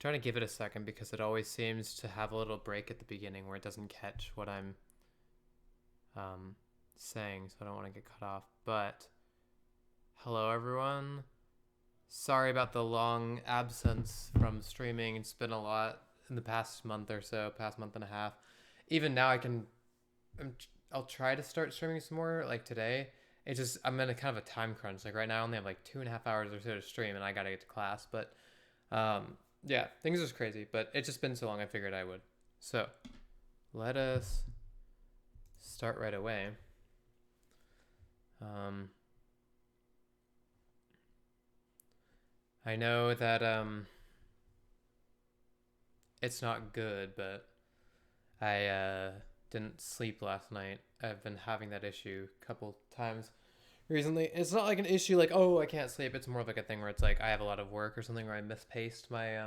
trying to give it a second because it always seems to have a little break at the beginning where it doesn't catch what I'm saying, so I don't want to get cut off. But hello, everyone. Sorry about the long absence from streaming. It's been a lot in the past month or so, past month and a half. Even now, I'll try to start streaming some more, like today. It's just I'm in a kind of a time crunch. Like right now, I only have like 2.5 hours or so to stream, and I gotta get to class. But yeah, things are just crazy. But it's just been so long, I figured I would. So let us start right away. I know that it's not good, but I didn't sleep last night. I've been having that issue a couple times recently. It's not like an issue like, oh, I can't sleep. It's more of like a thing where it's like I have a lot of work or something where I mispaced my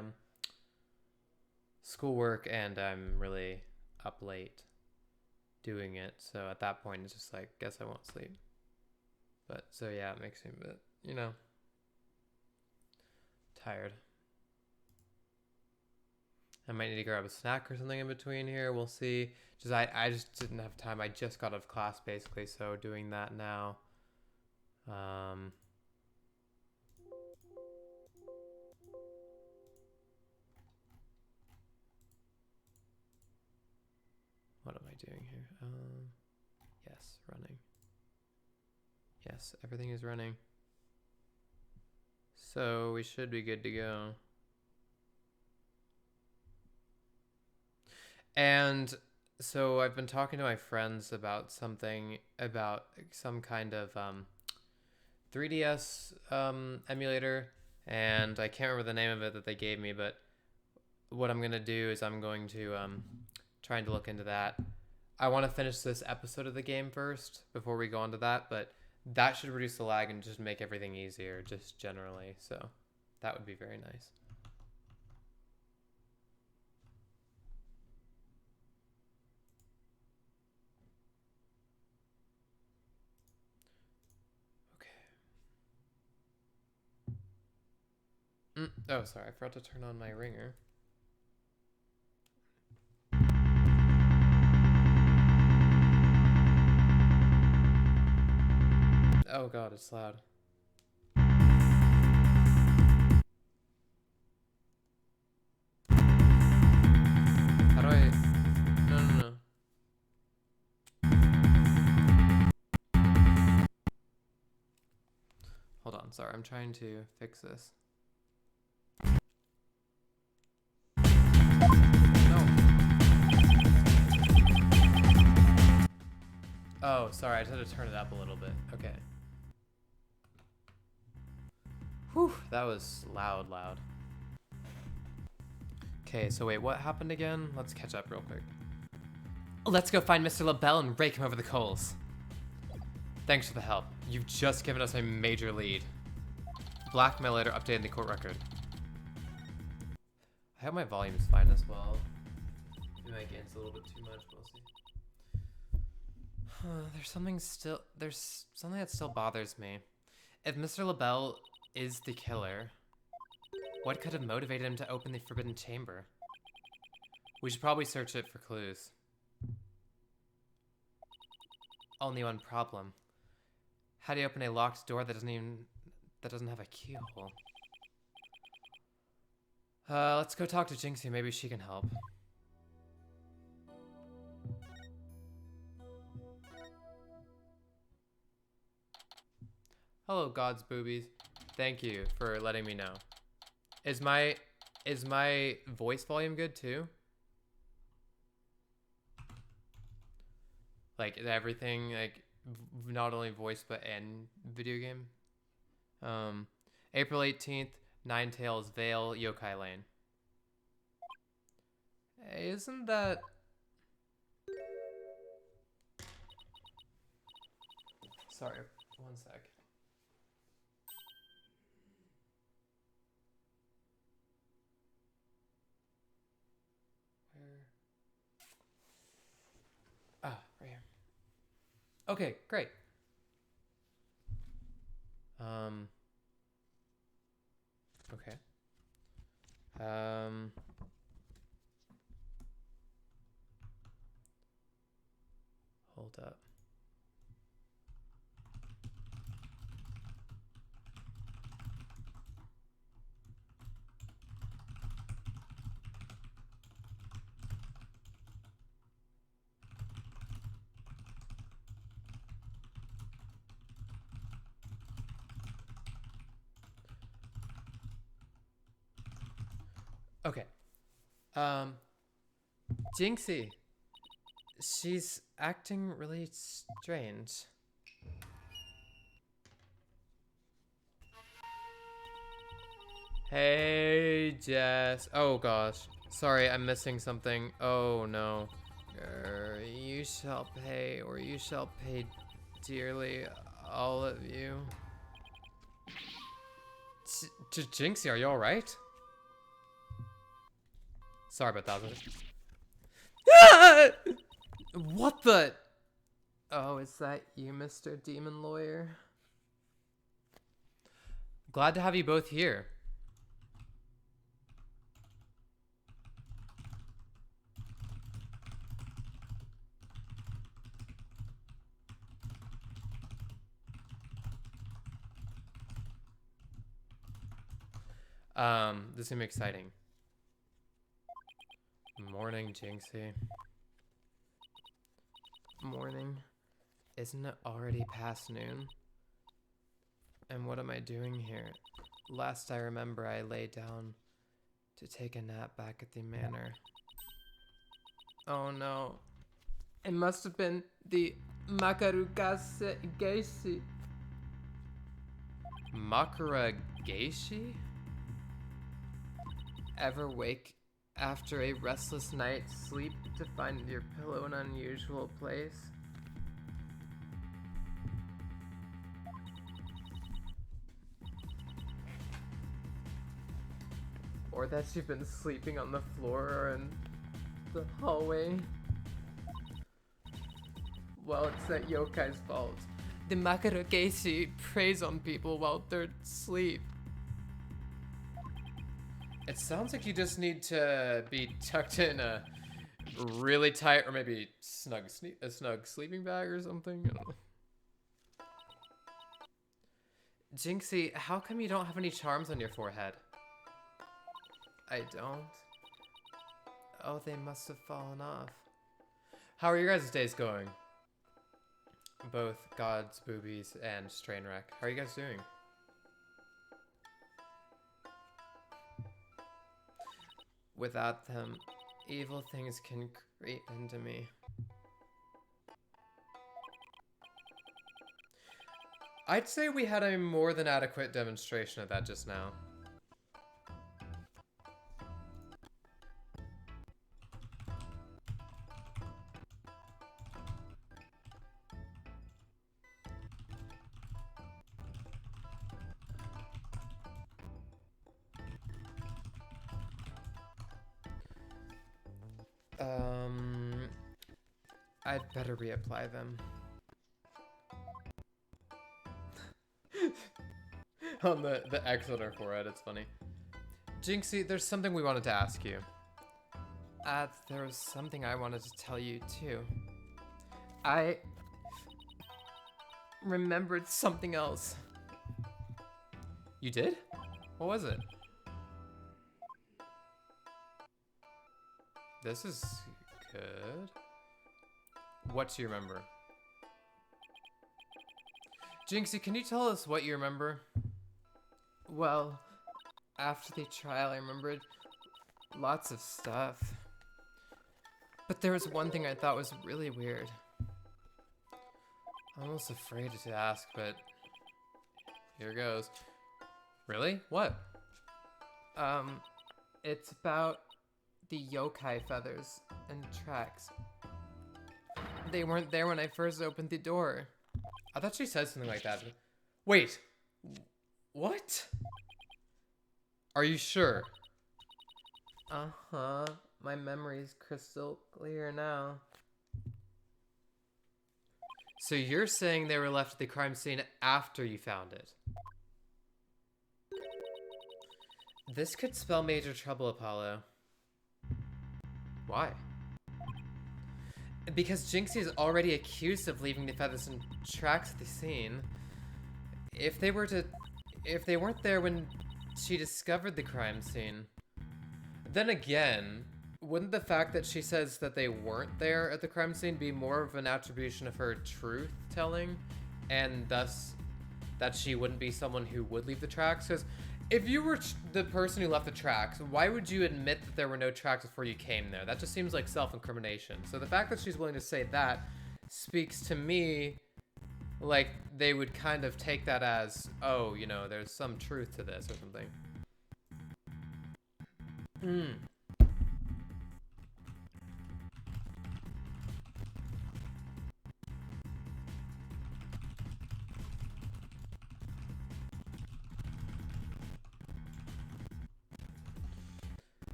schoolwork and I'm really up late doing it. So at that point, it's just like, guess I won't sleep. But so yeah, it makes me a bit, tired. I might need to grab a snack or something in between here. We'll see. I just didn't have time. I just got out of class basically, so doing that now. What am I doing here? Yes, running. Yes, everything is running. So we should be good to go. And so I've been talking to my friends about some kind of 3DS emulator, and I can't remember the name of it that they gave me, but what I'm gonna do is I'm going to trying to look into that. I want to finish this episode of the game first before we go on to that, but that should reduce the lag and just make everything easier, just generally. So that would be very nice. Oh, sorry. I forgot to turn on my ringer. Oh god, it's loud. How do I... No. Hold on, sorry. I'm trying to fix this. Oh, sorry, I just had to turn it up a little bit. Okay. Whew, that was loud. Okay, so wait, what happened again? Let's catch up real quick. Let's go find Mr. LaBelle and rake him over the coals. Thanks for the help. You've just given us a major lead. Blackmail later updated the court record. I hope my volume's fine as well. Maybe my gain's a little bit too much, we'll see. There's something that still bothers me. If Mr. LaBelle is the killer, what could have motivated him to open the forbidden chamber? We should probably search it for clues. Only one problem. How do you open a locked door that doesn't have a keyhole? Let's go talk to Jinxie. Maybe she can help. Hello, God's boobies. Thank you for letting me know. Is my voice volume good too? Like everything, like not only voice but and video game. April 18th, Ninetales Vale, Yokai Lane. Hey, isn't that... Sorry, one sec. Ah, right here. Okay, great. Okay. built up. Okay. Jinxie. She's acting really strange. Hey, Jess. Oh, gosh. Sorry, I'm missing something. Oh, no. You shall pay, or you shall pay dearly, all of you. Jinxie, are you alright? Sorry about that. What the? Oh, is that you, Mr. Demon Lawyer? Glad to have you both here. This is gonna be exciting. Morning, Jinxie. Morning. Isn't it already past noon? And what am I doing here? Last I remember, I lay down to take a nap back at the manor. Oh no. It must have been the Makarukase Geishi. Makara Geishi? Ever wake after a restless night's sleep to find your pillow in an unusual place? Or that you've been sleeping on the floor or in the hallway? Well, it's that yokai's fault. The Makara Geishi preys on people while they're asleep. It sounds like you just need to be tucked in a really tight, or maybe a snug sleeping bag or something. I don't know. Jinxie, how come you don't have any charms on your forehead? I don't. Oh, they must have fallen off. How are your guys' days going? Both Gods, Boobies, and Strainwreck. How are you guys doing? Without them, evil things can creep into me. I'd say we had a more than adequate demonstration of that just now. I'd better reapply them. On the X on her forehead, it's funny. Jinxie, there's something we wanted to ask you. There was something I wanted to tell you, too. I remembered something else. You did? What was it? This is good. What do you remember? Jinxie, can you tell us what you remember? Well, after the trial, I remembered lots of stuff. But there was one thing I thought was really weird. I'm almost afraid to ask, but here goes. Really? What? It's about the yokai feathers and tracks. They weren't there when I first opened the door. I thought she said something like that. Wait. What? Are you sure? Uh-huh. My memory's crystal clear now. So you're saying they were left at the crime scene after you found it? This could spell major trouble, Apollo. Why? Because Jinxie is already accused of leaving the feathers and tracks at the scene. If they weren't there when she discovered the crime scene, then again, wouldn't the fact that she says that they weren't there at the crime scene be more of an attribution of her truth telling, and thus that she wouldn't be someone who would leave the tracks? Because if you were the person who left the tracks, why would you admit that there were no tracks before you came there? That just seems like self-incrimination. So the fact that she's willing to say that speaks to me like they would kind of take that as, oh, you know, there's some truth to this or something.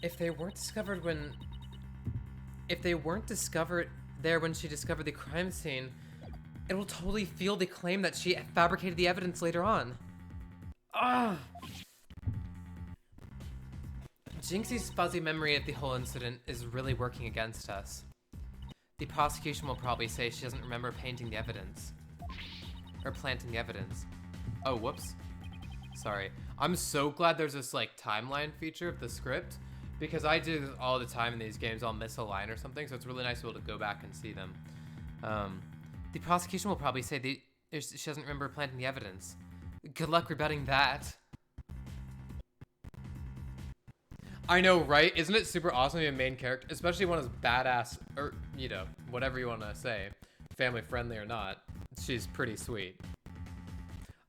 If they weren't discovered there when she discovered the crime scene, it will totally fuel the claim that she fabricated the evidence later on. Ah! Jinxie's fuzzy memory of the whole incident is really working against us. The prosecution will probably say she doesn't remember painting the evidence. Or planting the evidence. Oh, whoops. Sorry. I'm so glad there's this, like, timeline feature of the script, because I do this all the time in these games. I'll miss a line or something, so it's really nice to be able to go back and see them. The prosecution will probably say she doesn't remember planting the evidence. Good luck rebutting that. I know, right? Isn't it super awesome to be a main character? Especially one as badass, or, you know, whatever you want to say. Family friendly or not. She's pretty sweet.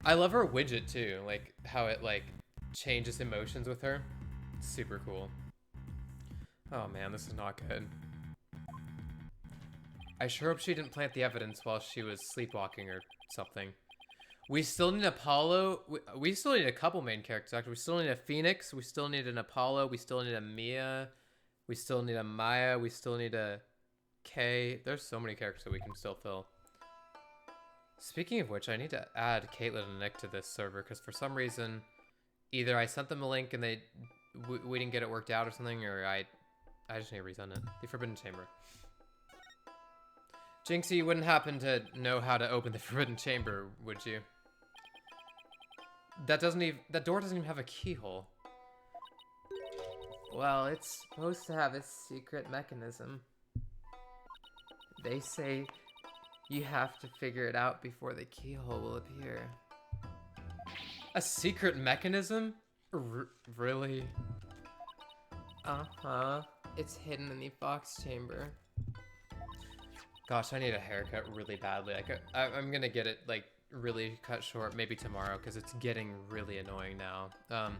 I love her widget too. Like, how it, like, changes emotions with her. It's super cool. Oh man, this is not good. I sure hope she didn't plant the evidence while she was sleepwalking or something. We still need Apollo. We still need a couple main characters, actually. We still need a Phoenix. We still need an Apollo. We still need a Mia. We still need a Maya. We still need a Kay. There's so many characters that we can still fill. Speaking of which, I need to add Caitlin and Nick to this server, because for some reason, either I sent them a link and we didn't get it worked out or something, or I just need to resend it. The Forbidden Chamber. Jinxie, you wouldn't happen to know how to open the Forbidden Chamber, would you? That door doesn't even have a keyhole. Well, it's supposed to have a secret mechanism. They say you have to figure it out before the keyhole will appear. A secret mechanism? Really? Uh-huh. It's hidden in the box chamber. Gosh, I need a haircut really badly. I'm gonna get it, like, really cut short, maybe tomorrow, because it's getting really annoying now. I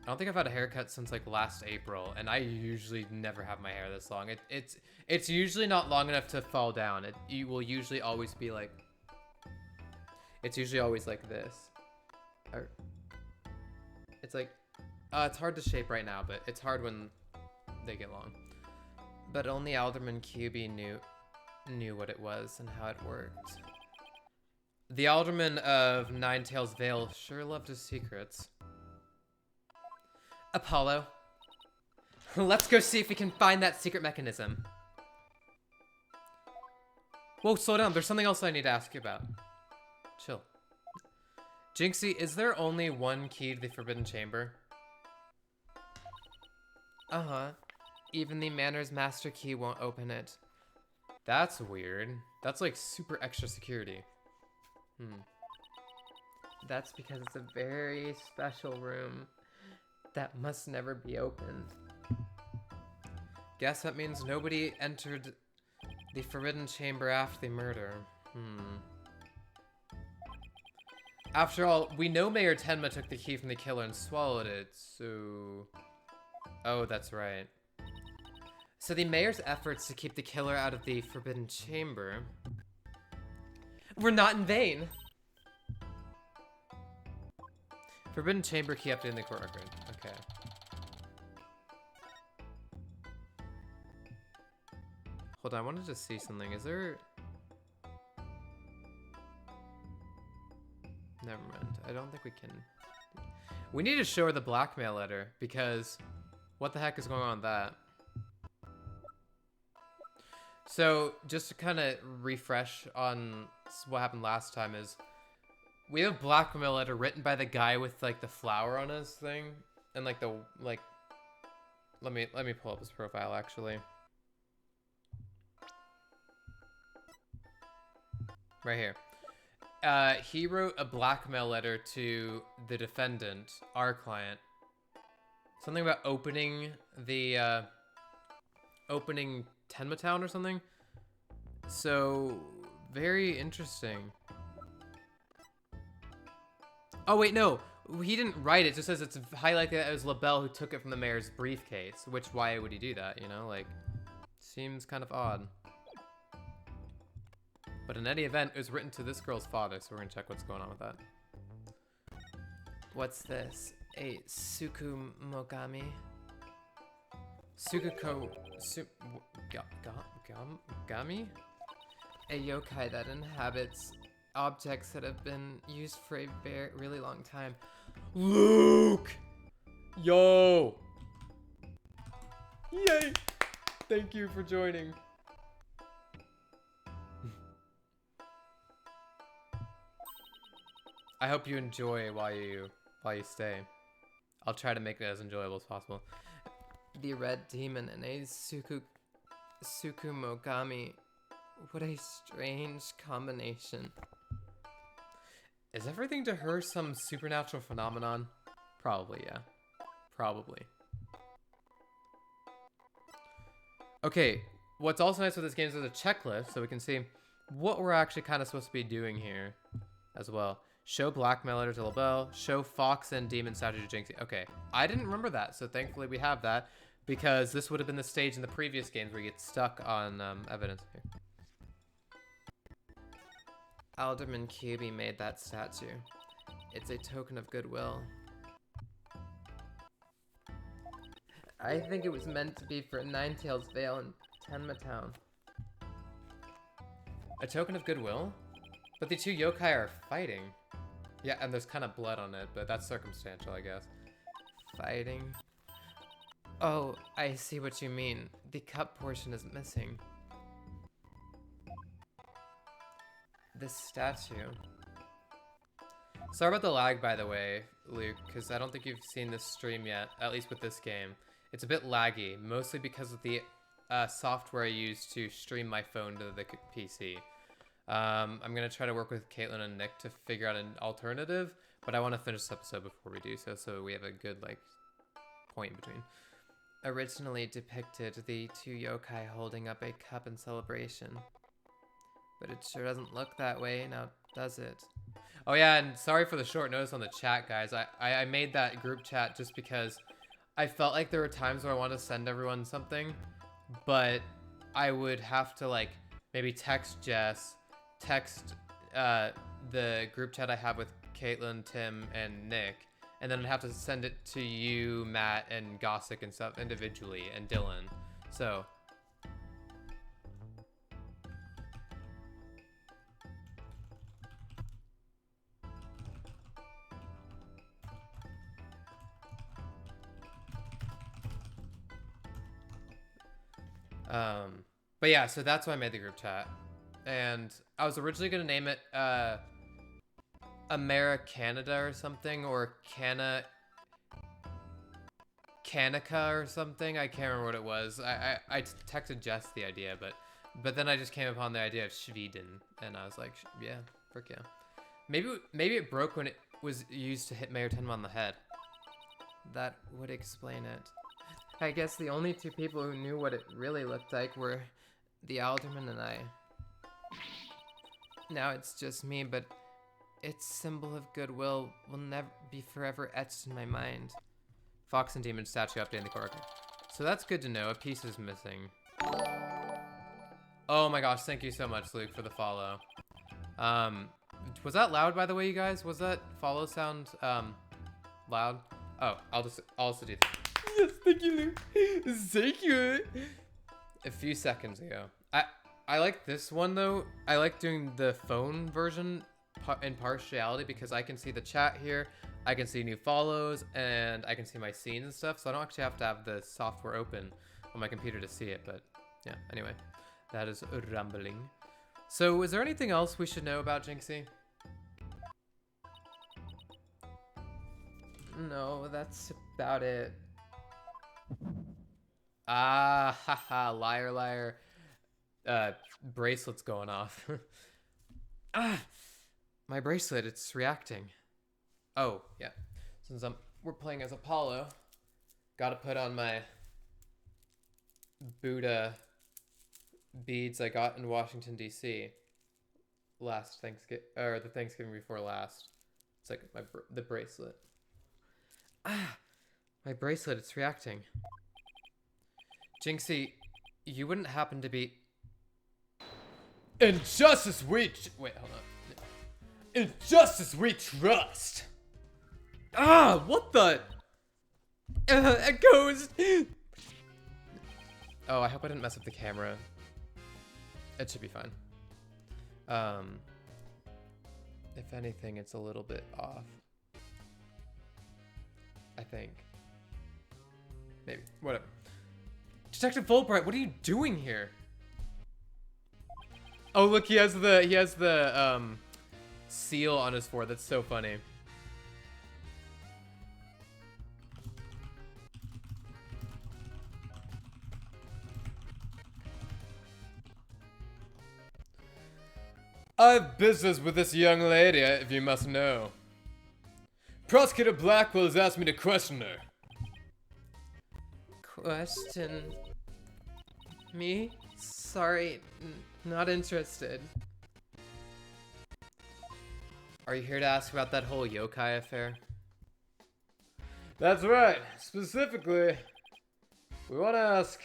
don't think I've had a haircut since, like, last April, and I usually never have my hair this long. It's usually not long enough to fall down. It will usually always be, like... It's usually always like this. Or, it's like... it's hard to shape right now, but it's hard when they get long. But only Alderman QB knew what it was and how it worked. The Alderman of Ninetails Vale sure loved his secrets. Apollo, let's go see if we can find that secret mechanism. Whoa, slow down. There's something else I need to ask you about. Chill. Jinxie, is there only one key to the Forbidden Chamber? Uh-huh. Even the Manor's Master Key won't open it. That's weird. That's like super extra security. That's because it's a very special room that must never be opened. Guess that means nobody entered the Forbidden Chamber after the murder. After all, we know Mayor Tenma took the key from the killer and swallowed it, so... Oh, that's right. So the mayor's efforts to keep the killer out of the Forbidden Chamber were not in vain. Forbidden Chamber key updated in the court record. Okay. Hold on, I wanted to see something. Is there... Never mind. I don't think we can... We need to show her the blackmail letter, because what the heck is going on with that? So just to kind of refresh on what happened last time is we have a blackmail letter written by the guy with like the flower on his thing and like the like. Let me pull up his profile actually. Right here. He wrote a blackmail letter to the defendant, our client. Something about opening the opening Tenma Town or something. So very interesting. Oh wait, no, he didn't write it. It just says it's highlighted that it was LaBelle who took it from the mayor's briefcase. Which, why would he do that? You know, like, seems kind of odd. But in any event, it was written to this girl's father, so we're gonna check what's going on with that. What's this? A Sukumogami? Gami? A yokai that inhabits objects that have been used for a really long time. Luke! Yo! Yay! Thank you for joining. I hope you enjoy while you stay. I'll try to make it as enjoyable as possible. The red demon and a Sukumogami. What a strange combination. Is everything to her some supernatural phenomenon? Probably, yeah. Probably. Okay, what's also nice with this game is there's a checklist, so we can see what we're actually kind of supposed to be doing here as well. Show blackmail letter to LaBelle. Show fox and demon statue to Jinxie. Okay, I didn't remember that, so thankfully we have that, because this would have been the stage in the previous games where you get stuck on evidence. Here. Alderman Cuby made that statue. It's a token of goodwill. I think it was meant to be for Ninetails Vale in Tenma Town. A token of goodwill? But the two yokai are fighting. Yeah, and there's kind of blood on it, but that's circumstantial, I guess. Fighting? Oh, I see what you mean. The cup portion is missing. This statue. Sorry about the lag, by the way, Luke, because I don't think you've seen this stream yet, at least with this game. It's a bit laggy, mostly because of the software I use to stream my phone to the PC. I'm going to try to work with Caitlin and Nick to figure out an alternative, but I want to finish this episode before we do so, so we have a good, like, point in between. Originally depicted the two yokai holding up a cup in celebration. But it sure doesn't look that way now, does it? Oh yeah, and sorry for the short notice on the chat, guys. I made that group chat just because I felt like there were times where I wanted to send everyone something, but I would have to, like, maybe text Jess, text the group chat I have with Caitlin, Tim, and Nick, and then I'd have to send it to you, Matt, and Gossick and stuff individually, and Dylan. So... but yeah, so that's why I made the group chat. And I was originally going to name it, Americanada or something, or Canica or something. I can't remember what it was. I texted Jess the idea, but then I just came upon the idea of Schweden, and I was like, yeah, frick yeah. Maybe it broke when it was used to hit Mayor Tenma on the head. That would explain it. I guess the only two people who knew what it really looked like were the alderman and I. Now it's just me, but its symbol of goodwill will never be forever etched in my mind. Fox and Demon statue update in the corner. So that's good to know. A piece is missing. Oh my gosh, thank you so much, Luke, for the follow. Was that loud, by the way, you guys? Was that follow sound loud? Oh, I'll also do that. Yes, thank you, Luke. Thank you. A few seconds ago. I like this one, though. I like doing the phone version in partiality because I can see the chat here. I can see new follows, and I can see my scenes and stuff, so I don't actually have to have the software open on my computer to see it, but yeah, anyway. That is rumbling. So, is there anything else we should know about Jinxie? No, that's about it. Ah, haha, liar, liar. Bracelet's going off. Ah, my bracelet, it's reacting. Oh, yeah. Since we're playing as Apollo, gotta put on my Buddha beads I got in Washington, D.C. last Thanksgiving, or the Thanksgiving before last. It's like the bracelet. Ah, my bracelet, it's reacting. Jinxie, you wouldn't happen to be... Injustice we... Wait, hold on. Injustice we trust! Ah, what the... Echoes! Oh, I hope I didn't mess up the camera. It should be fine. If anything, it's a little bit off. I think. Maybe. Whatever. Detective Fulbright, what are you doing here? Oh, look, he has the seal on his forehead. That's so funny. I've business with this young lady, if you must know. Prosecutor Blackwell has asked me to question her. Question me? Sorry, not interested. Are you here to ask about that whole yokai affair? That's right. Specifically, we want to ask...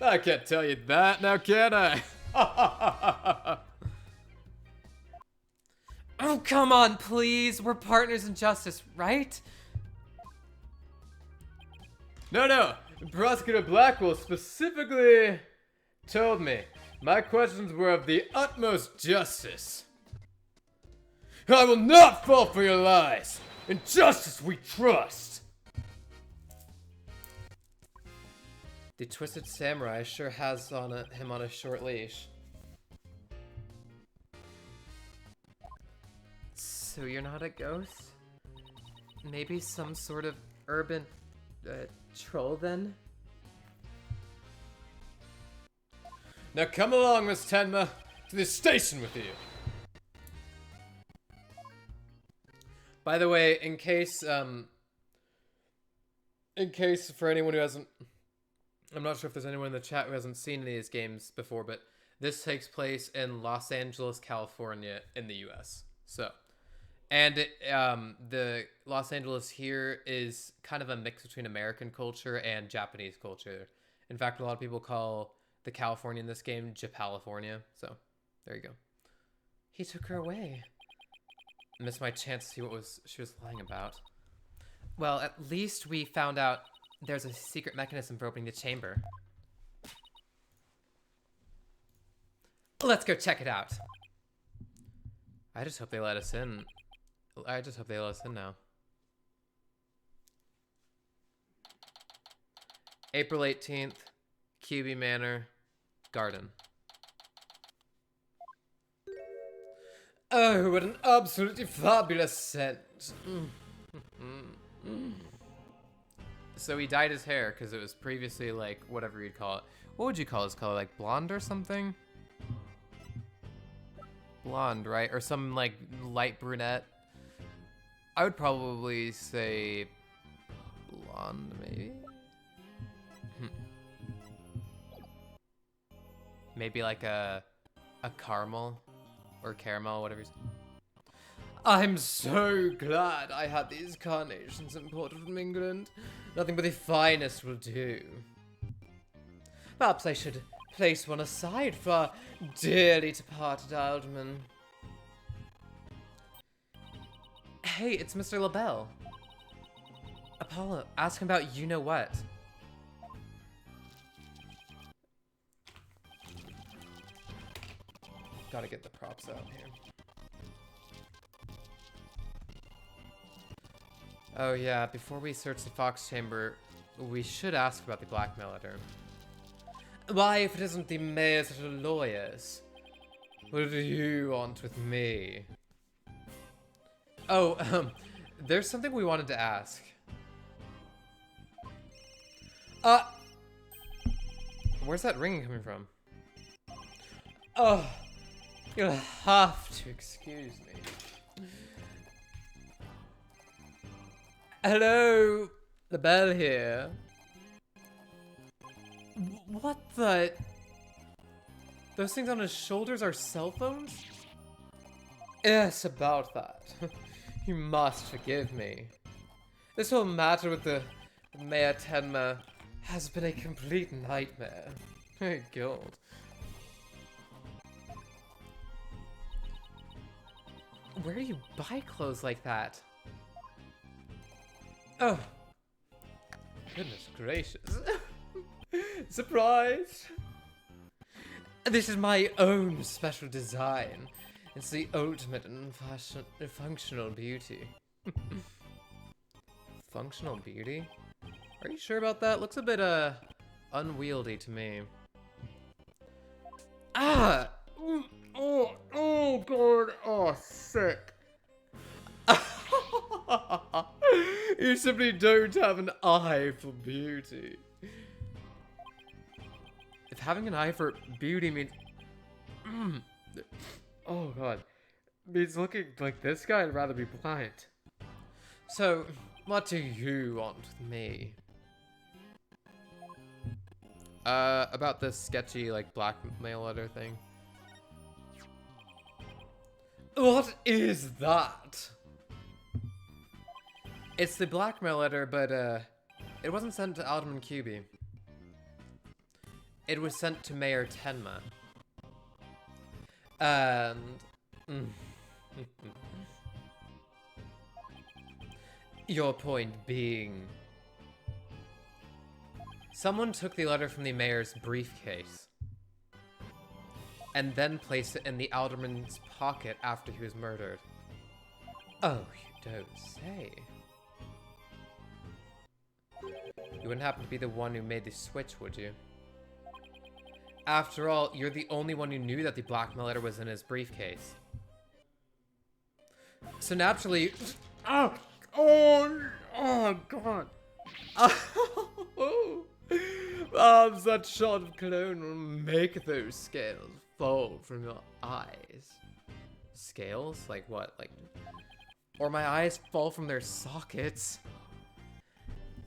I can't tell you that, now can I? Oh, come on, please. We're partners in justice, right? No. Prosecutor Blackwell specifically told me my questions were of the utmost justice. I will not fall for your lies. In justice we trust. The Twisted Samurai sure has him on a short leash. So you're not a ghost? Maybe some sort of urban troll then? Now come along, Miss Tenma, to the station with you. By the way, in case for anyone who hasn't, I'm not sure if there's anyone in the chat who hasn't seen any of these games before, but this takes place in Los Angeles, California, in the U.S. So, and the Los Angeles here is kind of a mix between American culture and Japanese culture. In fact, a lot of people call the California in this game Japalifornia. So, there you go. He took her away. Missed my chance to see what she was lying about. Well, at least we found out there's a secret mechanism for opening the chamber. Let's go check it out. I just hope they let us in. I just hope they let us in now. April 18th, QB Manor, Garden. Oh, what an absolutely fabulous scent. So he dyed his hair because it was previously like whatever you'd call it. What would you call his color? Like blonde or something? Blonde, right? Or some like light brunette. I would probably say blonde, maybe? Maybe like a caramel or caramel, whatever. I'm so glad I had these carnations imported from England. Nothing but the finest will do. Perhaps I should place one aside for our dearly departed alderman. Hey, it's Mr. LaBelle. Apollo, ask him about you-know-what. Gotta get the props out here. Oh yeah, before we search the Fox Chamber, we should ask about the blackmail letter. Why, if it isn't the mayor's little lawyers? What do you want with me? Oh, there's something we wanted to ask. Where's that ringing coming from? Oh, you'll have to excuse me. Hello, the bell here. What the? Those things on his shoulders are cell phones? Yes, about that. You must forgive me. This whole matter with the Mayor Tenma has been a complete nightmare. My God. Where do you buy clothes like that? Oh. Goodness gracious. Surprise! This is my own special design. It's the ultimate in functional beauty. Functional beauty? Are you sure about that? Looks a bit, unwieldy to me. Ah! Oh, God. Oh, sick. You simply don't have an eye for beauty. If having an eye for beauty means... oh, God. Means looking like this guy, I'd rather be blind. So, what do you want with me? About this sketchy, like, blackmail letter thing. What is that? It's the blackmail letter, but, it wasn't sent to Alderman QB. It was sent to Mayor Tenma. And... Your point being... Someone took the letter from the mayor's briefcase and then placed it in the alderman's pocket after he was murdered. Oh, you don't say. You wouldn't happen to be the one who made the switch, would you? After all, you're the only one who knew that the blackmail letter was in his briefcase. So naturally... Oh, God. That shot of cologne will make those scales fall from your eyes. Scales? Like what? Like... Or my eyes fall from their sockets.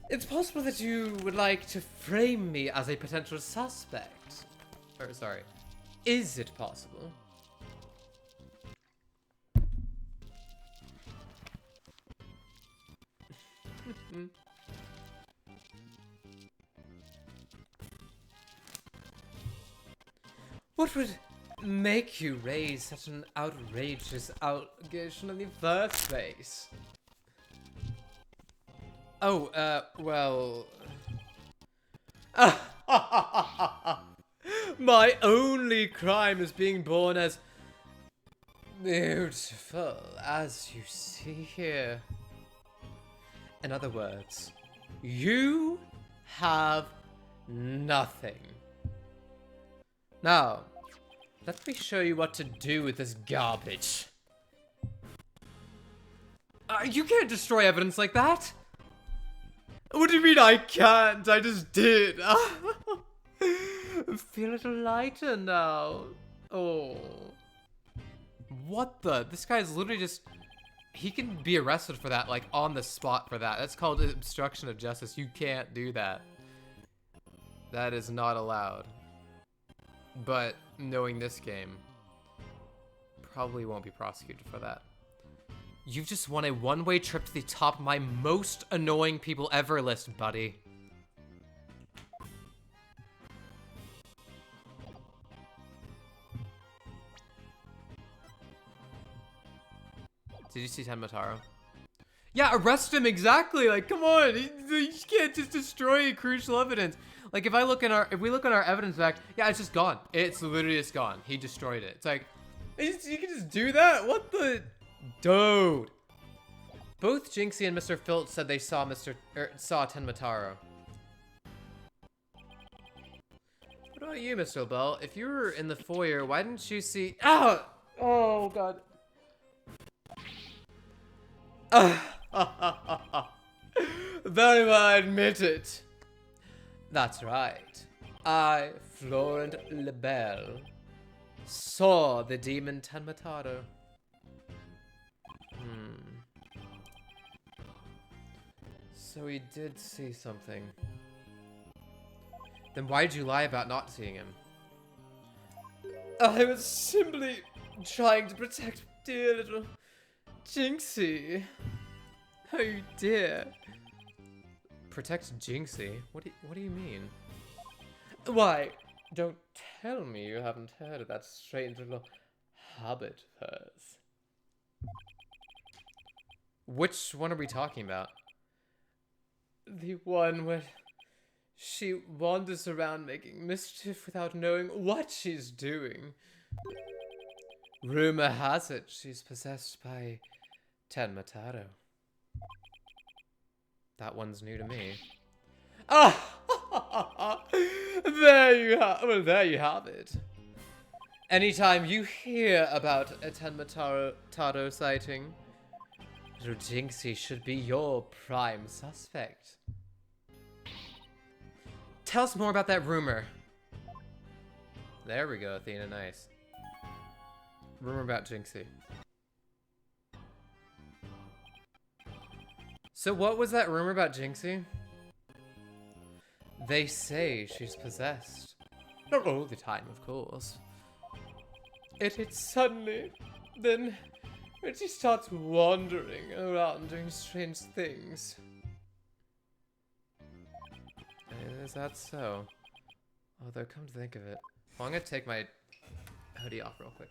It's possible that you would like to frame me as a potential suspect. Or, sorry. Is it possible? What would make you raise such an outrageous allegation in the first place? Oh, well... My only crime is being born as beautiful as you see here. In other words, you have nothing. Now, let me show you what to do with this garbage. You can't destroy evidence like that. What do you mean I can't? I just did. Feel a little lighter now. Oh. What the? This guy's literally just... He can be arrested for that, like, on the spot for that. That's called obstruction of justice. You can't do that. That is not allowed. But, knowing this game, probably won't be prosecuted for that. You've just won a one-way trip to the top of my most annoying people ever list, buddy. Did you see Tenmataro? Yeah, arrest him, exactly. Like, come on. You can't just destroy crucial evidence. Like, if we look in our evidence back, yeah, it's just gone. It's literally just gone. He destroyed it. It's like, you can just do that? What the? Dude. Both Jinxie and Mr. Filch said they saw Tenmataro. What about you, Mr. Bell? If you were in the foyer, why didn't you see... Ah! Oh, God. Very well, I admit it. That's right. I, Florent Lebel, saw the demon Tenmatado. So he did see something. Then why did you lie about not seeing him? I was simply trying to protect dear little Jinxie. Oh dear. Protect Jinxie? What do you mean? Why, don't tell me you haven't heard of that strange little habit of hers. Which one are we talking about? The one where she wanders around making mischief without knowing what she's doing. Rumor has it she's possessed by Tenmatado. That one's new to me. Ah! There you have it. Anytime you hear about a Tenmatado sighting, little Jinxie should be your prime suspect. Tell us more about that rumor. There we go, Athena, nice. Rumor about Jinxie. So what was that rumor about Jinxie? They say she's possessed. Not all the time, of course. It hits suddenly. Then, when she starts wandering around doing strange things. Is that so? Although, come to think of it. Well, I'm gonna take my hoodie off real quick.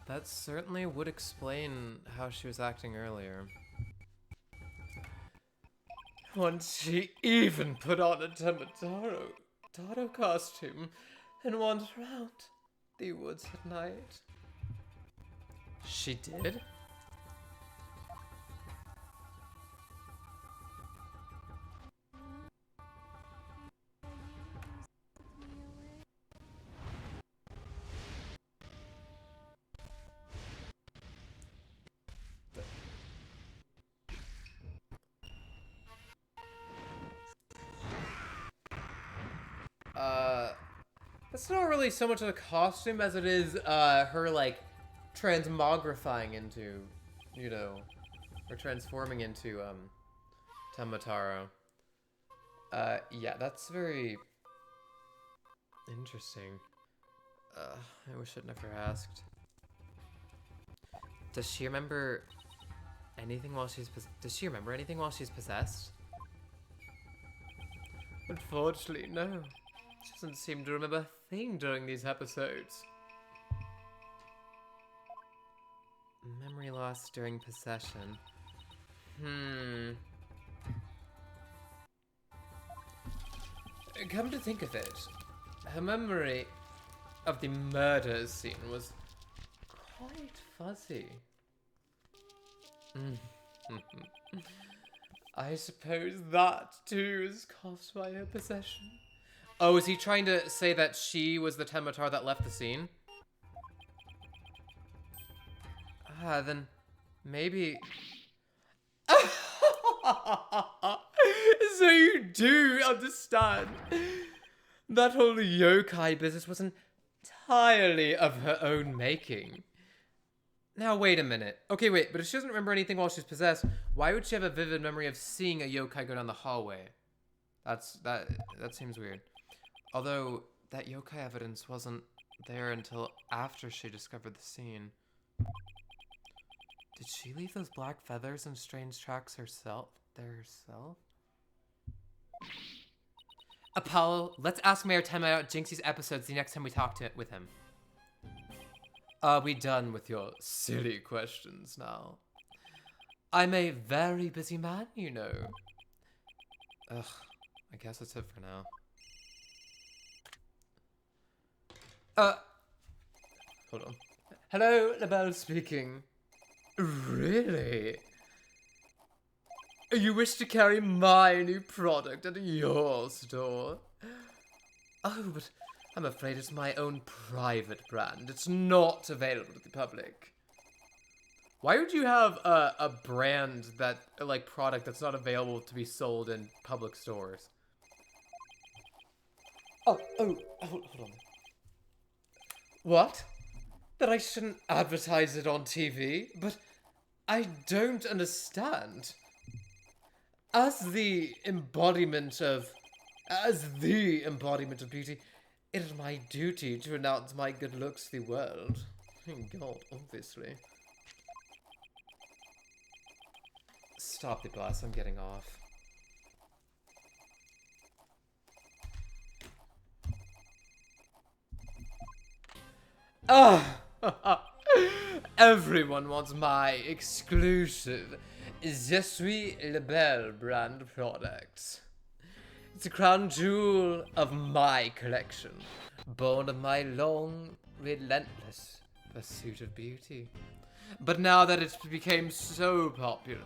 That certainly would explain how she was acting earlier. Once she even put on a Tenmatado costume and wandered around the woods at night. She did? It's not really so much of a costume as it is, her, like, transmogrifying into, you know, or transforming into, Tenmataro. Yeah, that's very interesting. I wish I'd never asked. Does she remember anything while she's possessed? Unfortunately, no. She doesn't seem to remember a thing during these episodes. Memory loss during possession. Come to think of it, her memory of the murder scene was quite fuzzy. I suppose that too is caused by her possession. Oh, is he trying to say that she was the Tenmataro that left the scene? Ah, then maybe... So you do understand. That whole yokai business was entirely of her own making. Now, wait a minute. Okay, wait, but if she doesn't remember anything while she's possessed, why would she have a vivid memory of seeing a yokai go down the hallway? That seems weird. Although, that yokai evidence wasn't there until after she discovered the scene. Did she leave those black feathers and strange tracks herself? Apollo, let's ask Mayor Time about Jinxie's episodes the next time we talk with him. Are we done with your silly questions now? I'm a very busy man, you know. Ugh, I guess that's it for now. Hold on. Hello, LaBelle speaking. Really? You wish to carry my new product at your store? Oh, but I'm afraid it's my own private brand. It's not available to the public. Why would you have a brand that, like, product that's not available to be sold in public stores? Hold on. What? That I shouldn't advertise it on TV? But I don't understand. As the embodiment of beauty, it is my duty to announce my good looks to the world. Thank God, obviously. Stop the bus, I'm getting off. Ah! Everyone wants my exclusive Je suis le belle brand product. It's a crown jewel of my collection, born of my long, relentless pursuit of beauty. But now that it's become so popular,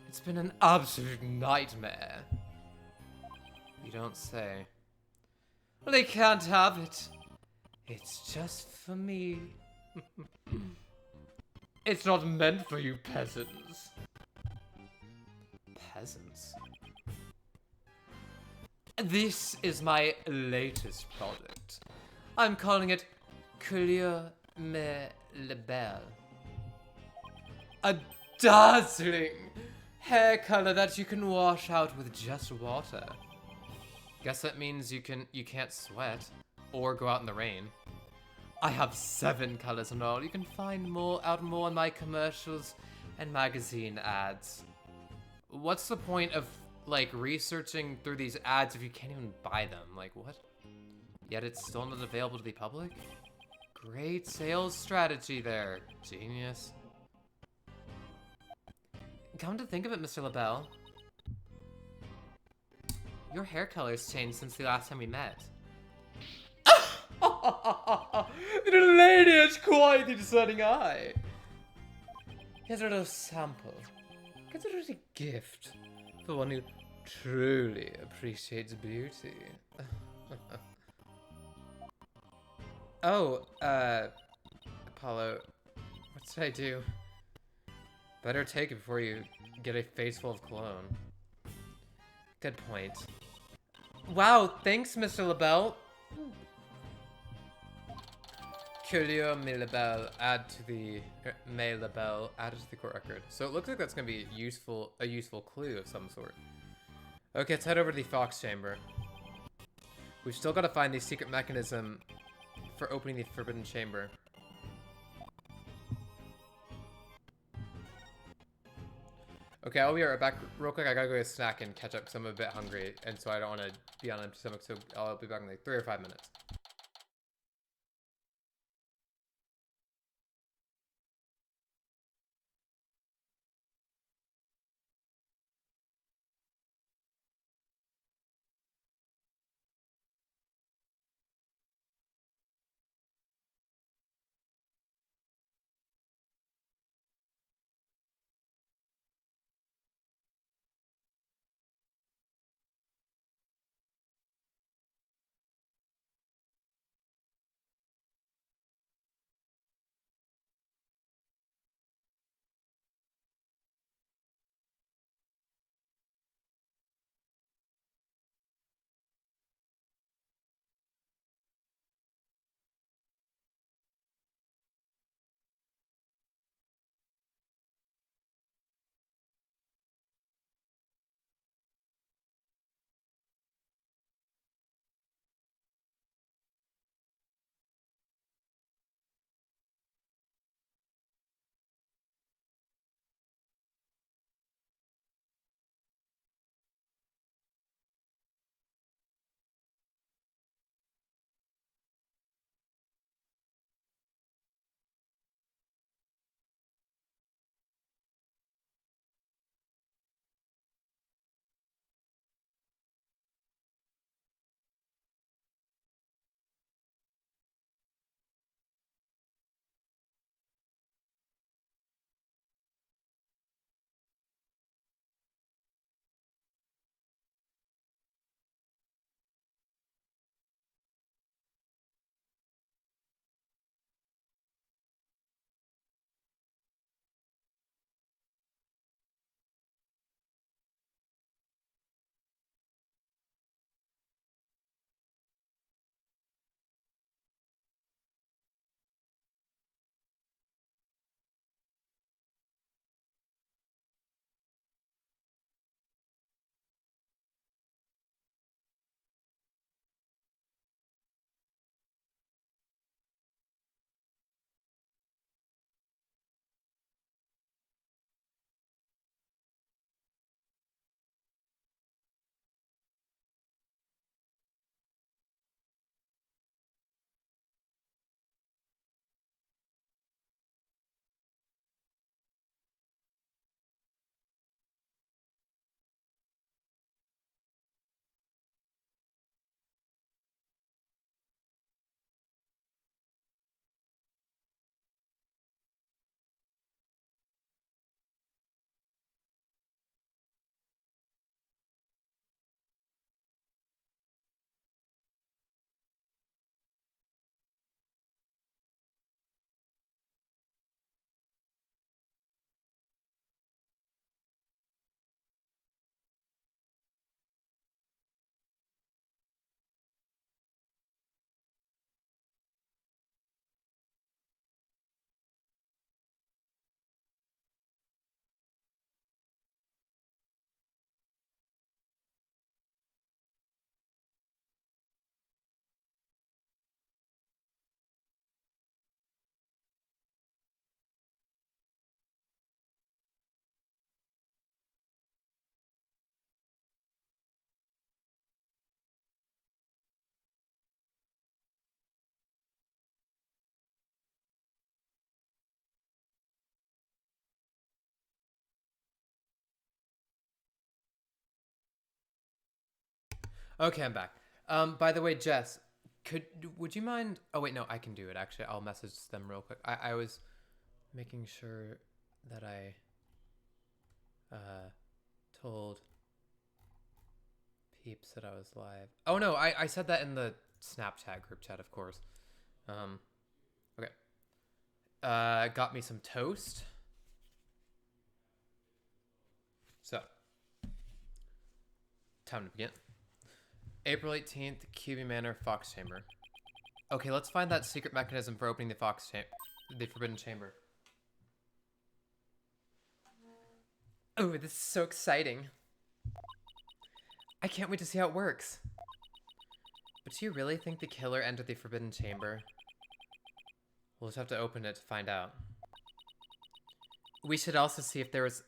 it's been an absolute nightmare. You don't say. Well, they can't have it. It's just for me. It's not meant for you peasants. Peasants? This is my latest product. I'm calling it Couleur me le Belle. A dazzling hair color that you can wash out with just water. Guess that means you can't sweat or go out in the rain. I have 7 colors in all. You can find more on my commercials and magazine ads. What's the point of, like, researching through these ads if you can't even buy them? Like, what? Yet it's still not available to the public? Great sales strategy there. Genius. Come to think of it, Mr. LaBelle, your hair color's changed since the last time we met. The lady has quite the discerning eye. Here's a little sample. Consider it a gift for one who truly appreciates beauty. Oh, Apollo, what should I do? Better take it before you get a face full of cologne. Good point. Wow, thanks, Mr. LaBelle. Couleur me labelle, add to the added to the court record. So it looks like that's gonna be a useful clue of some sort. Okay, let's head over to the Fox Chamber. We've still got to find the secret mechanism for opening the Forbidden Chamber. Okay, I'll be right back real quick. I gotta go get a snack and catch up because I'm a bit hungry, and so I don't want to be on an empty stomach. So I'll be back in like 3 or 5 minutes. Okay, I'm back. By the way, Jess, would you mind? Oh wait, no, I can do it. Actually, I'll message them real quick. I was making sure that I told peeps that I was live. Oh no, I said that in the Snapchat group chat, of course. Okay. Got me some toast. So, time to begin. April 18th, QB Manor, Fox Chamber. Okay, let's find that secret mechanism for opening the the Forbidden Chamber. Oh, this is so exciting. I can't wait to see how it works. But do you really think the killer entered the Forbidden Chamber? We'll just have to open it to find out. We should also see if there was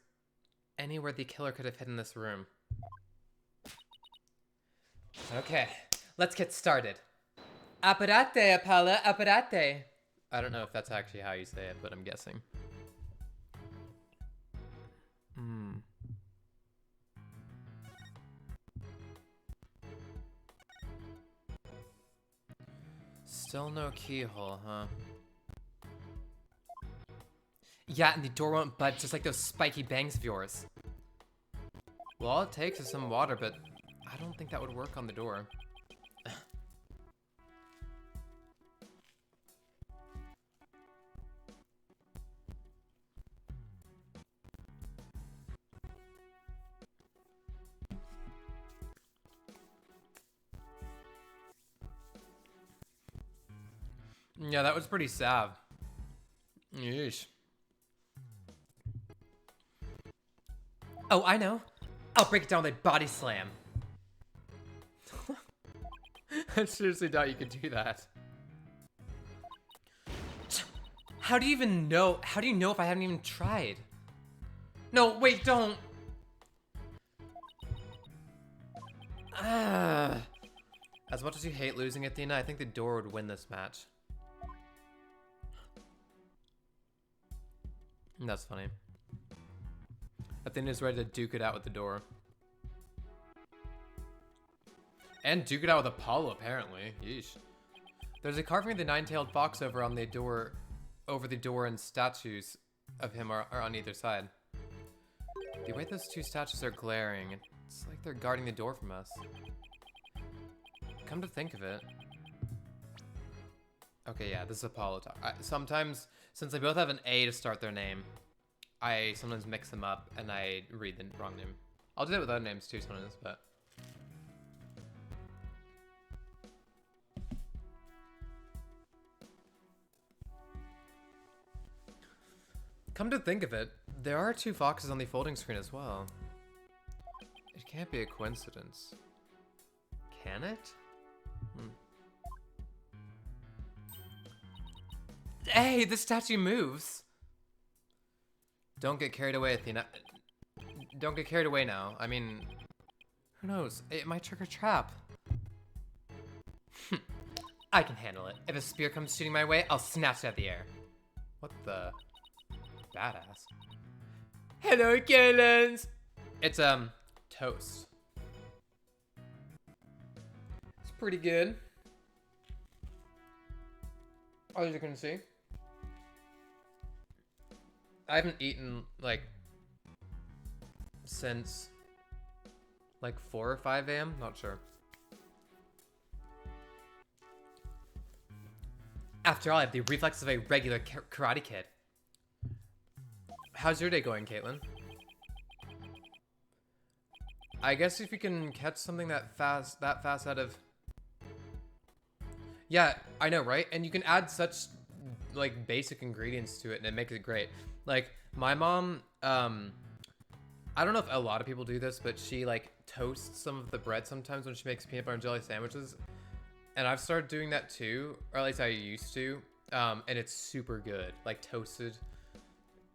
anywhere the killer could have hidden this room. Okay, let's get started. Apparate, Apala, apparate. I don't know if that's actually how you say it, but I'm guessing. Still no keyhole, huh? Yeah, and the door won't budge, just like those spiky bangs of yours. Well, all it takes is some water, but I don't think that would work on the door. Yeah, that was pretty sad. Yeesh. Oh, I know. I'll break it down with a body slam. I seriously doubt you could do that. How do you even know? How do you know if I haven't even tried? No, wait, don't. As much as you hate losing, Athena, I think the door would win this match. That's funny. Athena's ready to duke it out with the door. And duke it out with Apollo, apparently. Yeesh. There's a carving of the nine-tailed fox over the door, and statues of him are on either side. The way those two statues are glaring, it's like they're guarding the door from us. Come to think of it. Okay, yeah, this is Apollo talk. Sometimes, since they both have an A to start their name, I sometimes mix them up and I read the wrong name. I'll do that with other names too sometimes, but... Come to think of it, there are two foxes on the folding screen as well. It can't be a coincidence. Can it? Hey, the statue moves! Don't get carried away, Athena. Don't get carried away now. I mean, who knows? It might trigger a trap. I can handle it. If a spear comes shooting my way, I'll snatch it out of the air. What the? Badass. Hello, Killens! It's, toast. It's pretty good. As you can see. I haven't eaten, like, since, like, 4 or 5 a.m. Not sure. After all, I have the reflexes of a regular karate kid. How's your day going, Caitlin? I guess if you can catch something that fast out of... Yeah, I know, right? And you can add such, like, basic ingredients to it and it makes it great. Like, my mom, I don't know if a lot of people do this, but she, like, toasts some of the bread sometimes when she makes peanut butter and jelly sandwiches. And I've started doing that too, or at least I used to. And it's super good. Like, toasted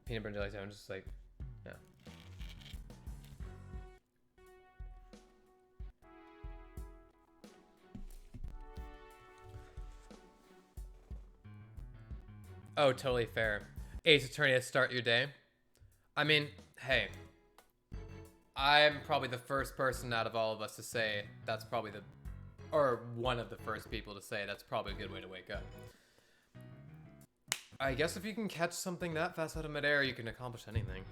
peanut butter and jelly sandwiches, like, yeah. Oh, totally fair. Ace Attorney to start your day. I mean, hey, I'm probably the first person out of all of us to say that's probably the, or one of the first people to say that's probably a good way to wake up. I guess if you can catch something that fast out of midair, you can accomplish anything.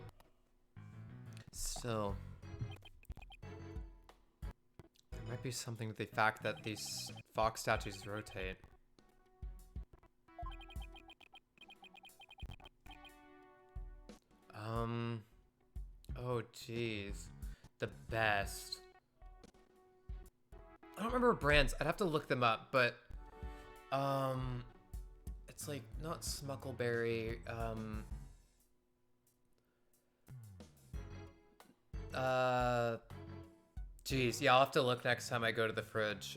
Still, there might be something with the fact that these fox statues rotate. Oh jeez. The best. I don't remember brands. I'd have to look them up, but it's like not Smuckleberry, geez, yeah, I'll have to look next time I go to the fridge.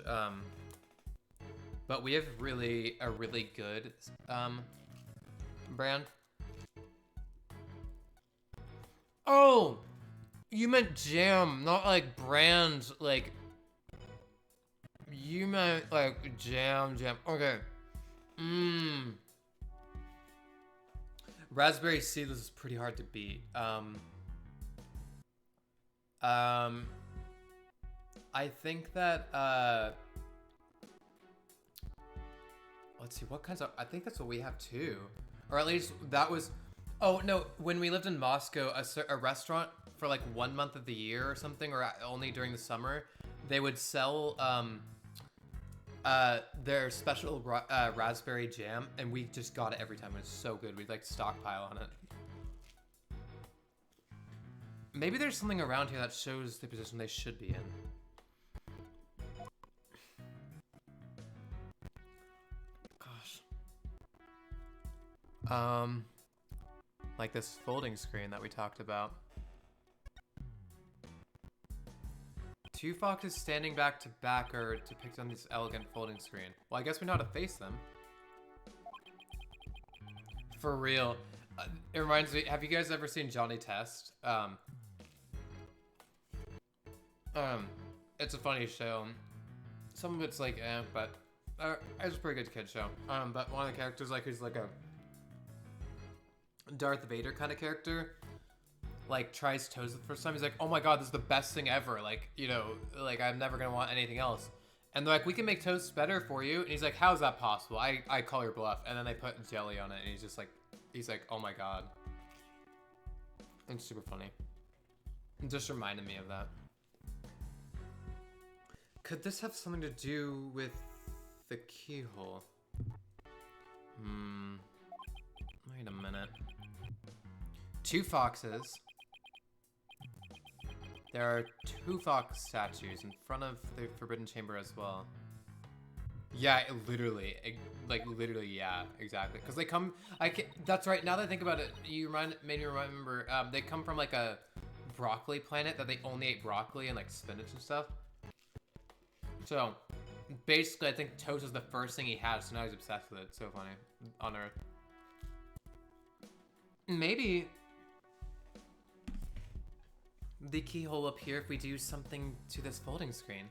But we have a really good brand. Oh, you meant jam, not like brand. Like you meant like jam. Okay. Raspberry seedless is pretty hard to beat. I think that let's see, what kinds of, I think that's what we have too, or at least that was. Oh no, when we lived in Moscow, a restaurant for like 1 month of the year or something, or only during the summer, they would sell their special raspberry jam, and we just got it every time. It was so good. We'd like stockpile on it. Maybe there's something around here that shows the position they should be in. Gosh. Like this folding screen that we talked about. Two foxes standing back to back are depicted on this elegant folding screen. Well, I guess we know how to face them. For real. It reminds me, have you guys ever seen Johnny Test? It's a funny show. Some of it's like, but it's a pretty good kid show. But one of the characters, like, who's like a Darth Vader kind of character, like tries toast the first time. He's like, oh my god, this is the best thing ever. Like, you know, like I'm never gonna want anything else. And they're like, we can make toast better for you. And he's like, how's that possible? I call your bluff. And then they put jelly on it, and he's like, oh my god. It's super funny. It just reminded me of that. Could this have something to do with the keyhole? Wait a minute. Two foxes. There are two fox statues in front of the Forbidden Chamber as well. Yeah, literally, yeah, exactly. Because they come, that's right, now that I think about it, made me remember, they come from like a broccoli planet that they only ate broccoli and like spinach and stuff. So, basically, I think toast is the first thing he had, so now he's obsessed with it. It's so funny. On Earth. Maybe the keyhole up here if we do something to this folding screen.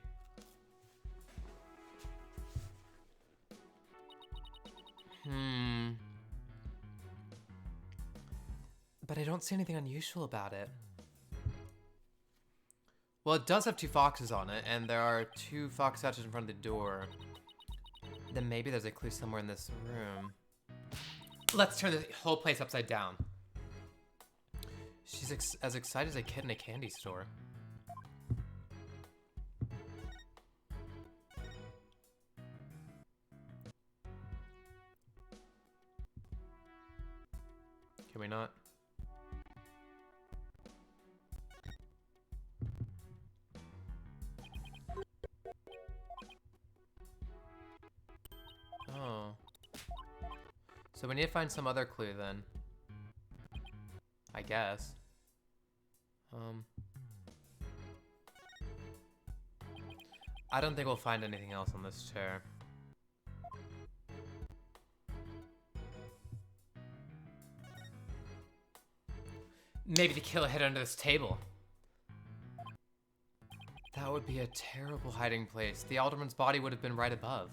But I don't see anything unusual about it. Well, it does have two foxes on it, and there are two fox statues in front of the door. Then maybe there's a clue somewhere in this room. Let's turn the whole place upside down. She's as excited as a kid in a candy store. Can we not? Oh. So we need to find some other clue then. I guess. I don't think we'll find anything else on this chair. Maybe the killer hid under this table. That would be a terrible hiding place. The alderman's body would have been right above.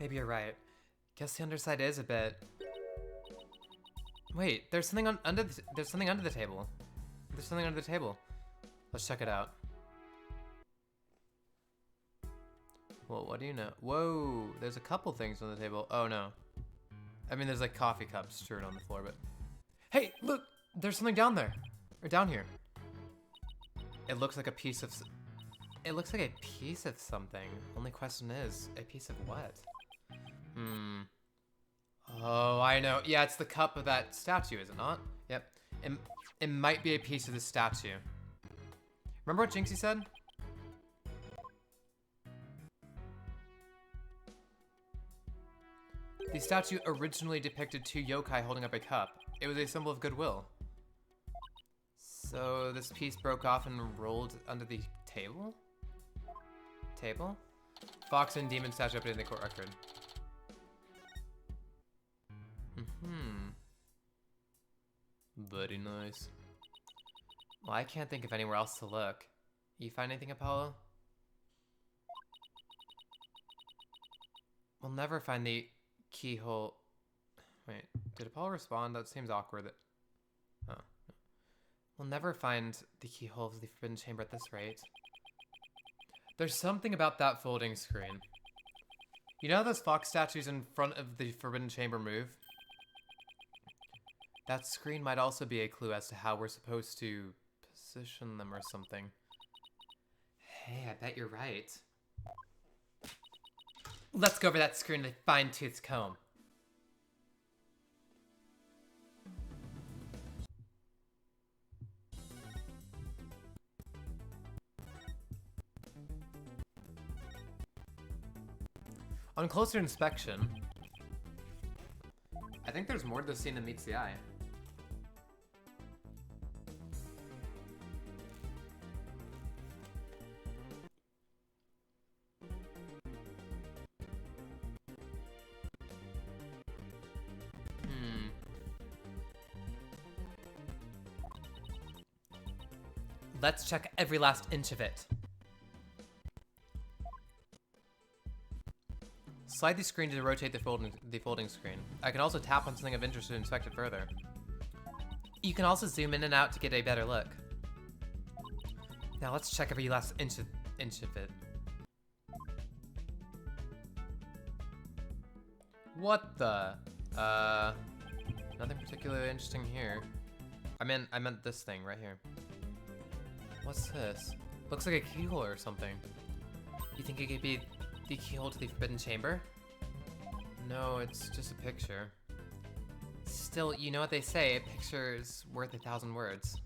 Maybe you're right. Guess the underside is a bit Wait, there's something there's something under the table. There's something under the table. Let's check it out. Well, what do you know? Whoa, there's a couple things on the table. Oh no. I mean, there's like coffee cups strewn on the floor, but... Hey, look! There's something down there. Or down here. It looks like a piece of... It looks like a piece of something. Only question is, a piece of what? Oh, I know. Yeah, it's the cup of that statue, is it not? Yep. It might be a piece of the statue. Remember what Jinxie said? The statue originally depicted two yokai holding up a cup. It was a symbol of goodwill. So this piece broke off and rolled under the table? Table? Fox and demon statue updated in the court record. Very nice. Well, I can't think of anywhere else to look. You find anything, Apollo? We'll never find the keyhole. Wait, did Apollo respond? That seems awkward. Oh. We'll never find the keyhole of the Forbidden Chamber at this rate. There's something about that folding screen. You know how those fox statues in front of the Forbidden Chamber move? That screen might also be a clue as to how we're supposed to position them or something. Hey, I bet you're right. Let's go over that screen with a fine-tooth comb. On closer inspection, I think there's more to this scene than meets the eye. Let's check every last inch of it. Slide the screen to rotate the folding screen. I can also tap on something of interest to inspect it further. You can also zoom in and out to get a better look. Now let's check every last inch of it. What the? Nothing particularly interesting here. I meant this thing right here. What's this? Looks like a keyhole or something. You think it could be the keyhole to the Forbidden Chamber? No, it's just a picture. Still, you know what they say, a picture is worth 1,000 words.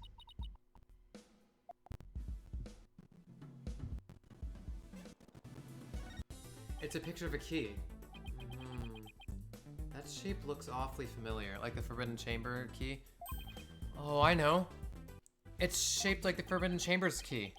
It's a picture of a key. That shape looks awfully familiar, like the Forbidden Chamber key. Oh, I know. It's shaped like the Forbidden Chamber's key.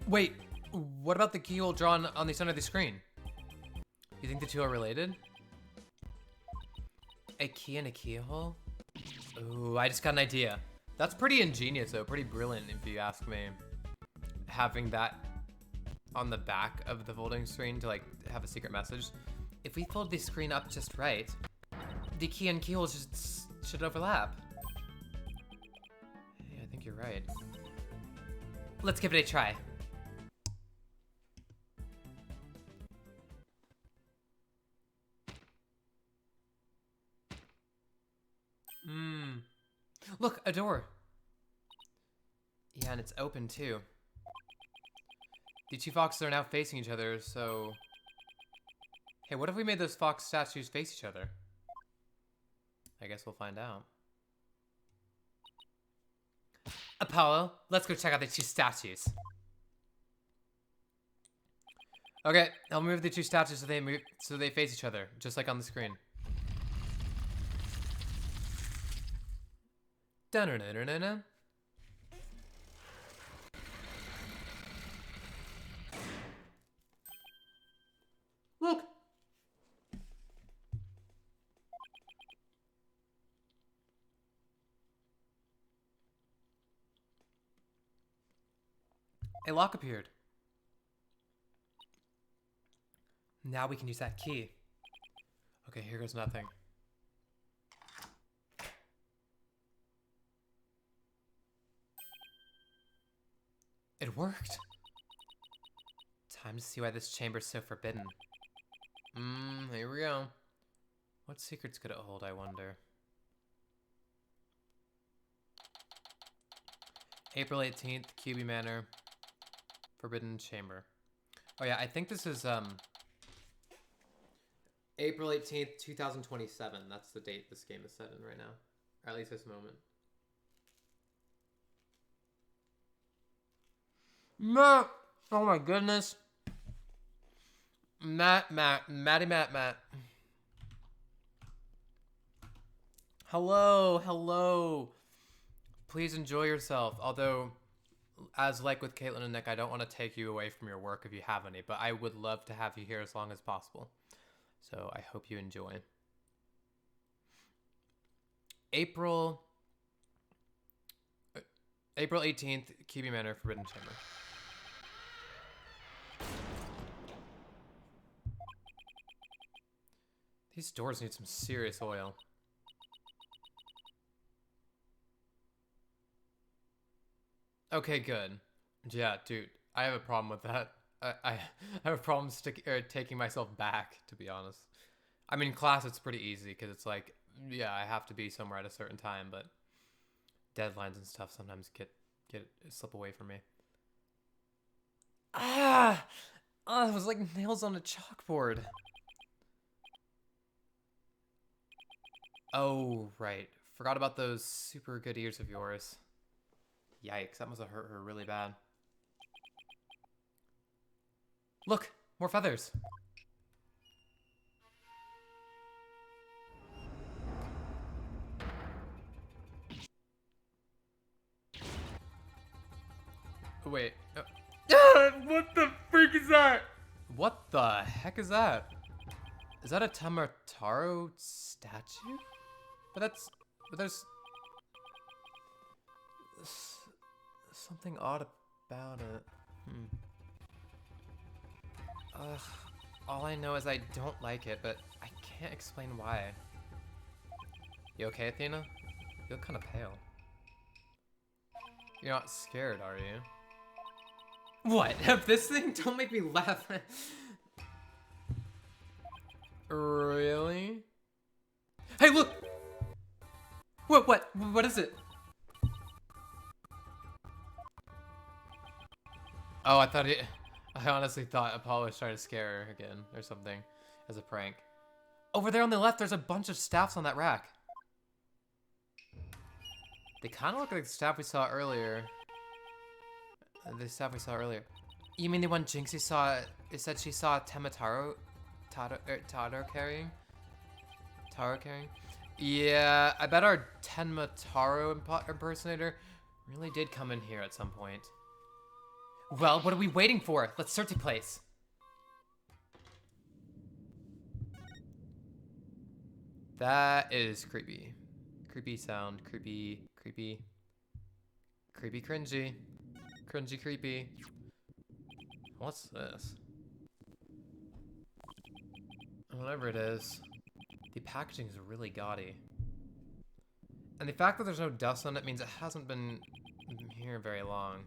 Wait, what about the keyhole drawn on the center of the screen? You think the two are related? A key and a keyhole? Ooh, I just got an idea. That's pretty ingenious though, pretty brilliant if you ask me. Having that on the back of the folding screen to like have a secret message. If we fold the screen up just right, the key and keyhole should overlap. Hey, I think you're right. Let's give it a try. Look, a door. Yeah, and it's open too. The two foxes are now facing each other, so... Hey, what if we made those fox statues face each other? I guess we'll find out. Apollo, let's go check out the two statues. Okay, I'll move the two statues so they face each other, just like on the screen. Dun-dun-dun-dun-dun. Look! A lock appeared. Now we can use that key. Okay, here goes nothing. It worked. Time to see why this chamber's so forbidden. Here we go. What secrets could it hold, I wonder? April 18th, QB Manor. Forbidden Chamber. Oh yeah, I think this is April 18th, 2027. That's the date this game is set in right now. Or at least this moment. Matt! Oh my goodness. Matt. Hello. Please enjoy yourself. Although, as like with Caitlin and Nick, I don't want to take you away from your work if you have any, but I would love to have you here as long as possible. So I hope you enjoy. April 18th, QB Manor, Forbidden Chamber. These doors need some serious oil. Okay, good. Yeah, dude, I have a problem with that. I have a problem taking myself back, to be honest. I mean, class, it's pretty easy, because it's like, yeah, I have to be somewhere at a certain time, but deadlines and stuff sometimes slip away from me. Ah! Oh, it was like nails on a chalkboard. Oh, right. Forgot about those super good ears of yours. Yikes, that must have hurt her really bad. Look, more feathers. Wait. What the freak is that? What the heck is that? Is that a Tamataro statue? But there's something odd about it. Ugh. All I know is I don't like it, but I can't explain why. You okay, Athena? You look kind of pale. You're not scared, are you? What? Of this thing? Don't make me laugh. Really? Hey, look! What is it? Oh, I honestly thought Apollo was trying to scare her again or something as a prank. Over there on the left, there's a bunch of staffs on that rack. They kind of look like the staff we saw earlier. You mean the one Jinxie saw? It said she saw Taro carrying? Taro carrying? Yeah, I bet our Tenma Taro impersonator really did come in here at some point. Well, what are we waiting for? Let's search the place. That is creepy. Creepy sound. Creepy. Cringy. Cringy creepy. What's this? Whatever it is, the packaging is really gaudy. And the fact that there's no dust on it means it hasn't been here very long.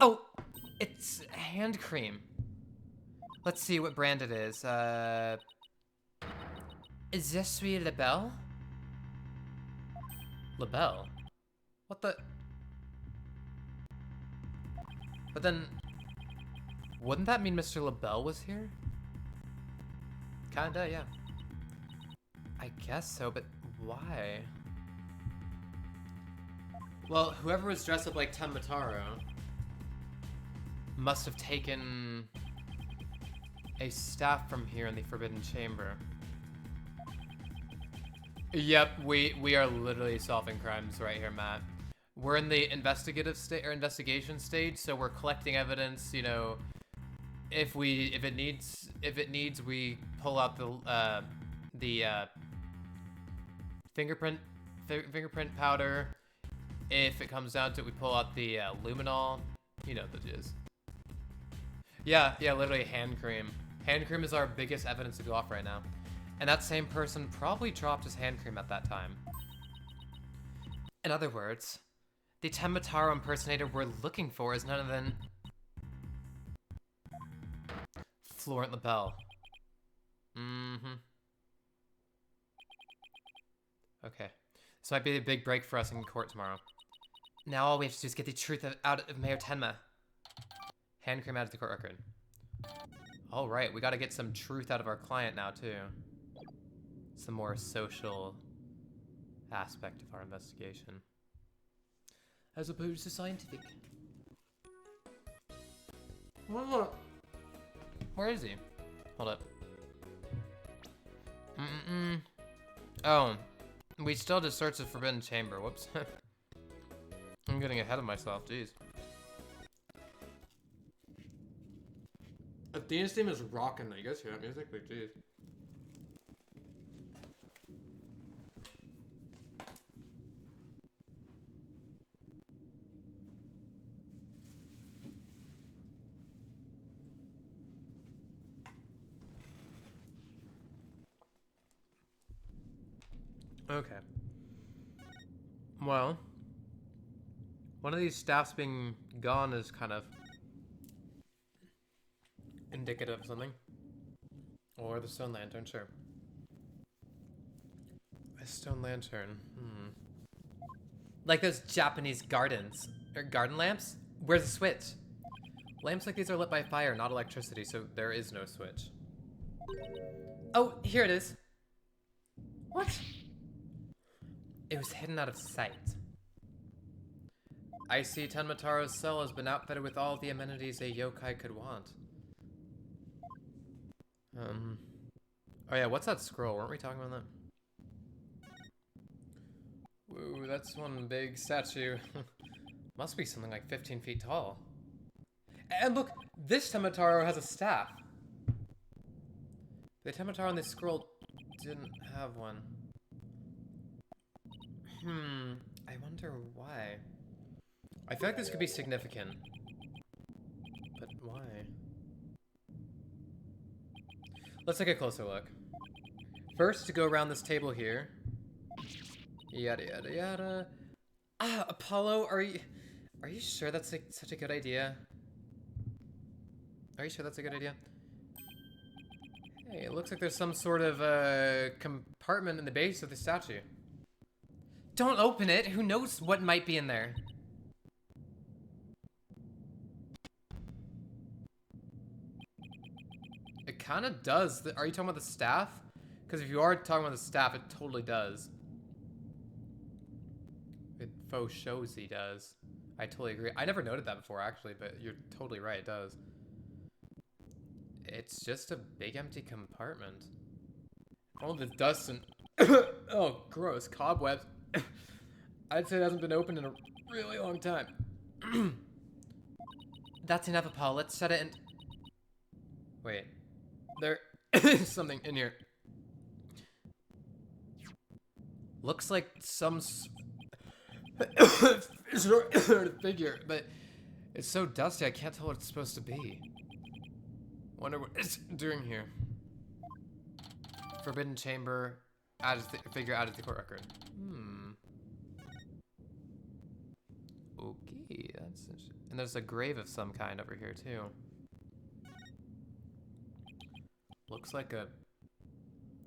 Oh, it's hand cream. Let's see what brand it is. Is this sweet Labelle? Labelle? What the? But then, wouldn't that mean Mr. Labelle was here? Kinda, yeah. I guess so, but why? Well, whoever was dressed up like Tamataro must have taken a staff from here in the Forbidden Chamber. Yep, we are literally solving crimes right here, Matt. We're in the investigation stage, so we're collecting evidence. You know, if it needs, we pull out the fingerprint powder. If it comes down to it, we pull out the luminol. You know the jizz. Yeah, literally hand cream. Hand cream is our biggest evidence to go off right now. And that same person probably dropped his hand cream at that time. In other words, the Tenmataro impersonator we're looking for is none other than Florent LaBelle. Okay. This might be a big break for us in court tomorrow. Now all we have to do is get the truth out of Mayor Tenma. Hand cream out of the court record. Alright, we gotta get some truth out of our client now, too. Some more social aspect of our investigation. As opposed to scientific. Where is he? Hold up. Oh, we still just searched the Forbidden Chamber. Whoops. I'm getting ahead of myself. Jeez. Athena's theme is rocking. You guys hear that music? Like, jeez. Okay. Well, one of these staffs being gone is kind of indicative of something. Or the stone lantern, sure. A stone lantern, Like those Japanese gardens, or garden lamps? Where's the switch? Lamps like these are lit by fire, not electricity, so there is no switch. Oh, here it is. What? It was hidden out of sight. I see Tenmataro's cell has been outfitted with all the amenities a yokai could want. Oh yeah, what's that scroll? Weren't we talking about that? Woo, that's one big statue. Must be something like 15 feet tall. And look, this Tenmataro has a staff. The Tenmataro on this scroll didn't have one. I wonder why. I feel like this could be significant. But why? Let's take a closer look. First, to go around this table here. Yada yada yada. Ah, Apollo, are you sure that's such a good idea? Are you sure that's a good idea? Hey, it looks like there's some sort of compartment in the base of the statue. Don't open it! Who knows what might be in there? It kind of does. Are you talking about the staff? Because if you are talking about the staff, it totally does. It faux shows he does. I totally agree. I never noted that before, actually, but you're totally right, it does. It's just a big empty compartment. All the dust and... oh, gross. Cobwebs. I'd say it hasn't been opened in a really long time. That's enough, Apollo. Let's set it in... Wait. There is something in here. Looks like some figure, but it's so dusty I can't tell what it's supposed to be. Wonder what it's doing here. Forbidden Chamber, figure added to the court record. Okay, that's interesting. And there's a grave of some kind over here too. Looks like a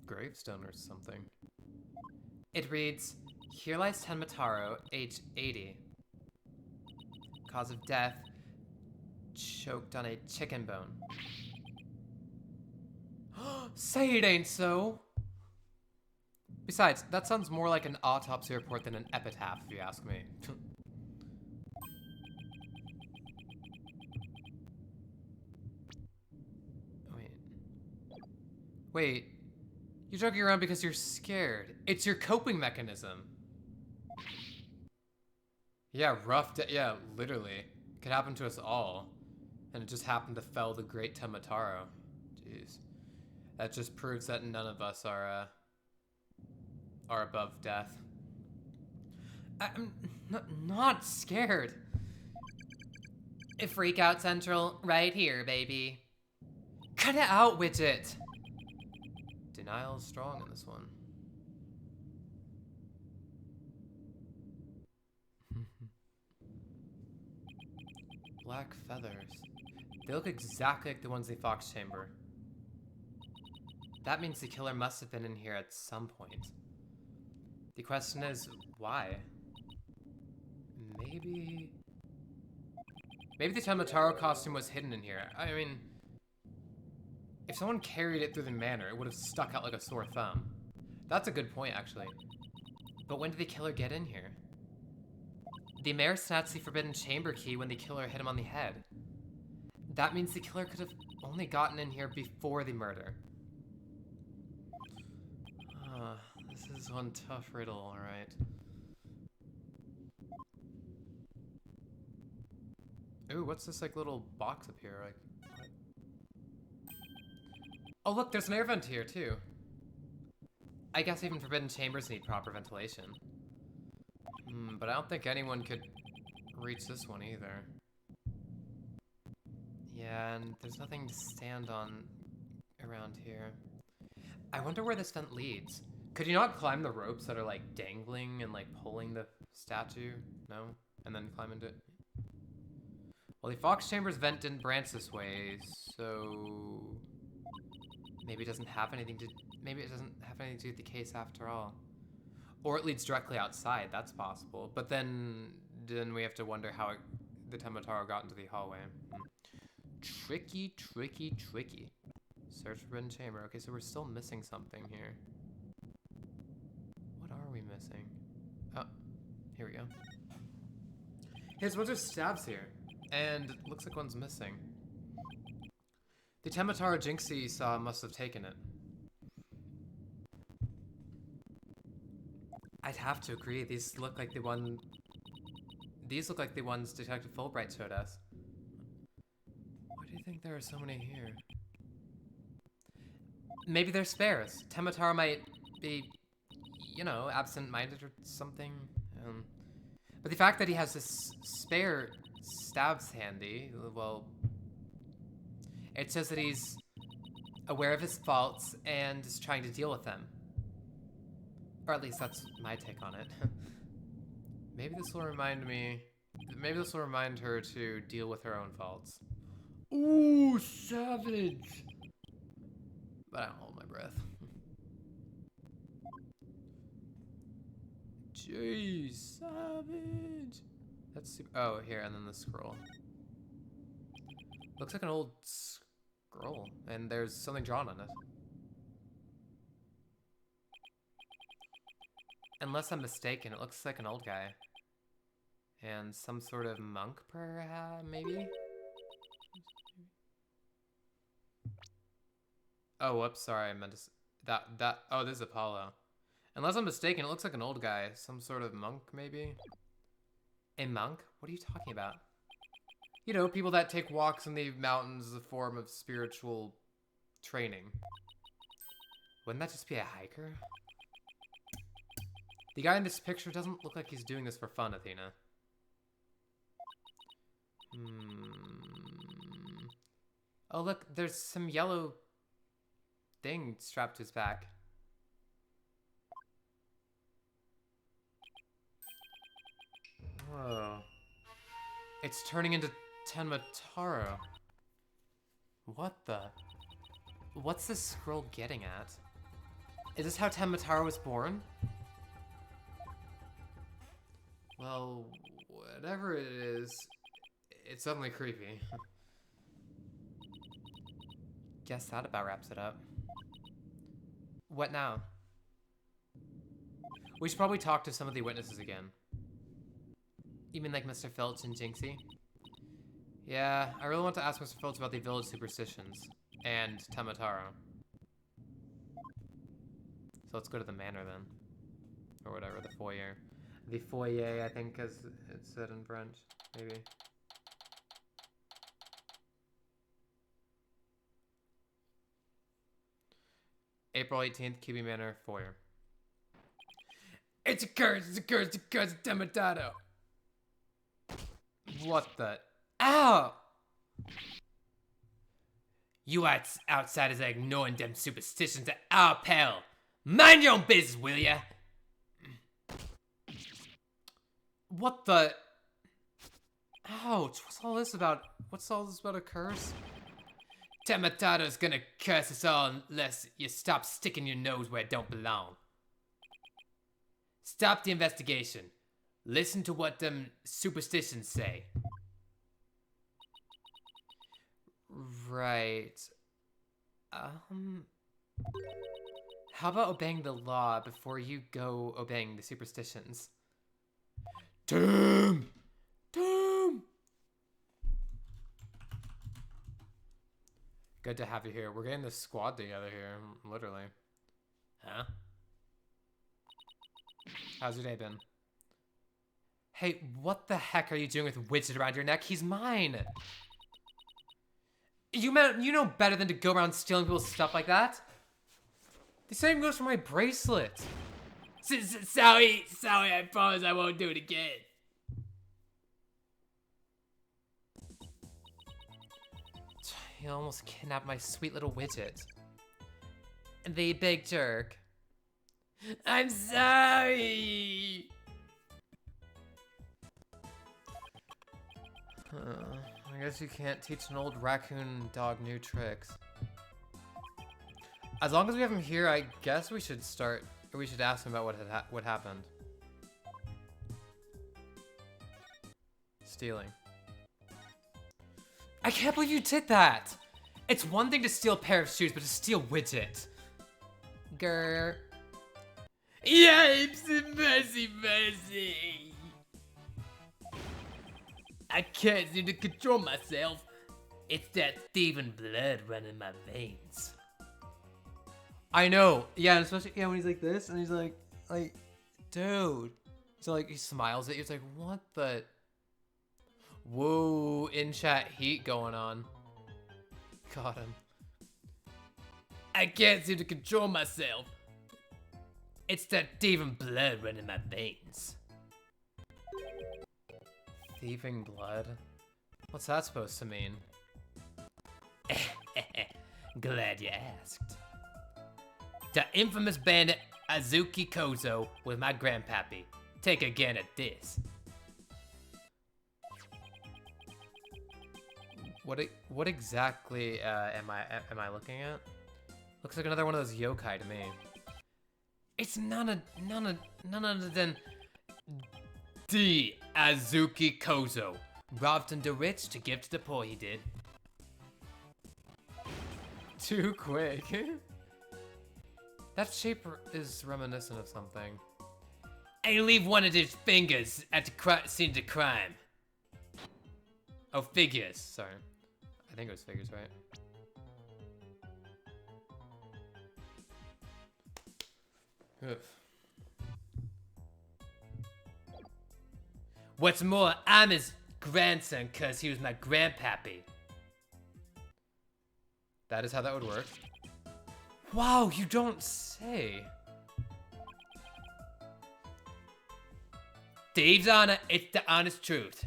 gravestone or something. It reads, "Here lies Tenmataro, age 80. Cause of death, choked on a chicken bone." Say it ain't so! Besides, that sounds more like an autopsy report than an epitaph, if you ask me. Wait, you're joking around because you're scared. It's your coping mechanism. Yeah, yeah, literally. It could happen to us all. And it just happened to fell the great Tenmataro. Jeez. That just proves that none of us are above death. I'm not scared. Freak out Central, right here, baby. Cut it out, Widget! Denial's strong in this one. Black feathers. They look exactly like the ones in the Fox Chamber. That means the killer must have been in here at some point. The question is, why? Maybe the Tamataro costume was hidden in here. I mean, if someone carried it through the manor, it would have stuck out like a sore thumb. That's a good point, actually. But when did the killer get in here? The mayor snatched the forbidden chamber key when the killer hit him on the head. That means the killer could have only gotten in here before the murder. This is one tough riddle, alright. Ooh, what's this like little box up here? Like, what? Oh look, there's an air vent here too. I guess even forbidden chambers need proper ventilation. But I don't think anyone could reach this one either. Yeah, and there's nothing to stand on around here. I wonder where this vent leads. Could you not climb the ropes that are like dangling and like pulling the statue? No? And then climb into it? Well, the Fox Chamber's vent didn't branch this way, so maybe it doesn't have anything to do with the case after all. Or it leads directly outside, that's possible. But then we have to wonder how the Tamataro got into the hallway. Tricky, tricky, tricky. Search forbidden chamber. Okay, so we're still missing something here. What are we missing? Oh, here we go. There's a bunch of stabs here. And it looks like one's missing. The Tamataro Jinxie saw must have taken it. I'd have to agree. These look like the ones Detective Fulbright showed us. Why do you think there are so many here? Maybe they're spares. Tamataro might be, you know, absent-minded or something. But the fact that he has this spare stabs handy, well, it says that he's aware of his faults and is trying to deal with them. Or at least that's my take on it. Maybe this will remind her to deal with her own faults. Ooh, savage! But I don't hold my breath. Jeez, savage! That's super. Oh, here, and then the scroll. Looks like an old scroll, and there's something drawn on it. Unless I'm mistaken, it looks like an old guy. And some sort of monk, perhaps, maybe? Oh, whoops, sorry, I meant to... Oh, this is Apollo. Unless I'm mistaken, it looks like an old guy. Some sort of monk, maybe? A monk? What are you talking about? You know, people that take walks in the mountains as a form of spiritual training. Wouldn't that just be a hiker? The guy in this picture doesn't look like he's doing this for fun, Athena. Oh, look, there's some yellow thing strapped to his back. Whoa. It's turning into Tamataro. What the? What's this scroll getting at? Is this how Tamataro was born? Well, whatever it is, it's suddenly creepy. Guess that about wraps it up. What now? We should probably talk to some of the witnesses again. You mean like Mr. Filch and Jinxie? Yeah, I really want to ask Mr. Filch about the village superstitions. And Tamataro. So let's go to the manor then. Or whatever, the foyer. The foyer, I think, as it said in French, maybe. April 18th, QB Manor, foyer. It's a curse, it's a curse, it's a curse, Tamataro! What the? Ow! You outsiders are ignoring them superstitions at our peril. Mind your own business, will ya? What the? Ouch! What's all this about? What's all this about a curse? Tematato's gonna curse us all unless you stop sticking your nose where it don't belong. Stop the investigation. Listen to what them superstitions say. Right. How about obeying the law before you go obeying the superstitions? Doom! Doom! Good to have you here. We're getting this squad together here, literally. Huh? How's your day been? Hey, what the heck are you doing with Widget around your neck? He's mine! You know better than to go around stealing people's stuff like that. The same goes for my bracelet. Sorry, I promise I won't do it again. You almost kidnapped my sweet little Widget. The big jerk. I'm sorry. I guess you can't teach an old raccoon dog new tricks. As long as we have him here, I guess we should start. Or we should ask him about what happened. Stealing. I can't believe you did that! It's one thing to steal a pair of shoes, but to steal Widget. Grr. Yipes! Mercy! I can't seem to control myself. It's that thieving blood running my veins. I know. Yeah, and especially when he's like this, and he's like, dude. So he smiles at you. It's like, what the? Whoa, in chat heat going on. Got him. I can't seem to control myself. It's that thieving blood running my veins. Thieving blood? What's that supposed to mean? Glad you asked. The infamous bandit Azuki Kozo was my grandpappy. Take a gander at this. What exactly am I looking at? Looks like another one of those yokai to me. It's none other than the Azuki Kozo. Robbed from the rich to give to the poor, he did. Too quick. That shape is reminiscent of something. And leave one of his fingers at the scene of the crime. Oh, figures. Sorry. I think it was figures, right? Oof. What's more, I'm his grandson cause he was my grandpappy. That is how that would work. Wow, you don't say. Thieves' honor, it's the honest truth.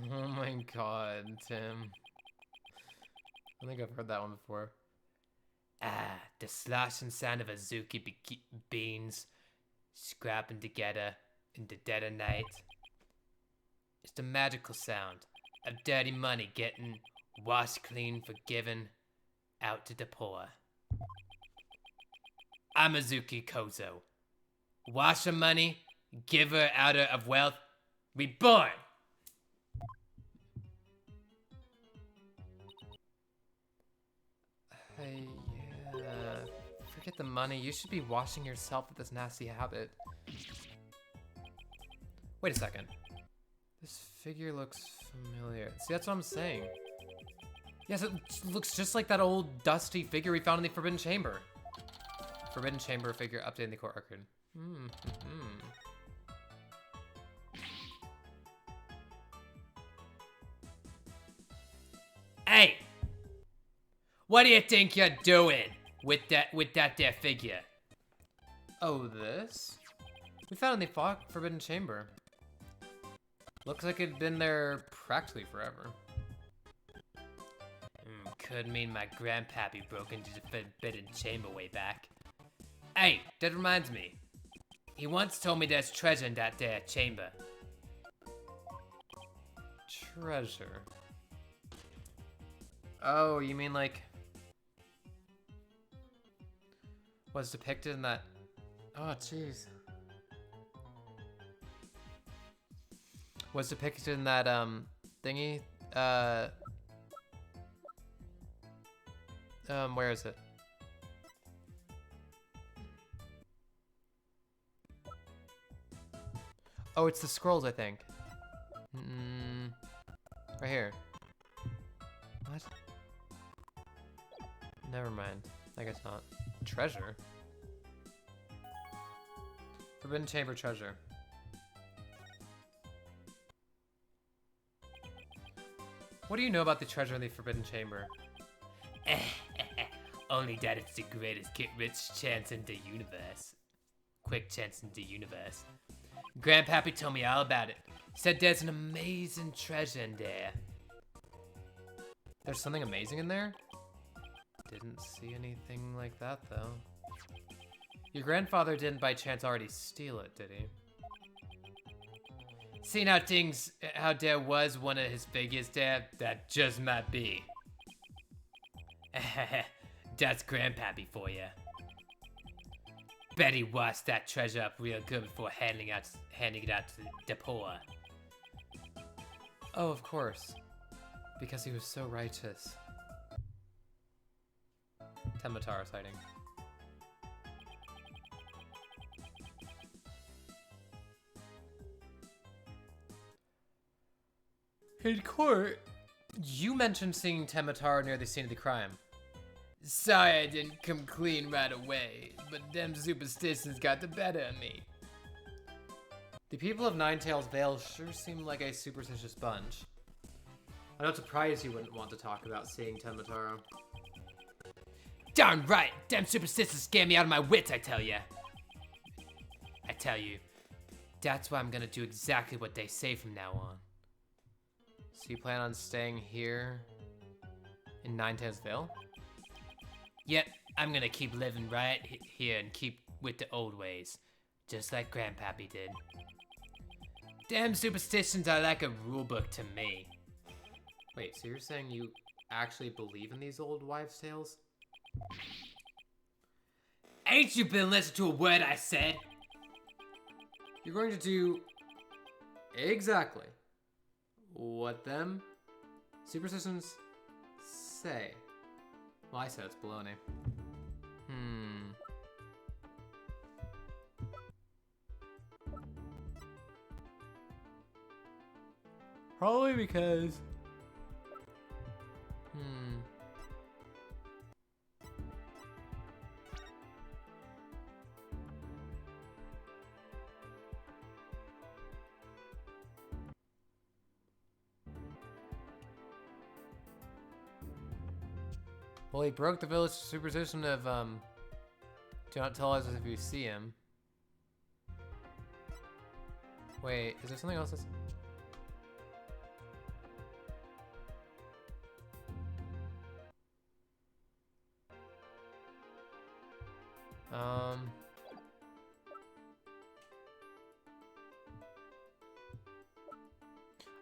Oh my god, Tim. I think I've heard that one before. Ah, the sloshing sound of Azuki beans scrapping together in the dead of night. It's the magical sound of dirty money getting washed clean, forgiven, out to the poor. I'm Azuki Kozo. Washer money, giver outer of wealth, reborn! Hey, yeah. Forget the money. You should be washing yourself with this nasty habit. Wait a second. This figure looks familiar. See, that's what I'm saying. Yes, it looks just like that old dusty figure we found in the Forbidden Chamber. Forbidden Chamber figure updated in the core record. Hey! What do you think you're doing with that there figure? Oh, this? We found the Forbidden Chamber. Looks like it'd been there practically forever. Could mean my grandpappy broke into the Forbidden Chamber way back. Hey, that reminds me. He once told me there's treasure in that there chamber. Treasure? Oh, you mean like... what's depicted in that... oh, jeez. What's depicted in that, thingy? Where is it? Oh, it's the scrolls, I think. Right here. What? Never mind. I guess not. Treasure? Forbidden Chamber treasure. What do you know about the treasure in the Forbidden Chamber? Only that it's the greatest get-rich chance in the universe. Quick chance in the universe. Grandpappy told me all about it. Said there's an amazing treasure in there. There's something amazing in there? Didn't see anything like that, though. Your grandfather didn't by chance already steal it, did he? Seeing how there was one of his figures there, that just might be. That's Grandpappy for you. Bet he washed that treasure up real good before handing it out to the poor. Oh, of course. Because he was so righteous. Tematara sighting. In court, you mentioned seeing Tematara near the scene of the crime. Sorry I didn't come clean right away, but them superstitions got the better of me. The people of Ninetales Vale sure seem like a superstitious bunch. I'm not surprised you wouldn't want to talk about seeing Tematara. Darn right! Them superstitions scare me out of my wits, I tell ya. I tell you, that's why I'm gonna do exactly what they say from now on. So you plan on staying here in Ninetales Vale? Yep, I'm gonna keep living right here and keep with the old ways, just like Grandpappy did. Damn superstitions are like a rulebook to me. Wait, so you're saying you actually believe in these old wives' tales? Ain't you been listening to a word I said? You're going to do exactly what them superstitions say. Well, I said it's baloney. Probably because... Well, he broke the village superstition of, do not tell us if you see him. Wait, is there something else that's...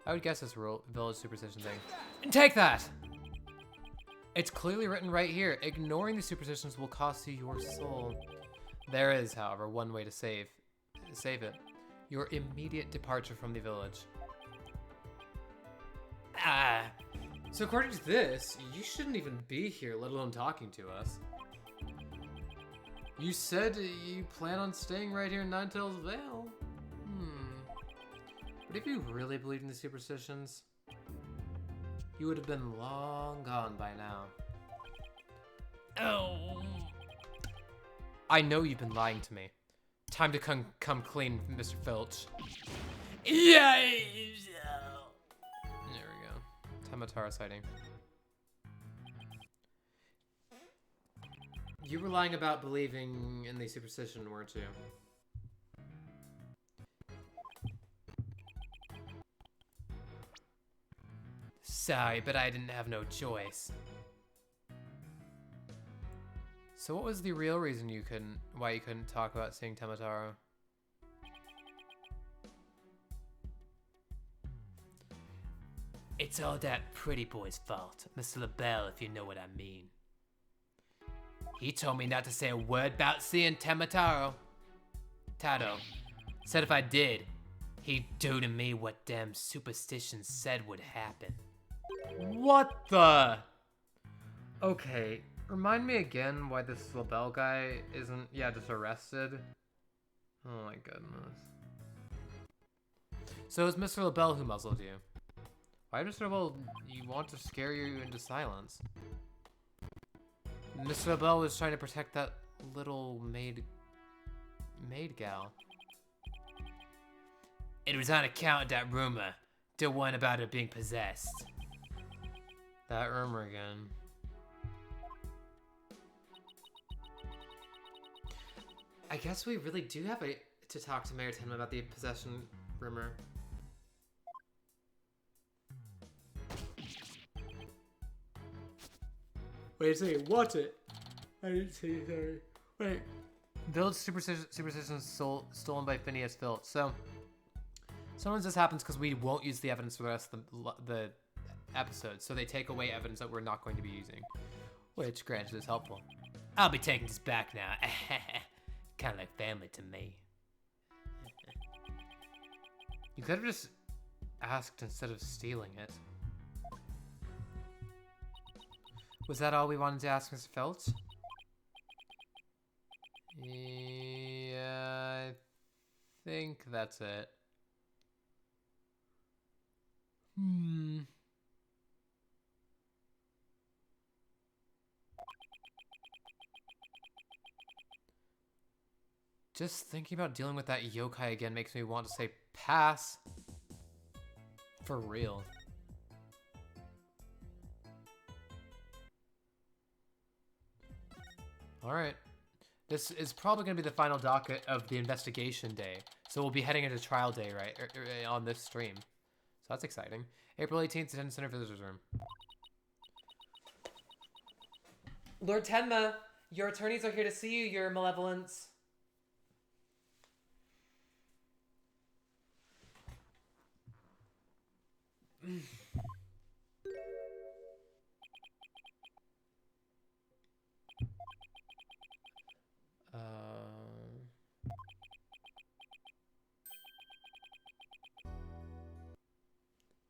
I would guess this village superstition thing. Take that! It's clearly written right here. Ignoring the superstitions will cost you your soul. There is, however, one way to save it. Your immediate departure from the village. So according to this, you shouldn't even be here, let alone talking to us. You said you plan on staying right here in Ninetales Vale. But if you really believed in the superstitions, you would have been long gone by now. Oh. I know you've been lying to me. Time to come clean, Mr. Filch. Yeah. There we go. Tematara sighting. You were lying about believing in the superstition, weren't you? Sorry, but I didn't have no choice. So what was the real reason why you couldn't talk about seeing Tamataro? It's all that pretty boy's fault, Mr. LaBelle, if you know what I mean. He told me not to say a word about seeing Tamataro. Tato. Said if I did, he'd do to me what damn superstitions said would happen. What the? Okay, remind me again why this LaBelle guy isn't, just arrested. Oh my goodness. So it was Mr. LaBelle who muzzled you. Why did Mr. LaBelle want to scare you into silence? Mr. LaBelle was trying to protect that little maid gal. It was on account of that rumor, the one about her being possessed. That rumor again. I guess we really do have to talk to Mayor Tenma about the possession rumor. Wait a second, watch it. I didn't see it, sorry. Wait. Village superstition stolen by Phineas Filch. So, sometimes this happens because we won't use the evidence for the rest of the episode. So they take away evidence that we're not going to be using. Which, granted, is helpful. I'll be taking this back now. Kind of like family to me. You could have just asked instead of stealing it. Was that all we wanted to ask Mr. Filch? Yeah, I think that's it. Just thinking about dealing with that yokai again makes me want to say pass. For real. Alright. This is probably going to be the final docket of the investigation day. So we'll be heading into trial day, right? On this stream. So that's exciting. April 18th, Attendance Center Visitors Room. Lord Tenma, your attorneys are here to see you, your malevolence.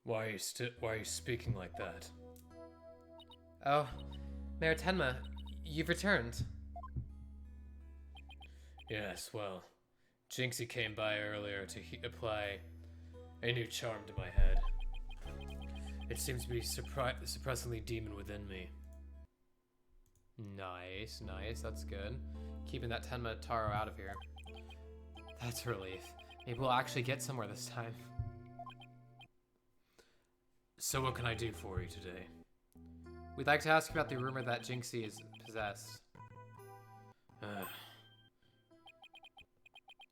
Why are you speaking like that? Oh, Mayor Tenma, you've returned. Yes, well, Jinxie came by earlier to apply a new charm to my head. It seems to be suppressingly demon within me. Nice, that's good. Keeping that Tenma Taro out of here. That's a relief. Maybe we'll actually get somewhere this time. So what can I do for you today? We'd like to ask you about the rumor that Jinxie is possessed.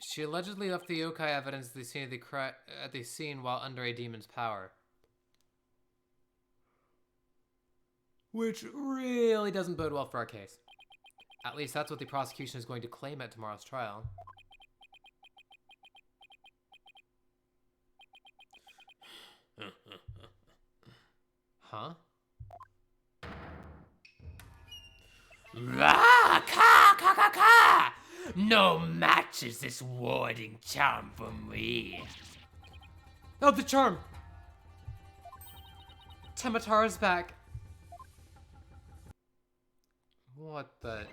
She allegedly left the yokai evidence at the scene while under a demon's power. Which really doesn't bode well for our case. At least that's what the prosecution is going to claim at tomorrow's trial. Huh? Rah! Ka! Ka! Ka! Ka! No match is this warding charm for me. Oh, the charm! Tamatara's back. What the?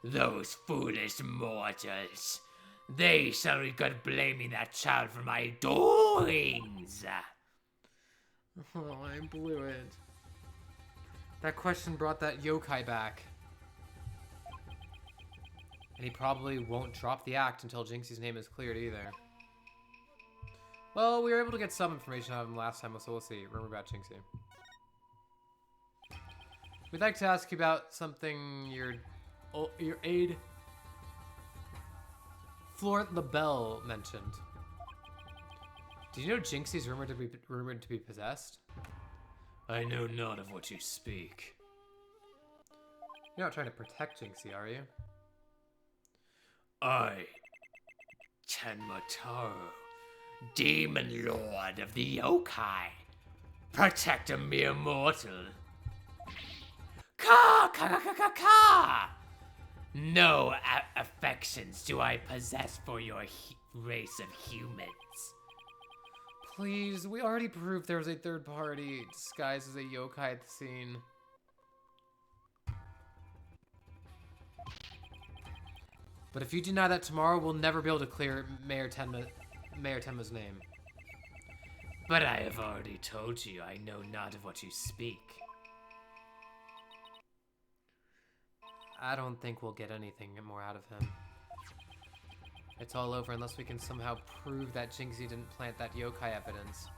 Those foolish mortals. They shall regret blaming that child for my doings. Oh, I blew it. That question brought that yokai back. And he probably won't drop the act until Jinxie's name is cleared either. Well, we were able to get some information out of him last time, so we'll see. Rumor about Jinxie. We'd like to ask you about something your aide, Florent LaBelle, mentioned. Did you know Jinxie's rumored to be possessed? I know not of what you speak. You're not trying to protect Jinxie, are you? I, Tenmataro, Demon Lord of the Yokai, protect a mere mortal. Ka ka ka ka ka ka! No affections do I possess for your race of humans. Please, we already proved there was a third party disguised as a yokai at the scene. But if you deny that tomorrow, we'll never be able to clear Mayor Tenma's name. But I have already told you I know not of what you speak. I don't think we'll get anything more out of him. It's all over unless we can somehow prove that Jinxie didn't plant that yokai evidence.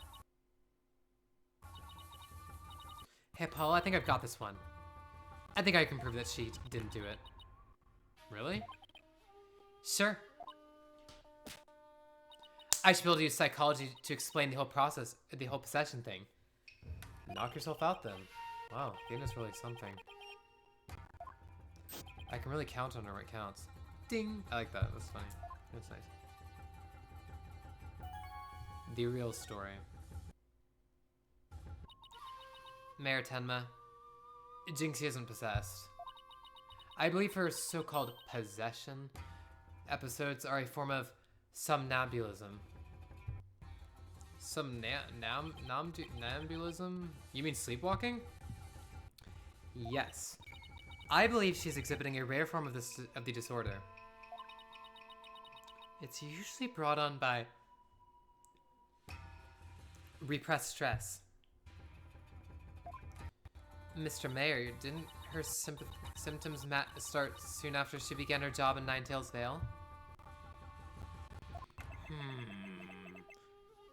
Hey, Paul, I think I've got this one. I think I can prove that she didn't do it. Really? Sure. I should be able to use psychology to explain the whole process, the whole possession thing. Knock yourself out then. Wow, Dana's really something. I can really count on her when it counts. Ding! I like that, that's funny. That's nice. The real story. Mayor Tenma, Jinxie isn't possessed. I believe her so-called possession episodes are a form of somnambulism. Somnambulism? You mean sleepwalking? Yes. I believe she's exhibiting a rare form of the disorder. It's usually brought on by repressed stress. Mr. Mayor, didn't her symptoms start soon after she began her job in Ninetails Vale?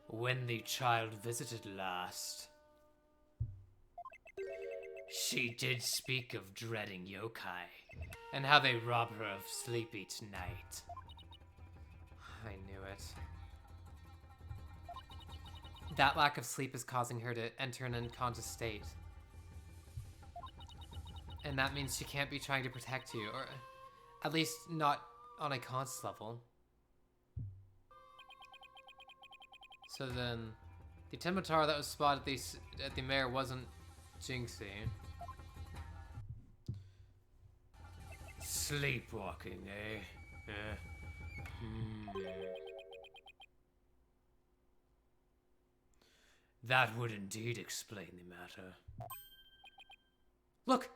When the child visited last, she did speak of dreading yokai and how they rob her of sleep each night. I knew it. That lack of sleep is causing her to enter an unconscious state. And that means she can't be trying to protect you, or at least not on a conscious level. So then, the Tenmataro that was spotted at the mayor wasn't Jinxie. Sleepwalking, eh? That would indeed explain the matter. Look!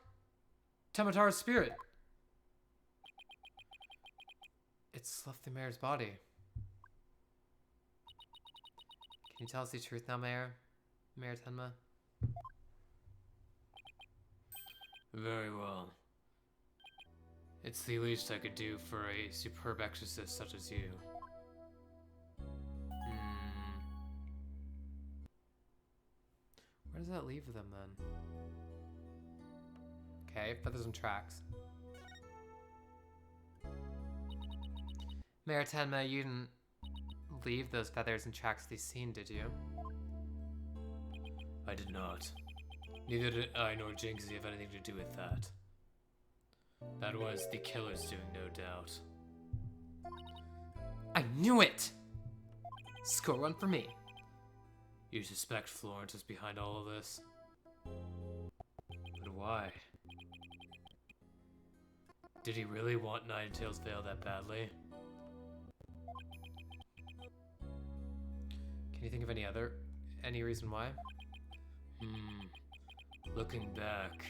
Temataro's spirit! It's left the mayor's body. Can you tell us the truth now, Mayor? Mayor Tenma? Very well. It's the least I could do for a superb exorcist such as you. Where does that leave them then? Okay, feathers and tracks. Mayor Tenma, you didn't leave those feathers and tracks to be seen, did you? I did not. Neither did I nor Jinxie have anything to do with that. That was the killer's doing, no doubt. I knew it! Score one for me. You suspect Florence is behind all of this? But why? Did he really want Ninetails Vale that badly? Can you think of any reason why? Looking back,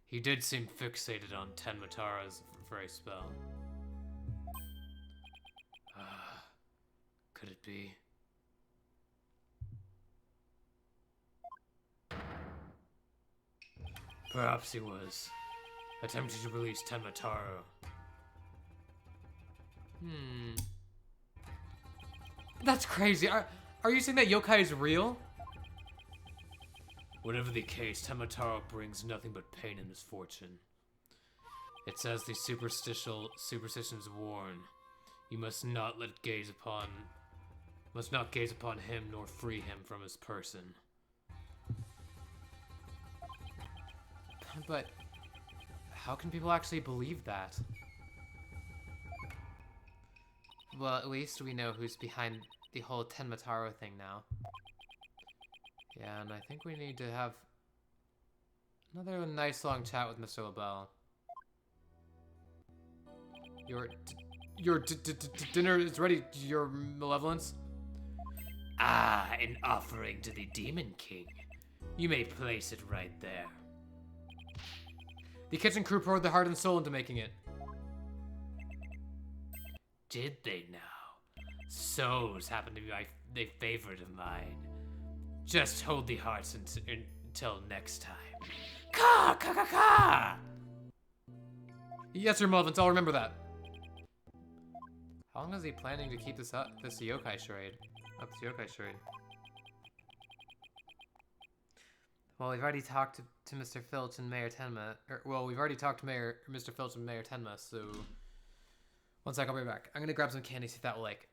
he did seem fixated on Tenmataro's for a spell. Could it be? Perhaps he was attempting to release Tenmataro. That's crazy. Are you saying that yokai is real? Whatever the case, Tenmataro brings nothing but pain and misfortune. It's as the superstitions warn. You must not gaze upon him nor free him from his person. But how can people actually believe that? Well, at least we know who's behind the whole Tenmataro thing now. Yeah, and I think we need to have another nice long chat with Mr. LaBelle. Your dinner is ready, Your Malevolence. Ah, an offering to the Demon King. You may place it right there. The kitchen crew poured their heart and soul into making it. Did they now? Souls happen to be the favorite of mine. Just hold the hearts until next time. Ka ka ka ka! Yes, Your Malevolence, I'll remember that. How long is he planning to keep this up? This yokai charade. Well, we've already talked to Mr. Filch and Mayor Tenma. We've already talked to Mr. Filch and Mayor Tenma, so... One sec, I'll be back. I'm gonna grab some candy, see if that will, like,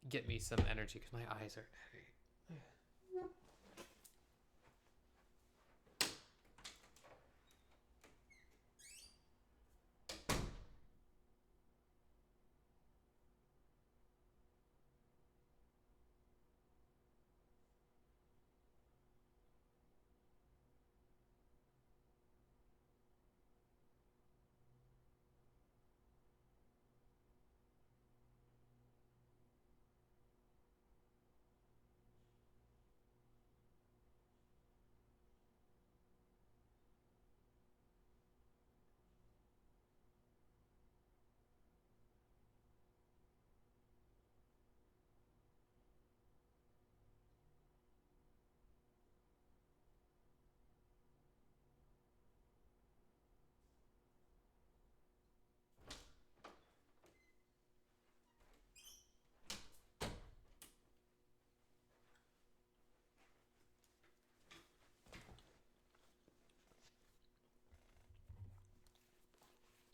get me some energy, because my eyes are heavy.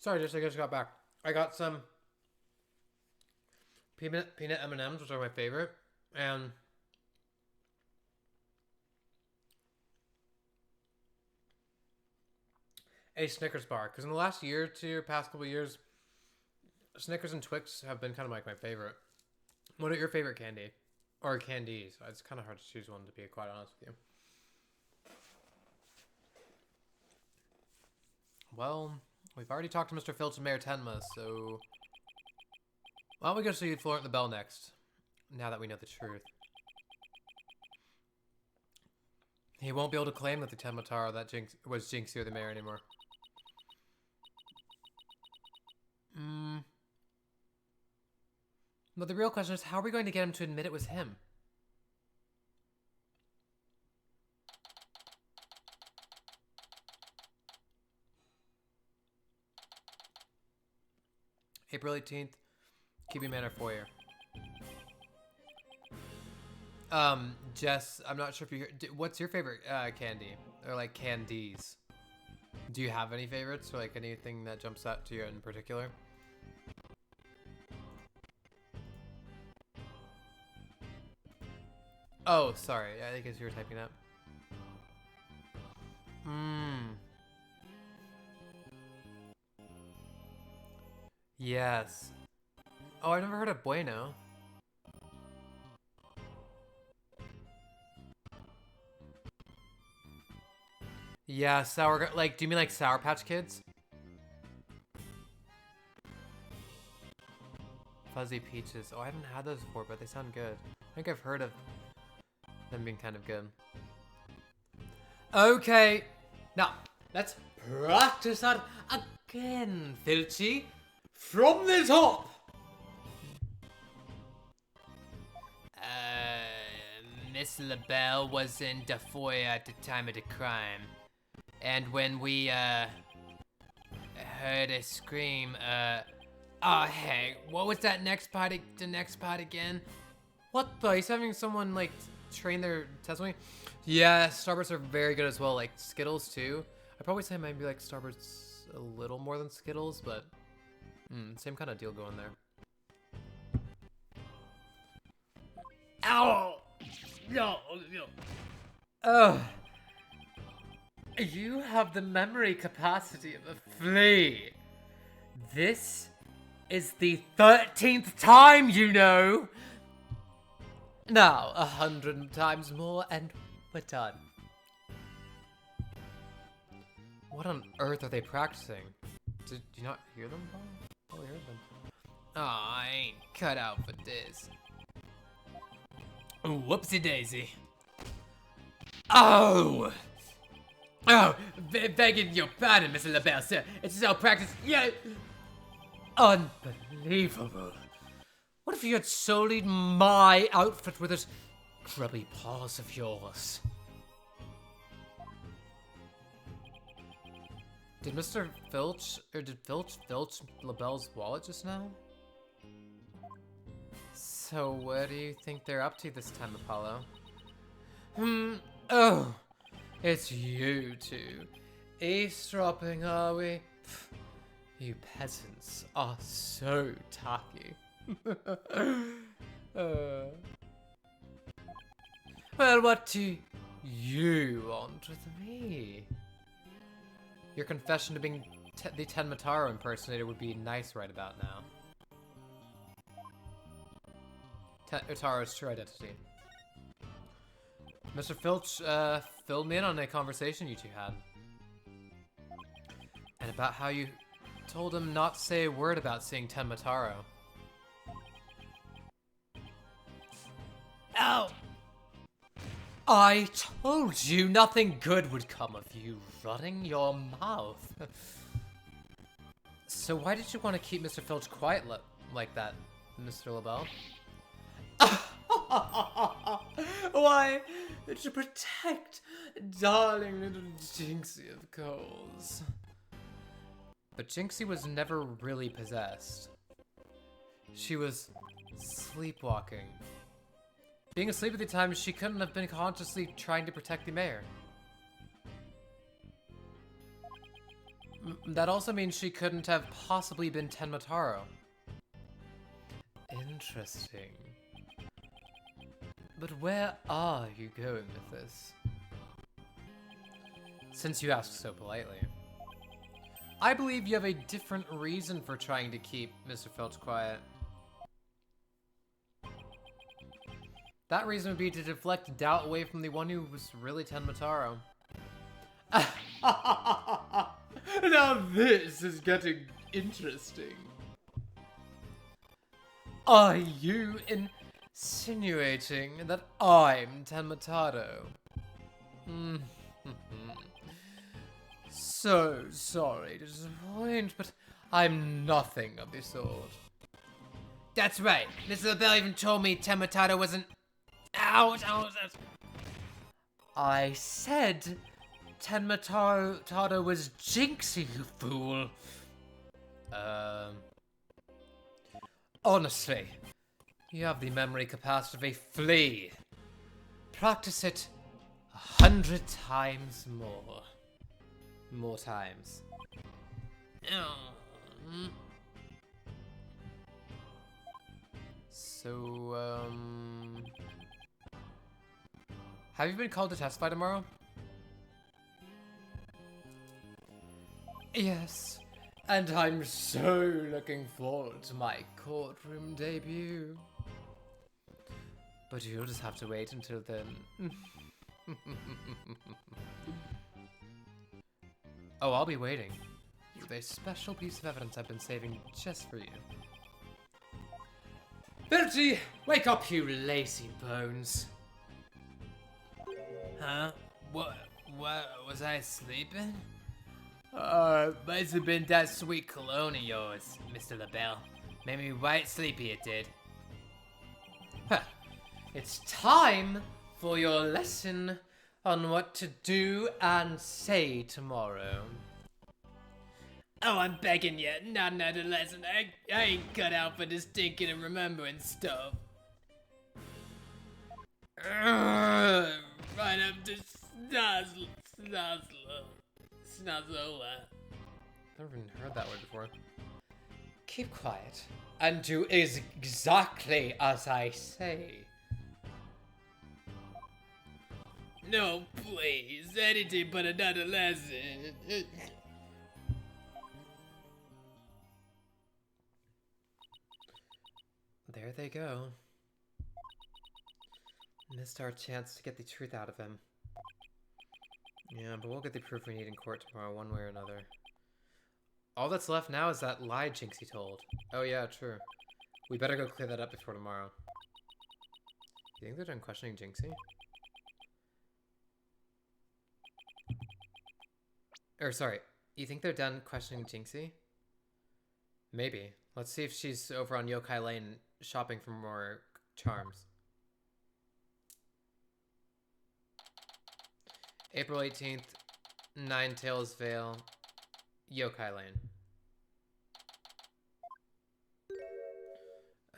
Sorry, I just got back. I got some peanut M&Ms, which are my favorite, and a Snickers bar. Because in the last year or two, or past couple of years, Snickers and Twix have been kind of like my favorite. What are your favorite candy? Or candies? It's kind of hard to choose one, to be quite honest with you. Well, we've already talked to Mr. Filch and Mayor Tenma, so... Why don't we go see Florent the Bell next, now that we know the truth. He won't be able to claim that the Tenmataro that was Jinxie or the mayor anymore. But the real question is, how are we going to get him to admit it was him? April 18th, Kibi Manor Foyer. Jess, I'm not sure if you hear, what's your favorite candy? Or like candies? Do you have any favorites or like anything that jumps out to you in particular? Oh, sorry. I guess you were typing that. Yes. Oh, I've never heard of Bueno. Yeah, like, do you mean like Sour Patch Kids? Fuzzy Peaches. Oh, I haven't had those before, but they sound good. I think I've heard of them being kind of good. Okay. Now, let's practice that again, Filchy. From the top. Miss LaBelle was in the foyer at the time of the crime. And when we, heard a scream, oh, hey, what was that next part, the next part again? What the? He's having someone, like, train their testimony? Yeah, Starbursts are very good as well, like Skittles, too. I'd probably say maybe, like, Starbursts a little more than Skittles, but, same kind of deal going there. Ow! No. Ugh. You have the memory capacity of a flea. This is the 13th time, you know. Now, 100 times more and we're done. What on earth are they practicing? Did you not hear them? Oh, I heard them. Oh, I ain't cut out for this. Whoopsie daisy. Oh! Oh, begging your pardon, Mr. LaBelle, sir. It's just our practice. Yeah. Unbelievable. What if you had sullied my outfit with those grubby paws of yours? Did Mr. Filch, or did Filch LaBelle's wallet just now? So what do you think they're up to this time, Apollo? Oh, it's you two. Eavesdropping, are we? You peasants are so tacky. Well, what do you want with me? Your confession to being the Tenmataro impersonator would be nice right about now. Utaro's true identity. Mr. Filch, filled me in on a conversation you two had. And about how you told him not to say a word about seeing Tenmataro. Ow! I told you nothing good would come of you running your mouth. So why did you want to keep Mr. Filch quiet like that, Mr. LaBelle? Why, to protect darling little Jinxie, of course. But Jinxie was never really possessed. She was sleepwalking. Being asleep at the time, she couldn't have been consciously trying to protect the mayor. That also means she couldn't have possibly been Tenmataro. Interesting. But where are you going with this? Since you ask so politely. I believe you have a different reason for trying to keep Mr. Filch quiet. That reason would be to deflect doubt away from the one who was really Tenmataro. Now this is getting interesting. Are you insinuating that I'm Tenmataro? So sorry to disappoint, but I'm nothing of the sort. That's right. Mr. LaBelle even told me Tenmataro wasn't... Ouch. I said Tenmataro was Jinxie, you fool. Honestly, you have the memory capacity of a flea. Practice it 100 times more. More times. So, have you been called to testify tomorrow? Yes, and I'm so looking forward to my courtroom debut. But you'll just have to wait until then. Oh, I'll be waiting. With a special piece of evidence I've been saving just for you. Bertie, wake up, you lazy bones. Huh? What? Was I sleeping? Must have been that sweet cologne of yours, Mr. LaBelle. Made me right sleepy, it did. Huh. It's time for your lesson on what to do and say tomorrow. Oh, I'm begging you, not another lesson. I ain't cut out for this thinking and remembering stuff. Right up to Snozzola. Never even heard that word before. Keep quiet and do exactly as I say. No, please. Anything but another lesson. There they go. Missed our chance to get the truth out of him. Yeah, but we'll get the proof we need in court tomorrow, one way or another. All that's left now is that lie Jinxie told. Oh yeah, true. We better go clear that up before tomorrow. You think they're done questioning Jinxie? Or sorry, you think they're done questioning Jinxie? Maybe. Let's see if she's over on Yokai Lane shopping for more charms. April 18th, Nine Tails Vale, Yokai Lane.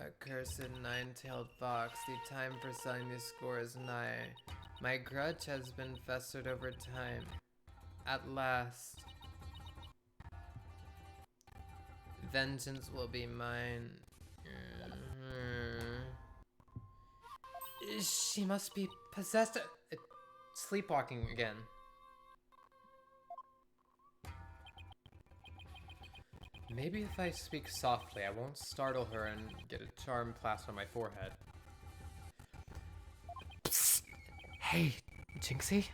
Accursed nine-tailed fox, the time for selling the score is nigh. My grudge has been festered over time. At last, vengeance will be mine. She must be possessed. Sleepwalking again. Maybe if I speak softly, I won't startle her and get a charm plastered on my forehead. Psst. Hey, Jinxie?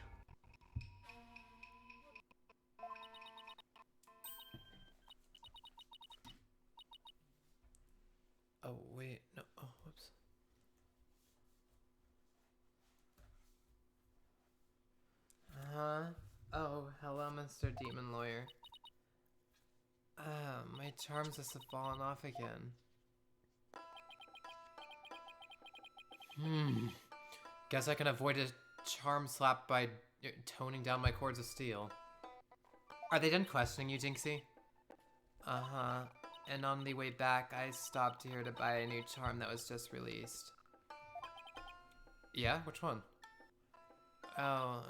Oh, wait, no, oh, whoops. Oh, hello, Mr. Demon Lawyer. My charms must have fallen off again. Guess I can avoid a charm slap by toning down my cords of steel. Are they done questioning you, Jinxie? Uh-huh. And on the way back, I stopped here to buy a new charm that was just released. Yeah? Which one? Oh,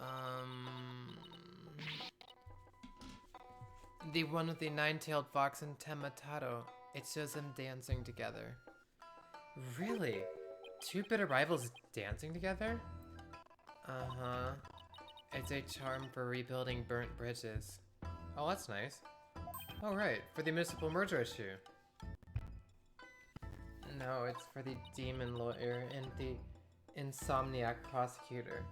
the one with the nine-tailed fox and Temataro. It shows them dancing together. Really? Two bitter rivals dancing together? Uh-huh. It's a charm for rebuilding burnt bridges. Oh, that's nice. Oh, right. For the municipal merger issue. No, it's for the demon lawyer and the insomniac prosecutor.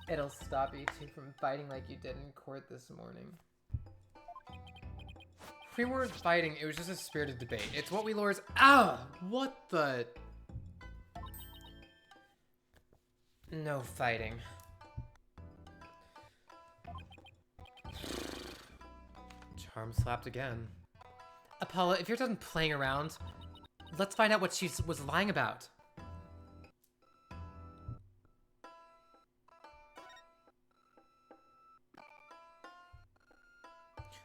It'll stop you two from fighting like you did in court this morning. We weren't fighting, it was just a spirited debate. It's what we lawyers— Ah! What the— No fighting. Charm slapped again. Apollo, if you're done playing around, let's find out what she was lying about.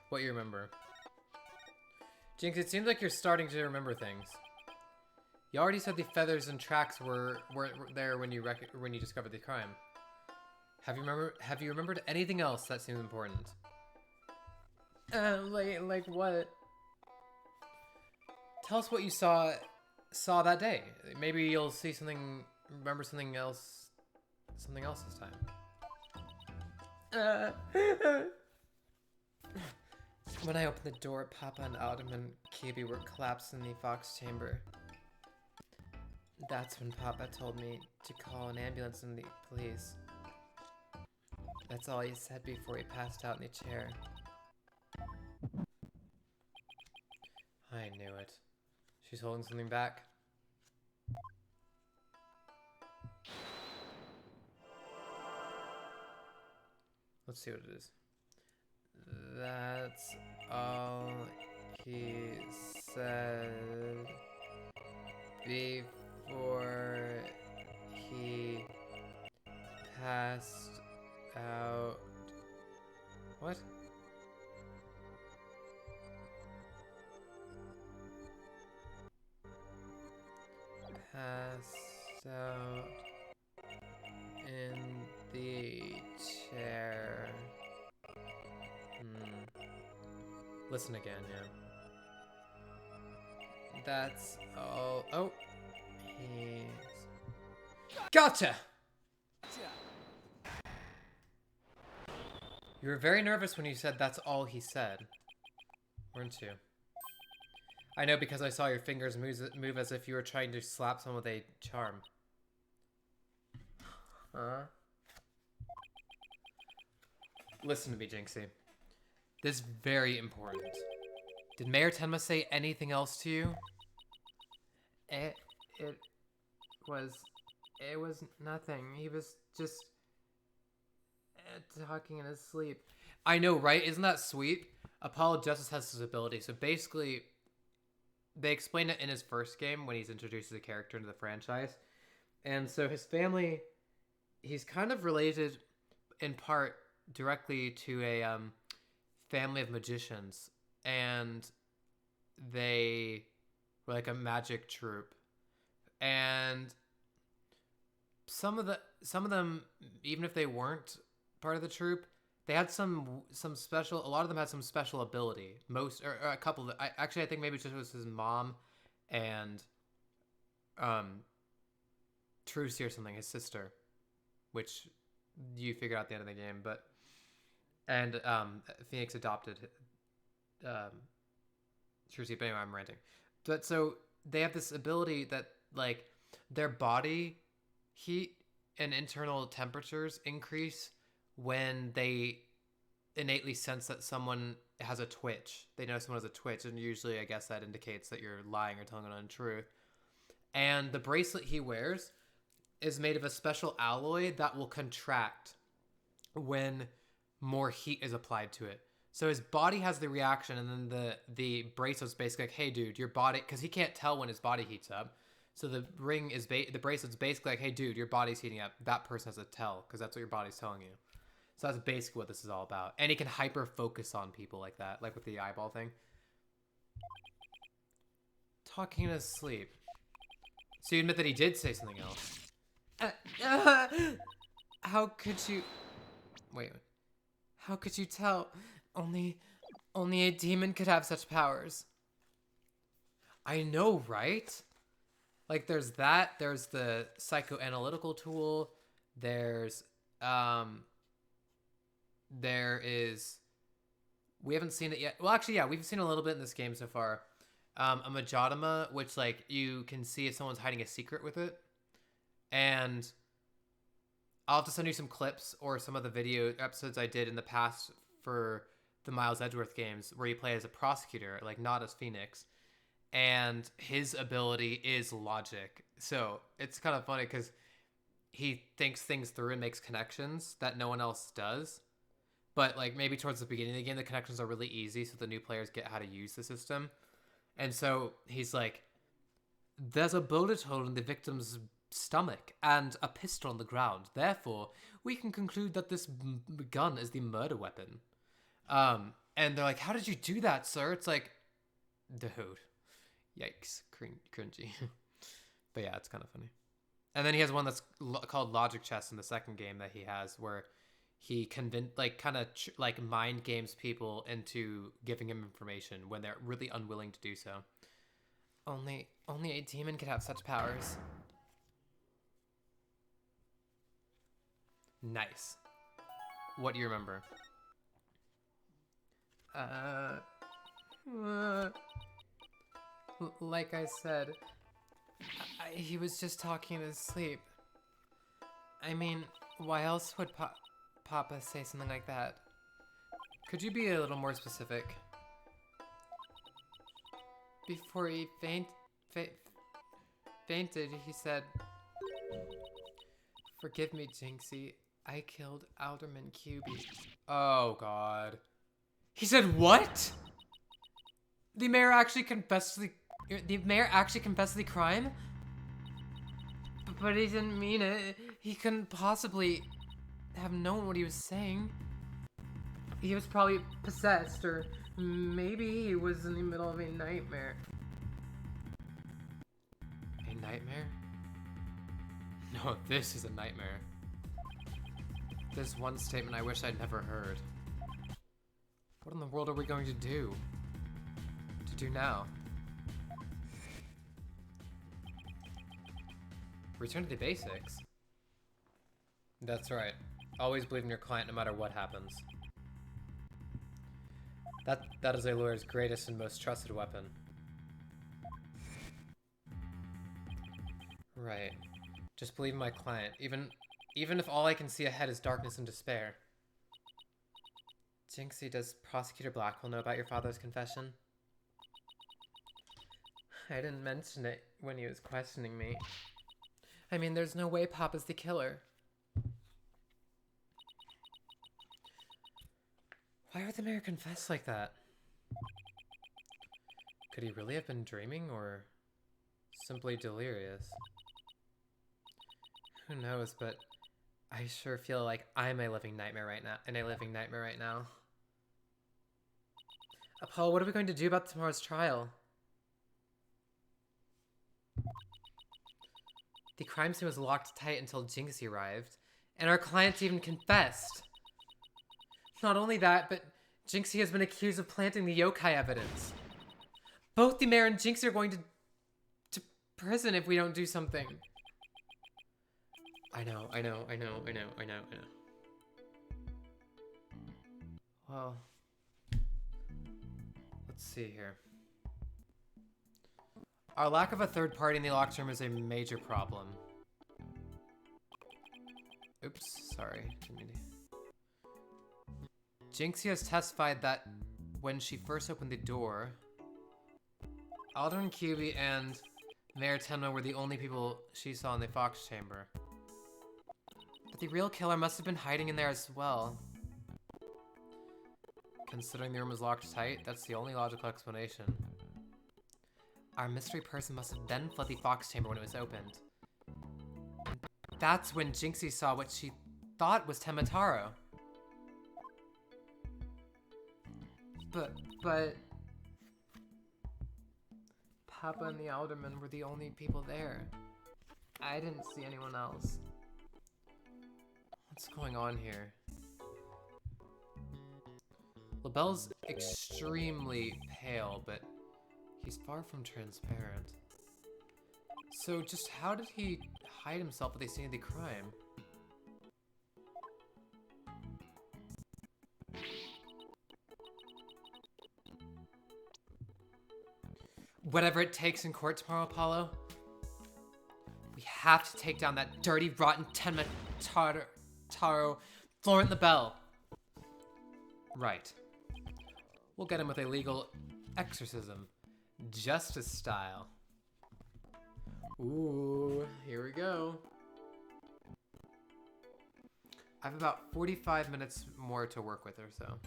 What you remember. Jinx, it seems like you're starting to remember things. You already said the feathers and tracks weren't there when you discovered the crime. Have you remembered anything else that seems important? Like what? Tell us what you saw that day. Maybe you'll see something, remember something else this time. When I opened the door, Papa and Autumn and Kibi were collapsed in the Fox chamber. That's when Papa told me to call an ambulance and the police. That's all he said before he passed out in the chair. I knew it. She's holding something back. Let's see what it is. That's all he said before he passed out. What? Passed out in the chair. Listen again, yeah. That's all. Oh, Gotcha! You were very nervous when you said that's all he said, weren't you? I know because I saw your fingers move as if you were trying to slap someone with a charm. Listen to me, Jinxie. This is very important. Did Mayor Tenma say anything else to you? It was nothing. He was just talking in his sleep. I know, right? Isn't that sweet? Apollo Justice has this ability. So basically, they explain it in his first game when he's introduced as a character into the franchise. And so his family, he's kind of related in part directly to a family of magicians. And they were like a magic troupe. And some of them, even if they weren't part of the troupe, they had some special. A lot of them had some special ability. Most or a couple. I think maybe it just was his mom, and Trucy or something, his sister, which you figure out at the end of the game. But and Phoenix adopted Trucy. But anyway, I'm ranting. But so they have this ability that like their body heat and internal temperatures increase when they innately sense that someone has a twitch. They know someone has a twitch, and usually I guess that indicates that you're lying or telling an untruth. And the bracelet he wears is made of a special alloy that will contract when more heat is applied to it. So his body has the reaction, and then the bracelet's basically like, hey dude, your body, because he can't tell when his body heats up. So the ring is the bracelet's basically like, hey dude, your body's heating up. That person has to tell, because that's what your body's telling you. So that's basically what this is all about. And he can hyper focus on people like that, like with the eyeball thing. Talking in his sleep. So you admit that he did say something else. How could you? Wait. How could you tell? Only a demon could have such powers. I know, right? Like there's that. There's the psychoanalytical tool. There's there is. We haven't seen it yet. Well, actually, yeah, we've seen a little bit in this game so far. A Majotama, which like you can see if someone's hiding a secret with it, and I'll have to send you some clips or some of the video episodes I did in the past for the Miles Edgeworth games where you play as a prosecutor, like not as Phoenix, and his ability is logic. So it's kind of funny because he thinks things through and makes connections that no one else does. But like maybe towards the beginning of the game, the connections are really easy, so the new players get how to use the system. And so he's like, there's a bullet hole in the victim's stomach and a pistol on the ground. Therefore, we can conclude that this gun is the murder weapon. And they're like, how did you do that, sir? It's like, dude, yikes, cringy. But yeah, it's kind of funny. And then he has one that's called Logic Chess in the second game that he has, where he mind games people into giving him information when they're really unwilling to do so. Only a demon could have such powers. Nice. What do you remember? Like I said, he was just talking in his sleep. I mean, why else would Papa say something like that? Could you be a little more specific? Before he fainted, he said, "Forgive me, Jinxie. I killed Alderman QB." Oh, God. He said what? The mayor actually confessed to the crime? But he didn't mean it. He couldn't possibly have known what he was saying. He was probably possessed, or maybe he was in the middle of a nightmare. A nightmare? No, this is a nightmare. There's one statement I wish I'd never heard. What in the world are we going to do? To do now? Return to the basics. That's right. Always believe in your client no matter what happens. That is a lawyer's greatest and most trusted weapon. Right. Just believe in my client, even if all I can see ahead is darkness and despair. Jinxie, does Prosecutor Blackwell know about your father's confession? I didn't mention it when he was questioning me. I mean, there's no way Papa's the killer. Why would the mayor confess like that? Could he really have been dreaming or simply delirious? Who knows, but I sure feel like I'm a living nightmare right now. Apollo, what are we going to do about tomorrow's trial? The crime scene was locked tight until Jinxie arrived, and our client even confessed. Not only that, but Jinxie has been accused of planting the yokai evidence. Both the mayor and Jinxie are going to prison if we don't do something. I know. Well, let's see here. Our lack of a third party in the locked room is a major problem. Oops, sorry. Didn't mean to. Jinxie has testified that when she first opened the door, Alderman Cubey and Mayor Tenma were the only people she saw in the Fox Chamber. But the real killer must have been hiding in there as well. Considering the room was locked tight, that's the only logical explanation. Our mystery person must have then fled the Fox Chamber when it was opened. And that's when Jinxie saw what she thought was Temataro. But Papa and the Alderman were the only people there. I didn't see anyone else. What's going on here? LaBelle's extremely pale, but he's far from transparent. So just how did he hide himself at the scene of the crime? Whatever it takes in court tomorrow, Apollo. We have to take down that dirty, rotten Taro, Florent LaBelle. Right. We'll get him with a legal exorcism. Justice style. Ooh, here we go. I have about 45 minutes more to work with or so.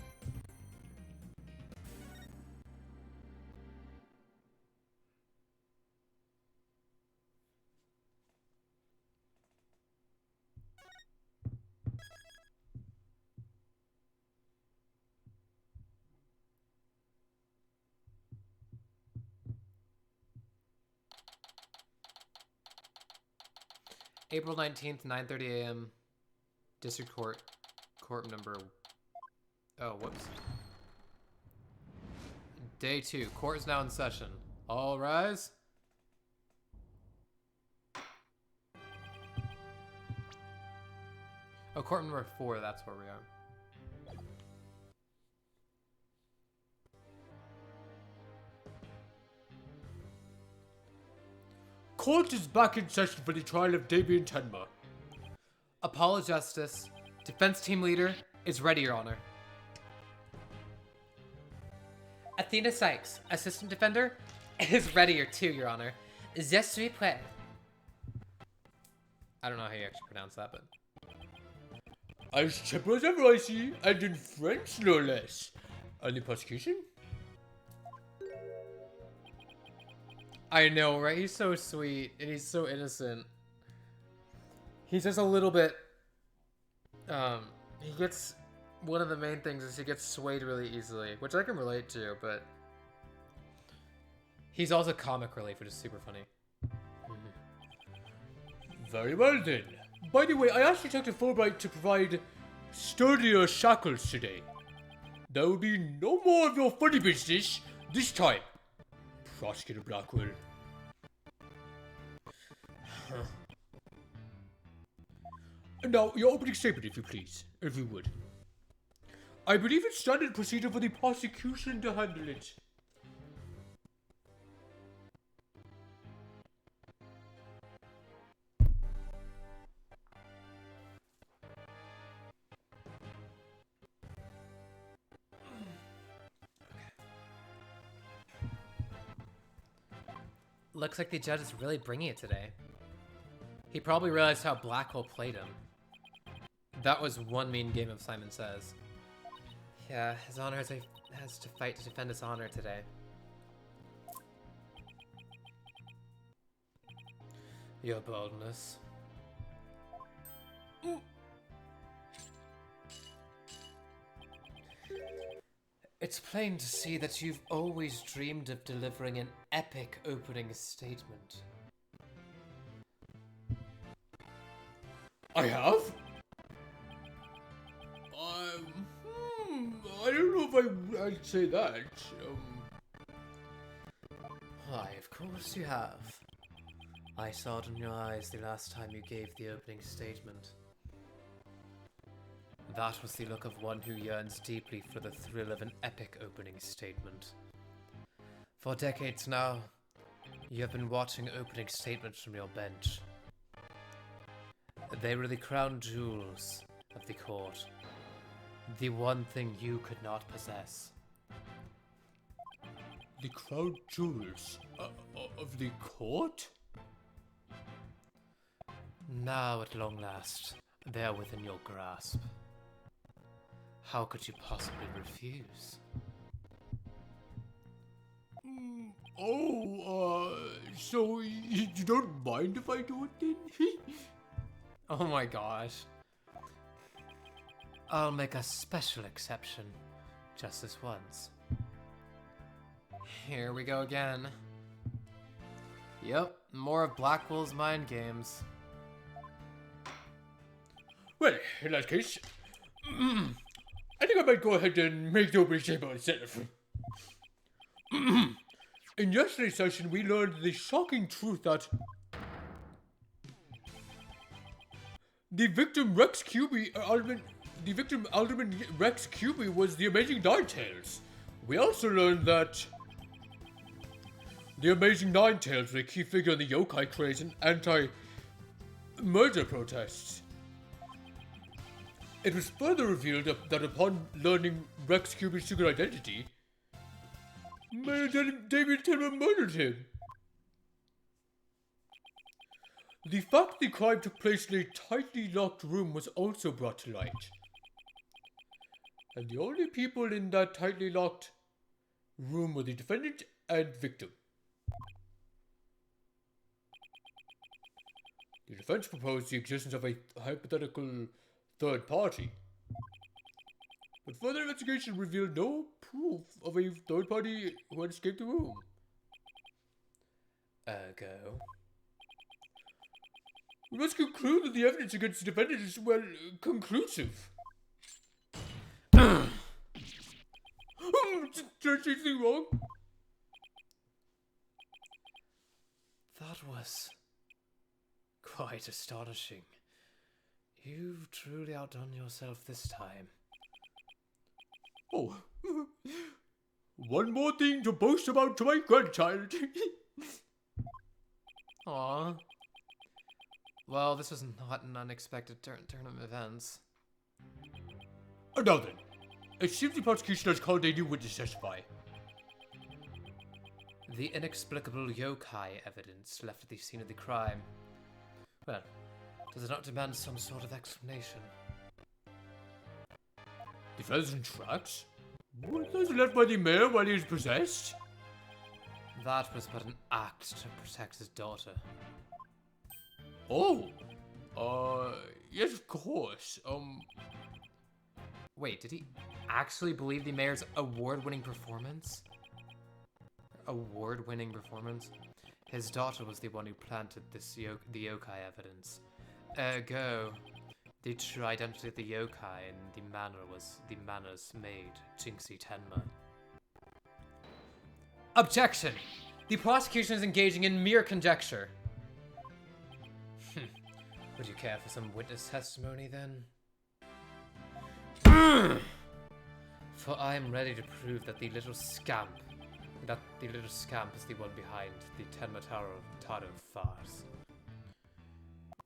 April 19th, 9:30 a.m. District Court number... Oh, whoops. Day 2. Court is now in session. All rise. Oh, court number 4, that's where we are. Court is back in session for the trial of Damien Tenma. Apollo Justice, defense team leader, is ready, Your Honor. Athena Sykes, assistant defender, is ready too, Your Honor. Je suis prêt. I don't know how you actually pronounce that, but... As simple as ever, I see, and in French, no less. And the prosecution? I know, right? He's so sweet, and he's so innocent. He's just a little bit... he gets... One of the main things is he gets swayed really easily, which I can relate to, but... He's also comic relief, which is super funny. Very well then. By the way, I asked Detective Fulbright to provide sturdier shackles today. There will be no more of your funny business this time, Prosecutor Blackwell. Now, your opening statement, if you please, if you would. I believe it's standard procedure for the prosecution to handle it. Looks like the judge is really bringing it today. He probably realized how Blackhole played him. That was one mean game of Simon Says. Yeah, His Honor has to fight to defend his honor today. Your boldness. It's plain to see that you've always dreamed of delivering an epic opening statement. I have? I don't know if I'd say that. Why, of course you have. I saw it in your eyes the last time you gave the opening statement. That was the look of one who yearns deeply for the thrill of an epic opening statement. For decades now, you have been watching opening statements from your bench. They were the crown jewels of the court. The one thing you could not possess. The crown jewels of the court? Now, at long last, they are within your grasp. How could you possibly refuse? So you don't mind if I do it then? Oh my gosh. I'll make a special exception, just this once. Here we go again. Yep, more of Blackwell's mind games. Well, in that case, I think I might go ahead and make the opening statement myself. In yesterday's session, we learned the shocking truth that the victim Alderman Rex Cuby was the Amazing Ninetales. We also learned that the Amazing Ninetales were a key figure in the yokai craze and anti-murder protests. It was further revealed that upon learning Rex Cuby's secret identity, David Tillman murdered him. The fact the crime took place in a tightly locked room was also brought to light. And the only people in that tightly locked room were the defendant and victim. The defense proposed the existence of a hypothetical third party. But further investigation revealed no proof of a third party who had escaped the room. Ergo. We must conclude that the evidence against the defendant is, well, conclusive. Did I say anything wrong? That was quite astonishing. You've truly outdone yourself this time. Oh, one more thing to boast about to my grandchild. Aww. Well, this was not an unexpected turn of events. Now then, it seems the prosecution has called a new witness to testify. The inexplicable yokai evidence left at the scene of the crime. Well, does it not demand some sort of explanation? The pheasant tracks? Were those left by the mayor while he was possessed? That was but an act to protect his daughter. Oh, yes, of course. Wait, did he actually believe the mayor's award-winning performance? Award-winning performance? His daughter was the one who planted this the yokai evidence. Ergo, the true identity of the yokai and the manner was the Manor's maid, Jinxie Tenma. Objection! The prosecution is engaging in mere conjecture. Would you care for some witness testimony then? For I am ready to prove that the little scamp is the one behind the Tenmataro farce.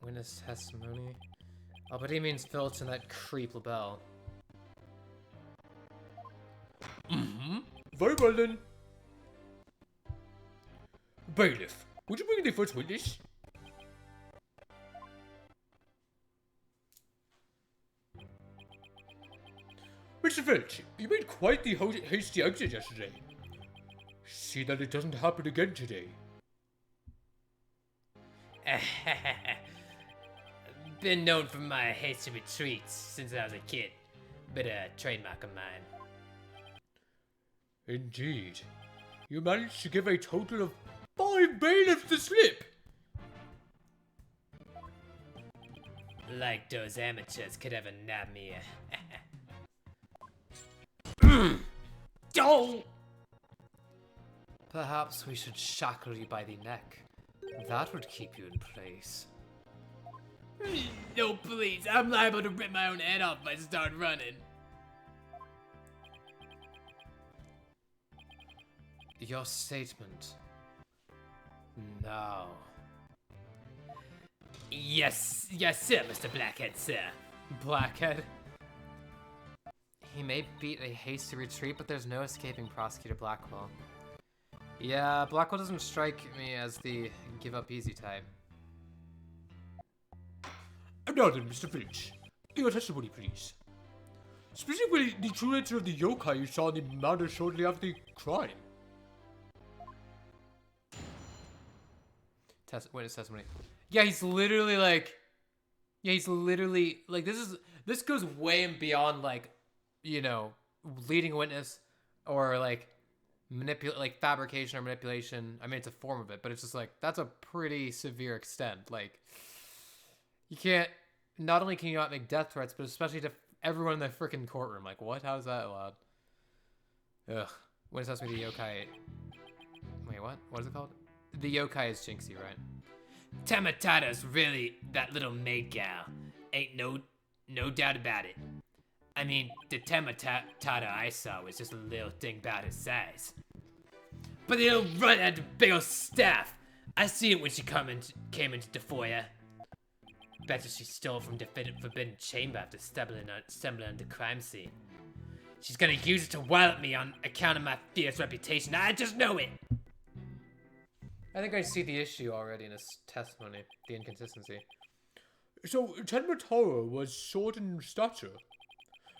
Witness testimony? Oh, but he means Filch and that creep LaBelle. Very well then. Bailiff, would you bring the first witness? Mr. Filch, you made quite the hasty exit yesterday. See that it doesn't happen again today. Been known for my hasty retreats since I was a kid. Bit of a trademark of mine. Indeed. You managed to give a total of 5 bailiffs the slip. Like those amateurs could ever nab me. Don't! Perhaps we should shackle you by the neck. That would keep you in place. No, please. I'm liable to rip my own head off if I start running. Your statement. Now. Yes, sir, Mr. Blackhead, sir. Blackhead. He may beat a hasty retreat, but there's no escaping Prosecutor Blackwell. Yeah, Blackwell doesn't strike me as the give-up-easy type. Now then, Mr. Filch, your testimony, please. Specifically, the true nature of the yokai you saw in the manor shortly after the crime. Witness testimony. Yeah, he's literally like... This goes way beyond, like, you know, leading a witness or, like, fabrication or manipulation. I mean, it's a form of it, but it's just, like, that's a pretty severe extent. Like, you can't... Not only can you not make death threats, but especially to everyone in the freaking courtroom. Like, what? How is that allowed? Ugh. Witness testimony, the yokai... Wait, what? What is it called? The yokai is Jinxie, right? Tamatata's really that little maid gal. Ain't no doubt about it. I mean, the Tamatata I saw was just a little thing about his size. But the little run had the big old staff. I see it when she came into the foyer. Betcha she stole from the forbidden chamber after stumbling on the crime scene. She's gonna use it to wallop me on account of my fierce reputation. I just know it. I think I see the issue already in his testimony, the inconsistency. So, Tenma was short in stature.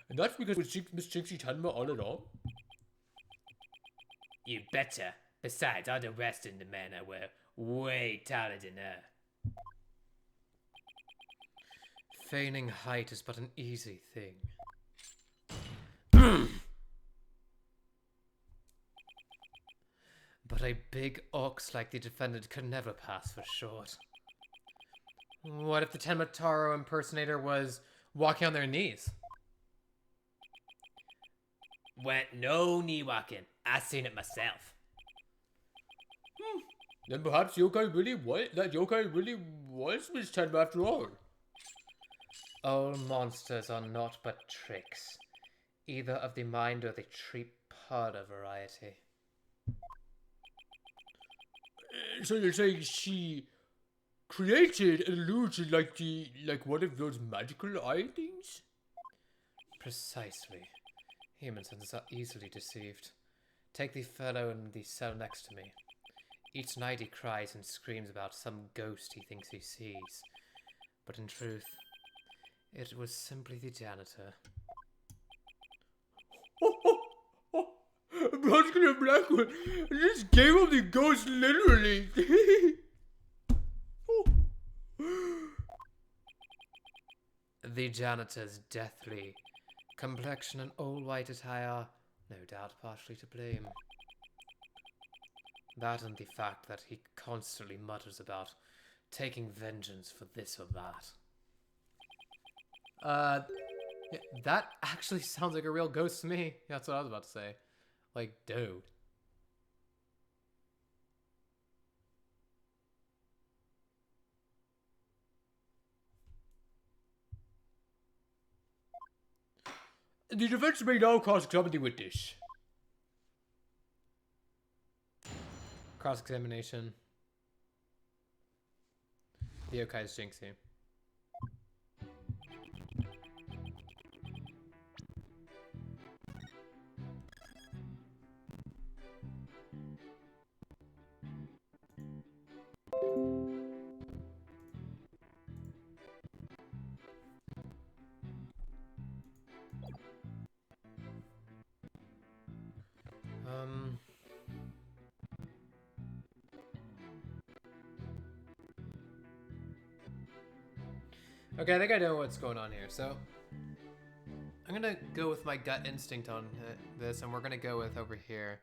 And that's because it was Miss Jinxie Tenma all along? You betcha. Besides, all the rest in the manor were way taller than her. Feigning height is but an easy thing. But a big ox like the defendant could never pass for short. What if the Tenmataro impersonator was walking on their knees? Went no knee walking. I seen it myself. Then perhaps that yokai really was Miss Tenma after all. All monsters are not but tricks, either of the mind or the treat-parda variety. So you're saying she created an illusion like one of those magical eye things? Precisely. Humans are easily deceived. Take the fellow in the cell next to me. Each night he cries and screams about some ghost he thinks he sees. But in truth, it was simply the janitor. Prosecutor Blackwood just gave him the ghost literally. The janitor's deathly complexion and all-white attire, no doubt partially to blame. That and the fact that he constantly mutters about taking vengeance for this or that. Yeah, that actually sounds like a real ghost to me. That's what I was about to say. Like, dude. The defense may now cross-examine the witness. Cross-examination. The yokai's Jinxie. Okay, I think I know what's going on here. So, I'm gonna go with my gut instinct on this, and we're gonna go with over here.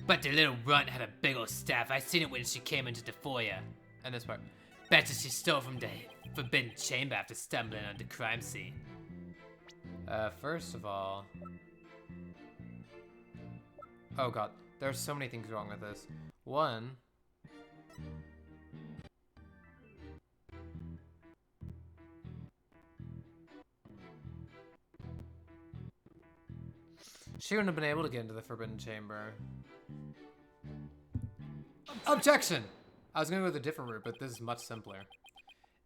But the little runt had a big old staff. I seen it when she came into the foyer. And this part. Betcha she stole from the forbidden chamber after stumbling on the crime scene. First of all... Oh god, there's so many things wrong with this. One... She wouldn't have been able to get into the Forbidden Chamber. Objection! I was going to go with a different route, but this is much simpler.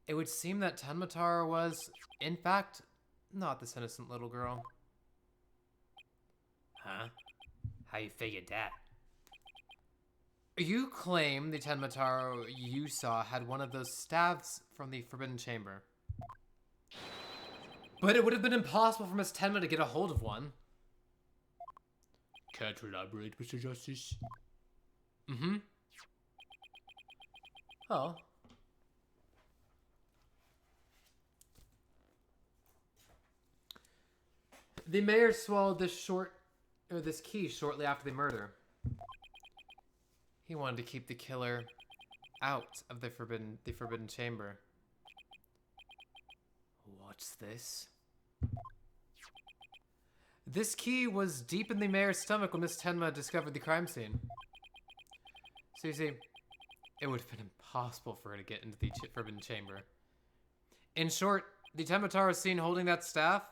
It would seem that Tenmatara was, in fact, not this innocent little girl. Huh? How you figured that? You claim the Tenmatara you saw had one of those staves from the Forbidden Chamber. But it would have been impossible for Miss Tenma to get a hold of one. Can't elaborate, Mr. Justice. Mm-hmm. Oh. The mayor swallowed this key shortly after the murder. He wanted to keep the killer out of the forbidden chamber. What's this? This key was deep in the mayor's stomach when Miss Tenma discovered the crime scene. So you see, it would have been impossible for her to get into the forbidden chamber. In short, the Tenmatara seen holding that staff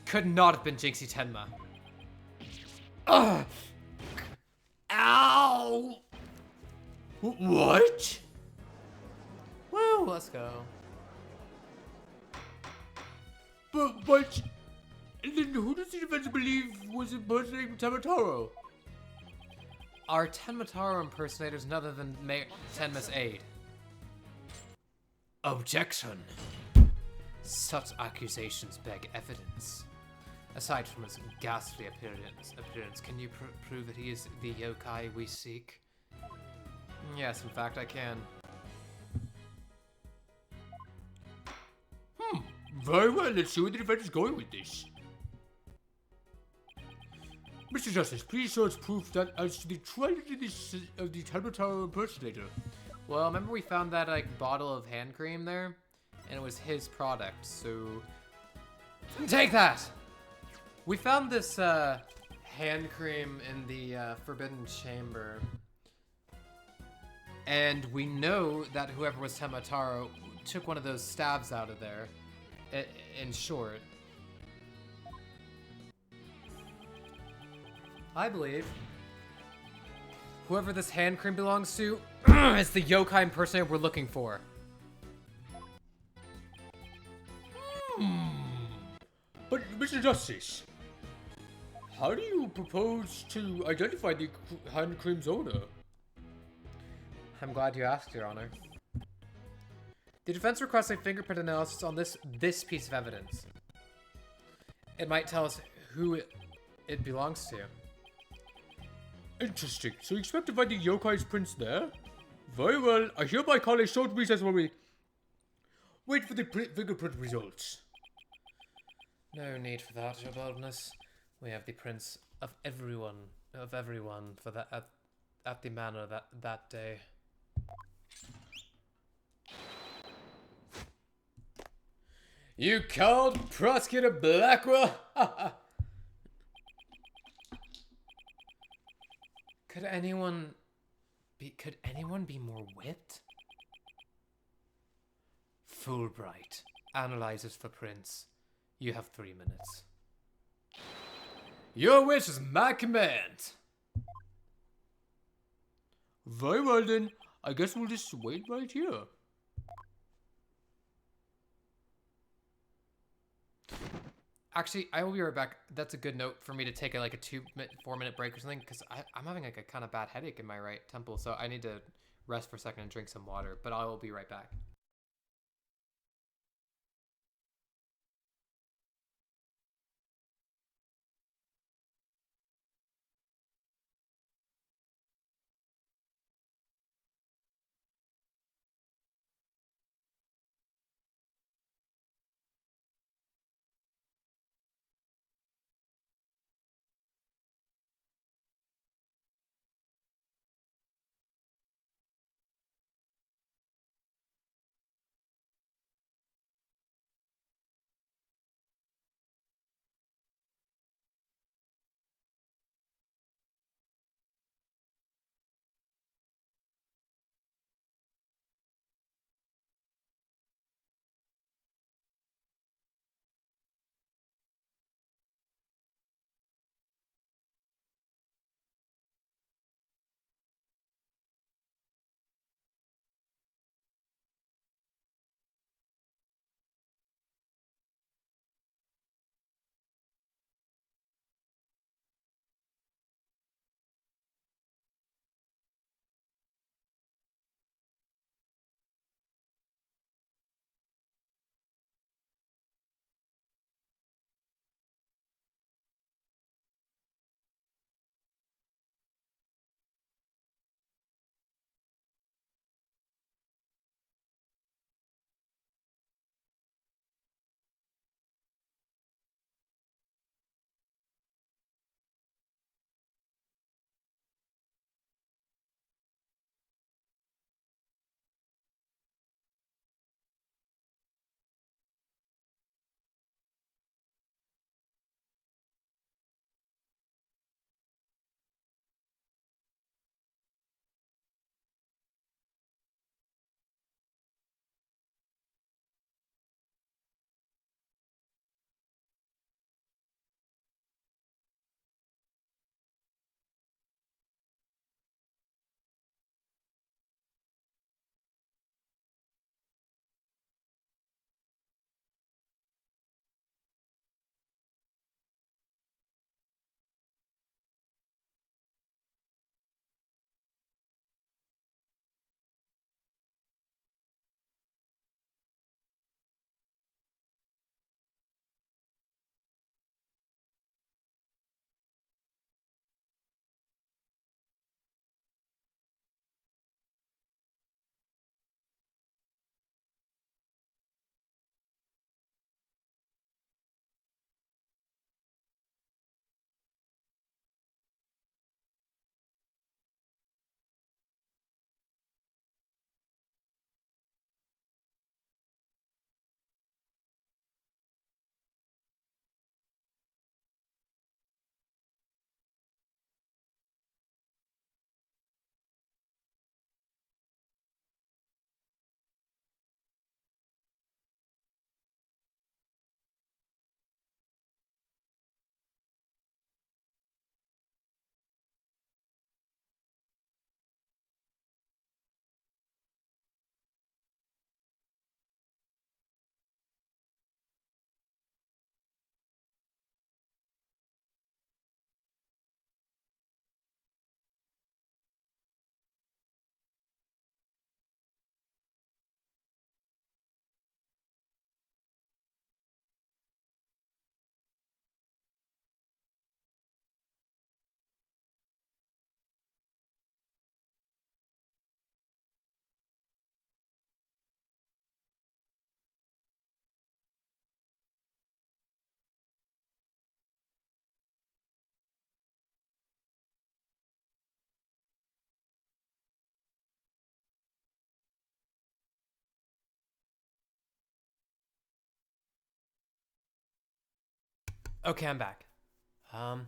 could not have been Jinxie Tenma. Ugh! Ow! What? Woo, let's go. But, then who does the defense believe was impersonating Tamataro? Our Tenmatara impersonator is none other than Mayor Tenma's aide. Objection. Such accusations beg evidence. Aside from his ghastly appearance, can you prove that he is the yokai we seek? Yes, in fact, I can. Very well, let's see where the defense is going with this. Mr. Justice, please show us proof that as to the tragedy of the Tamataro impersonator. Well, remember we found that like bottle of hand cream there? And it was his product, so... Take that! We found this hand cream in the Forbidden Chamber. And we know that whoever was Tamataro took one of those stabs out of there. In short. I believe whoever this hand cream belongs to is the yokai impersonator we're looking for. But, Mr. Justice, how do you propose to identify the hand cream's owner? I'm glad you asked, Your Honor. The defense requests a fingerprint analysis on this piece of evidence. It might tell us who it belongs to. Interesting. So you expect to find the yokai's prints there? Very well. I hereby call a short recess while we wait for the fingerprint results. No need for that, Your Boldness. We have the prints of everyone for that at the manor that day. You called Prosecutor Blackwell? Could anyone be more whipped? Fulbright. analyzes for prints. You have 3 minutes. Your wish is my command. Very well then. I guess we'll just wait right here. Actually, I will be right back. That's a good note for me to take like a 4 minute break or something, because I'm having like a kind of bad headache in my right temple, so I need to rest for a second and drink some water. But I will be right back. Okay, I'm back. Oh,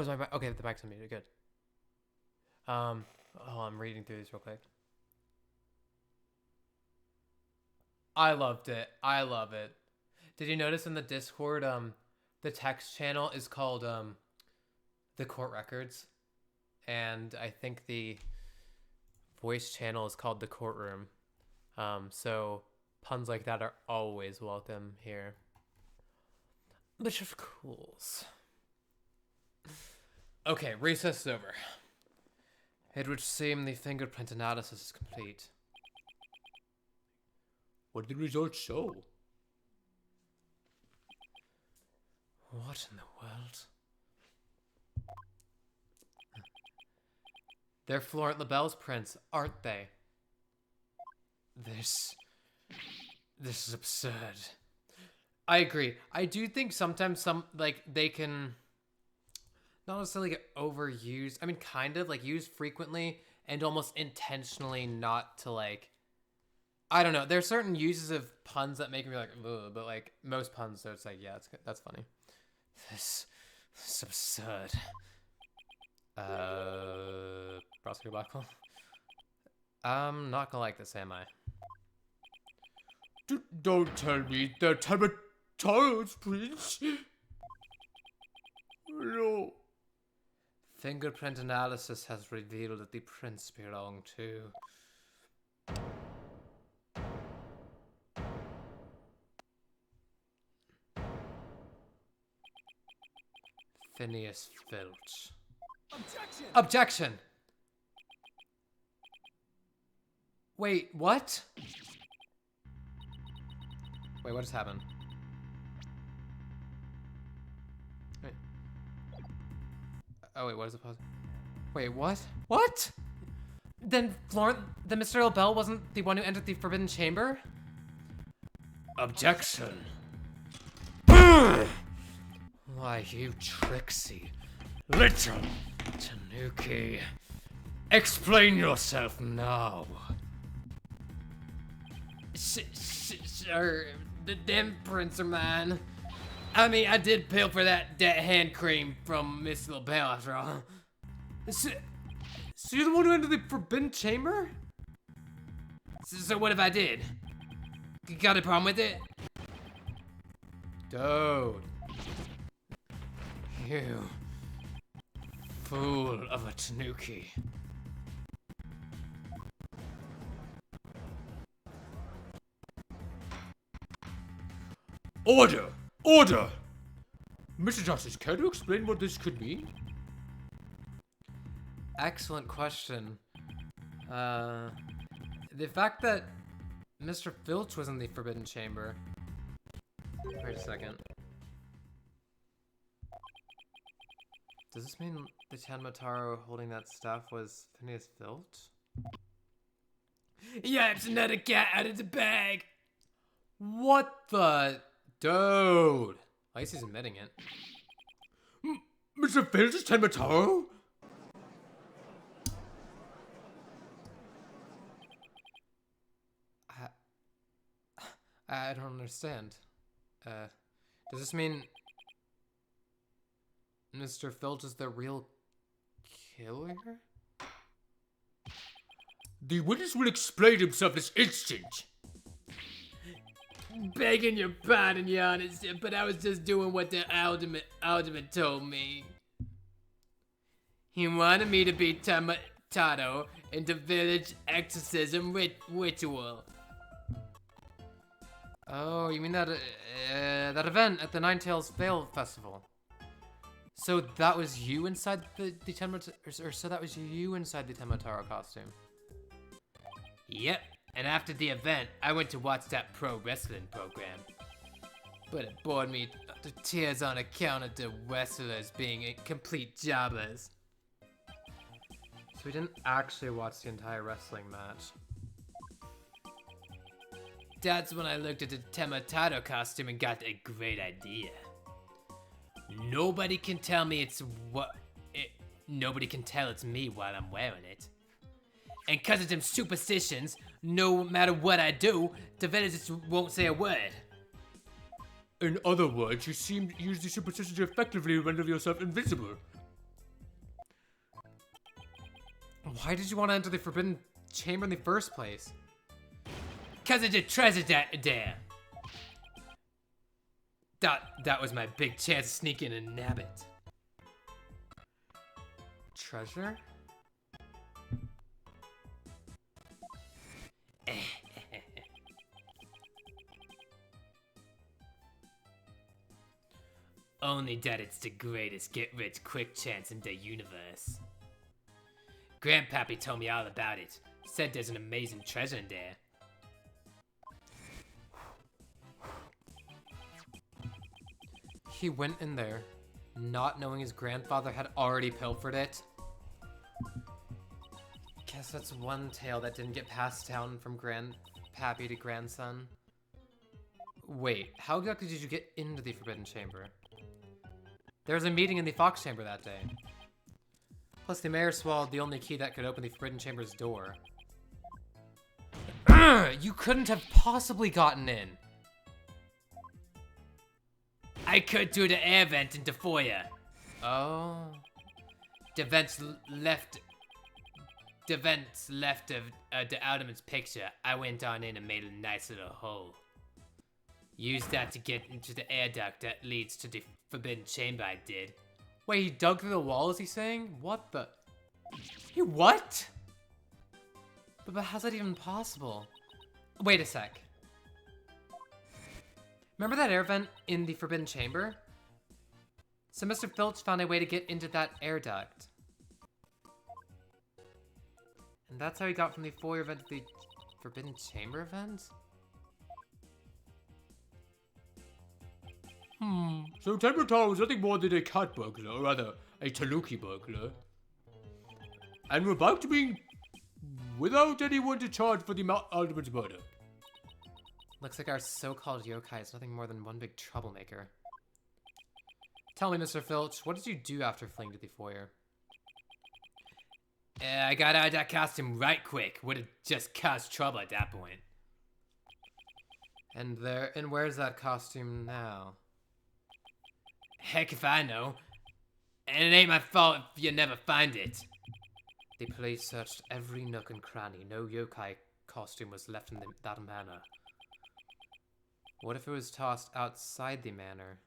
is my mic? Okay, the mic's unmuted. Good. Oh, I'm reading through these real quick. I loved it. I love it. Did you notice in the Discord, the text channel is called the Court Records, and I think the voice channel is called the Courtroom. So puns like that are always welcome here. Which of course. Okay, recess is over. It would seem the fingerprint analysis is complete. What did the results show? What in the world? They're Florent LaBelle's prints, aren't they? This is absurd. I agree. I do think sometimes they can not necessarily get overused. I mean, kind of like used frequently and almost intentionally not to like. I don't know. There's certain uses of puns that make me like, ugh, but like most puns, so it's like, yeah, that's funny. This is absurd. Prosecutor Blackwell. I'm not gonna like this, am I? Don't tell me they're Tamataro's prints. No. Fingerprint analysis has revealed that the prints belong to Phineas Filch. Objection! Objection! Wait, what? Wait, what just happened? Wait. Oh wait, what is it? Pause. Wait, what? What? Then Mr. LaBelle wasn't the one who entered the Forbidden Chamber? Objection. Why, you tricksy Little Tanuki. Explain yourself now. Sir, the damn prints are mine. I mean, I did pay for that hand cream from Miss LaBelle after all. So you're the one who entered the Forbidden Chamber? So what if I did? You got a problem with it? Dude. You fool of a Tanuki. Order! Order! Mr. Justice, can you explain what this could mean? Excellent question. The fact that Mr. Filch was in the Forbidden Chamber. Wait a second. Does this mean the Tanmataro holding that staff was Phineas Filch? Yeah, it's another cat out of the bag. What the? Dude! At least he's admitting it. Mr. Filch is Tanmataro? I don't understand. Does this mean Mr. Filch is the real killer? The witness will explain himself this instant. Begging your pardon, Your Honor, but I was just doing what the alderman told me. He wanted me to be Tamataro in the village exorcism ritual. Oh, you mean that event at the Nine Tails Vale Festival? So that was you inside the Tenmataro, or so that was you inside the Tenmataro costume? Yep, and after the event, I went to watch that pro wrestling program. But it bored me to tears on account of the wrestlers being complete jobbers. So we didn't actually watch the entire wrestling match. That's when I looked at the Temataro costume and got a great idea. Nobody can tell me nobody can tell it's me while I'm wearing it. And cause of them superstitions, no matter what I do, the villagers won't say a word. In other words, you seem to use the superstition to effectively render yourself invisible. Why did you want to enter the Forbidden Chamber in the first place? Cause of the treasure there. That was my big chance to sneak in and nab it. Treasure? Only that it's the greatest get-rich-quick chance in the universe. Grandpappy told me all about it. Said there's an amazing treasure in there. He went in there, not knowing his grandfather had already pilfered it. Guess that's one tale that didn't get passed down from grandpappy to grandson. Wait, how exactly did you get into the Forbidden Chamber? There was a meeting in the Fox Chamber that day. Plus, the mayor swallowed the only key that could open the Forbidden Chamber's door. You couldn't have possibly gotten in. I could through the air vent in the foyer. Oh. The vents left of the Alderman's picture. I went on in and made a nice little hole. Used that to get into the air duct that leads to the Forbidden Chamber, I did. Wait, he dug through the wall, is he saying? What the? He what? But how's that even possible? Wait a sec. Remember that air vent in the Forbidden Chamber? So Mr. Filch found a way to get into that air duct. And that's how he got from the foyer vent to the Forbidden Chamber vent? So Temperature was nothing more than a cat burglar, or rather, a tanuki burglar. And we're about to be without anyone to charge for the Alderman's murder. Looks like our so-called yokai is nothing more than one big troublemaker. Tell me, Mr. Filch, what did you do after fleeing to the foyer? I got out of that costume right quick. Would have just caused trouble at that point. And where's that costume now? Heck if I know. And it ain't my fault if you never find it. The police searched every nook and cranny. No yokai costume was left in that manor. What if it was tossed outside the manor?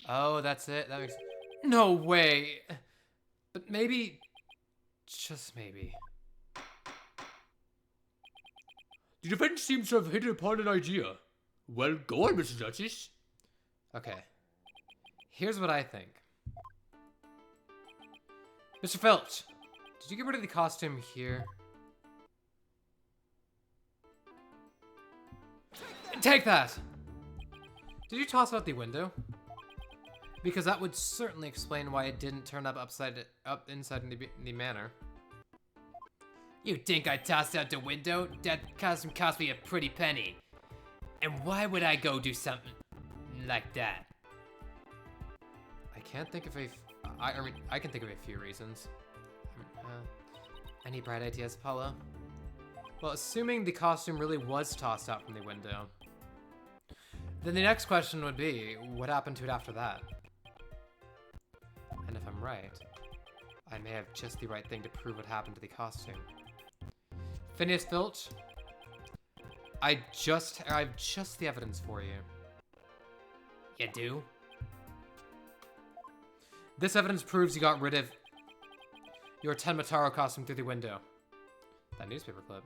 Oh, that's it? That makes... No way! But maybe... Just maybe. The defense seems to have hit upon an idea. Well, go on, Mr. Justice. Okay. Here's what I think. Mr. Filch, did you get rid of the costume here? Take that! Did you toss it out the window? Because that would certainly explain why it didn't turn up inside the manor. You think I tossed out the window? That costume cost me a pretty penny. And why would I go do something like that? I can't think of I can think of a few reasons. Any bright ideas, Paulo? Well, assuming the costume really was tossed out from the window, then the next question would be, what happened to it after that? And if I'm right, I may have just the right thing to prove what happened to the costume. Phineas Filch, I've just the evidence for you. You do? This evidence proves you got rid of your Tenmataro costume through the window. That newspaper clip.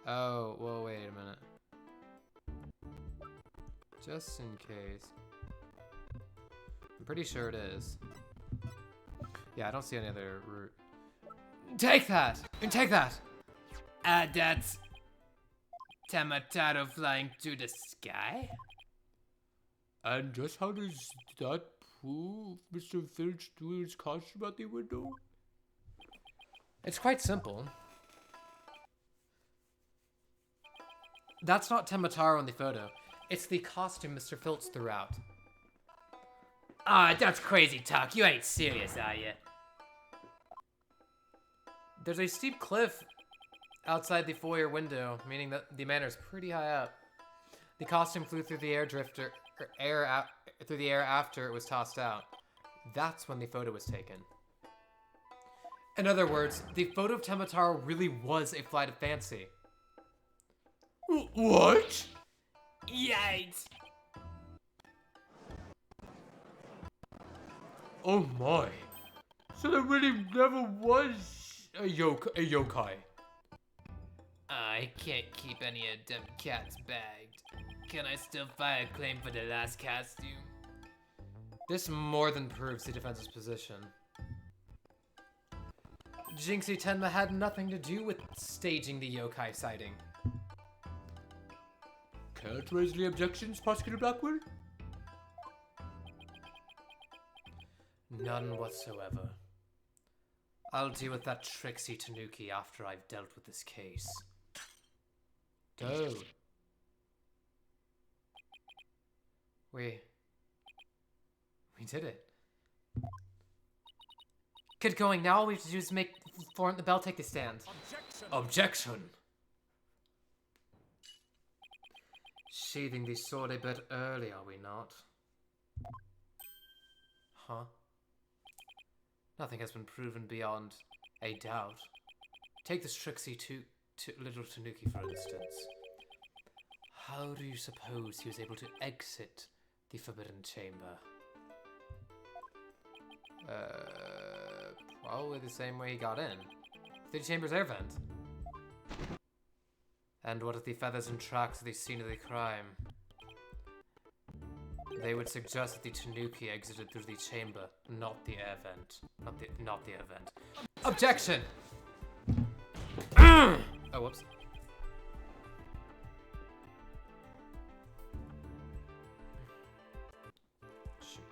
Oh, well, wait a minute. Just in case. I'm pretty sure it is. Yeah, I don't see any other route. Take that! Take that! That's Tamataro flying through the sky? And just how does that prove Mr. Filch threw his costume out the window? It's quite simple. That's not Temataro in the photo. It's the costume Mr. Filch threw out. Ah, that's crazy talk. You ain't serious, are you? There's a steep cliff outside the foyer window, meaning that the manor's pretty high up. The costume flew through the air drifter through the air after it was tossed out. That's when the photo was taken. In other words, the photo of Temataro really was a flight of fancy. What? Yikes! Oh my. So there really never was a yokai. I can't keep any of them cats bagged. Can I still file a claim for the last costume? This more than proves the defense's position. Jinxie Tenma had nothing to do with staging the yokai sighting. Can't raise any objections, Prosecutor Blackwell? None whatsoever. I'll deal with that Trixie Tanuki after I've dealt with this case. Go. We did it. Get going now. All we have to do is make Florent the Bell take the stand. Objection. Sheathing the sword a bit early, are we not? Huh? Nothing has been proven beyond a doubt. Take this Trixie to little Tanuki, for instance. How do you suppose he was able to exit the Forbidden Chamber? Probably the same way he got in. Through the chamber's air vent. And what if the feathers and tracks of the scene of the crime? They would suggest that the Tanuki exited through the chamber, not the air vent. Not the air vent. Objection! Oh, whoops. Shoot.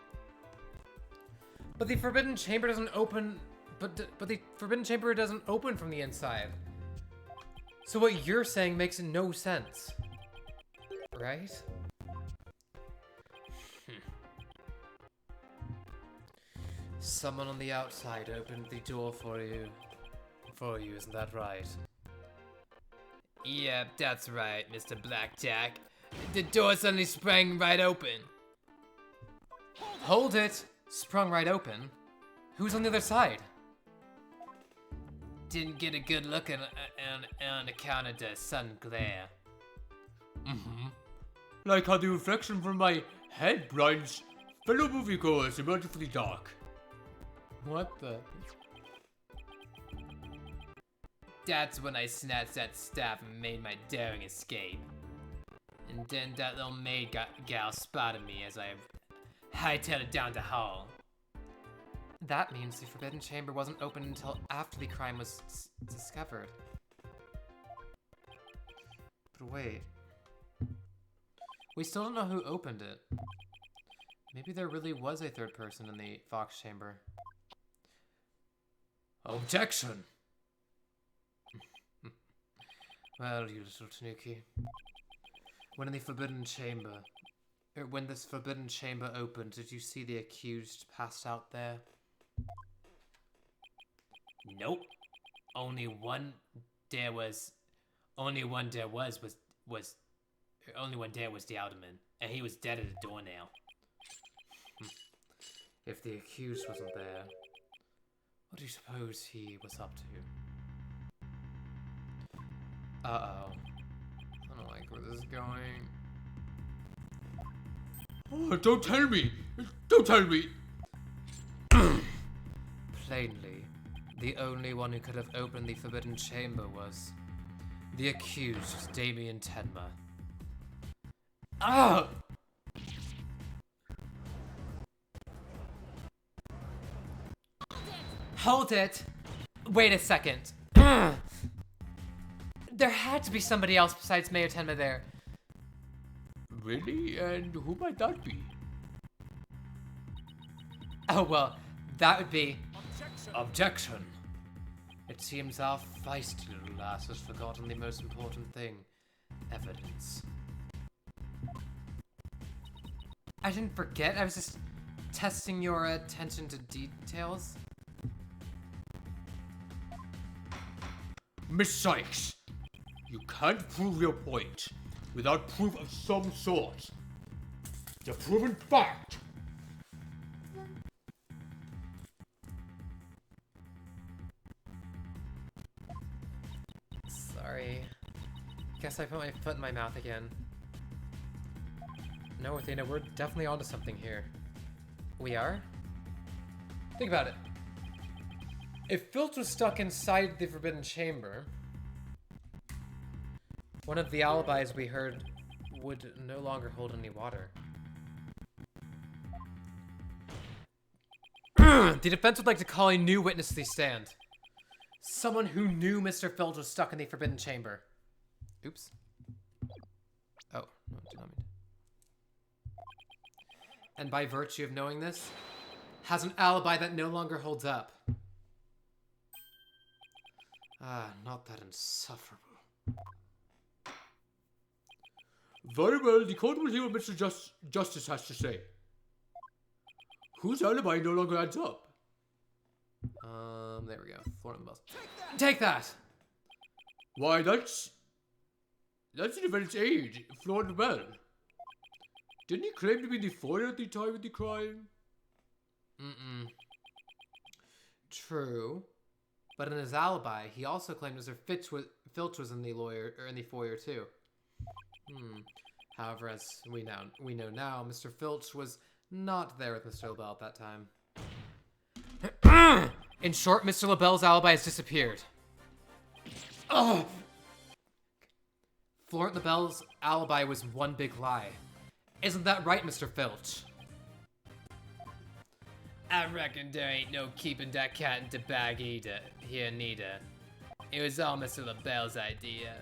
But the Forbidden Chamber doesn't open. But the Forbidden Chamber doesn't open from the inside. So what you're saying makes no sense, right? Someone on the outside opened the door for you. Isn't that right? Yep, that's right, Mr. Blackjack. The door suddenly sprang right open. Hold it! Sprung right open. Who's on the other side? Didn't get a good look on account of the sun glare. Mm-hmm. Like how the reflection from my head blinds fellow moviegoers emerging from the dark. What the? That's when I snatched that staff and made my daring escape. And then that little maid gal spotted me as I hightailed it down the hall. That means the Forbidden Chamber wasn't open until after the crime was discovered. But wait. We still don't know who opened it. Maybe there really was a third person in the Fox Chamber. Objection. Well, you little Tanuki. When this Forbidden Chamber opened, did you see the accused passed out there? Nope. Only one there was the alderman, and he was dead at the door now. If the accused wasn't there, what do you suppose he was up to? Uh-oh. I don't like where this is going. Oh, don't tell me! Don't tell me! Plainly, the only one who could have opened the Forbidden Chamber was the accused, Damien Tenma. Ah! Hold it! Wait a second. There had to be somebody else besides Mayor Tenma there. Really? And who might that be? Oh, well, that would be... Objection. It seems our feisty little lass has forgotten the most important thing. Evidence. I didn't forget, I was just testing your attention to details. Miss Sykes, you can't prove your point without proof of some sort. The proven fact. Sorry. Guess I put my foot in my mouth again. No, Athena, we're definitely onto something here. We are? Think about it. If Filch was stuck inside the Forbidden Chamber, one of the alibis we heard would no longer hold any water. The defense would like to call a new witness to the stand. Someone who knew Mr. Filch was stuck in the Forbidden Chamber. Oops. Oh, no, did not mean to. And by virtue of knowing this, has an alibi that no longer holds up. Ah, not that insufferable. Very well, the court will hear what Mr. Justice has to say. Whose alibi no longer adds up? There we go. Floor on the bus. Take that! Why, that's the defendant's aide, Florida Bell. Didn't he claim to be in the foyer at the time of the crime? True. But in his alibi, he also claimed Mr. Filch was in the foyer too. However, as we know now, Mr. Filch was not there with Mr. LaBelle at that time. In short, Mr. LaBelle's alibi has disappeared. Oh! Florent LaBelle's alibi was one big lie. Isn't that right, Mr. Filch? I reckon there ain't no keeping that cat in the bag either, here neither. It was all Mr. LaBelle's idea.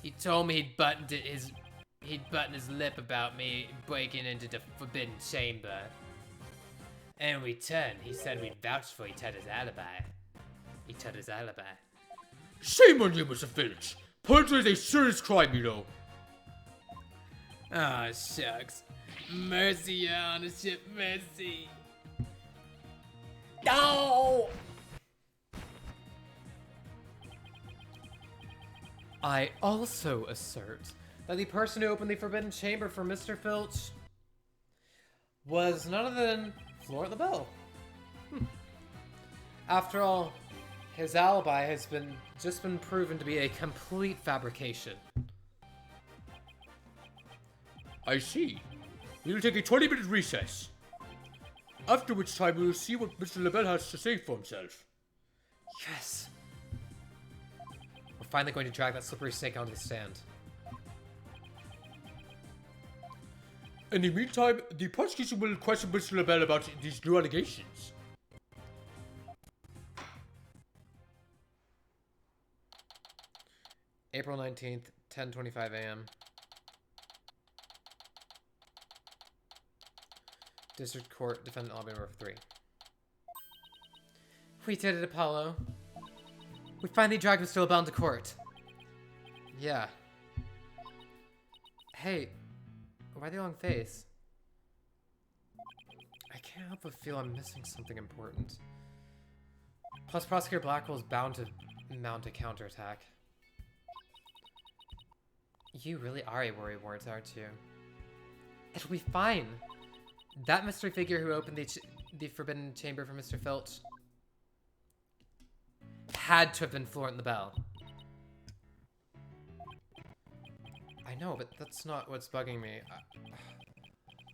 He told me he'd buttoned his lip about me breaking into the Forbidden Chamber. In return, he said we'd vouch for each other's alibi. Shame on you, Mr. Filch. Perjury is a serious crime, you know. Ah, shucks. Mercy, your honorship, mercy. No! I also assert that the person who opened the Forbidden Chamber for Mr. Filch was none other than Florent LaBelle. After all, his alibi has just been proven to be a complete fabrication. I see. We will take a 20-minute recess. After which time we will see what Mr. LaBelle has to say for himself. Yes. We're finally going to drag that slippery snake onto the stand. In the meantime, the prosecution will question Mr. LaBelle about these new allegations. April 19th, 10:25 a.m. District Court, Defendant Lobby number 3. We did it, Apollo. We finally dragged Mr. LaBelle into court. Yeah. Hey, why the long face? I can't help but feel I'm missing something important. Plus, Prosecutor Blackwell is bound to mount a counterattack. You really are a worrywart, aren't you? It'll be fine. That mystery figure who opened the Forbidden Chamber for Mr. Filch had to have been Florent LaBelle. I know, but that's not what's bugging me.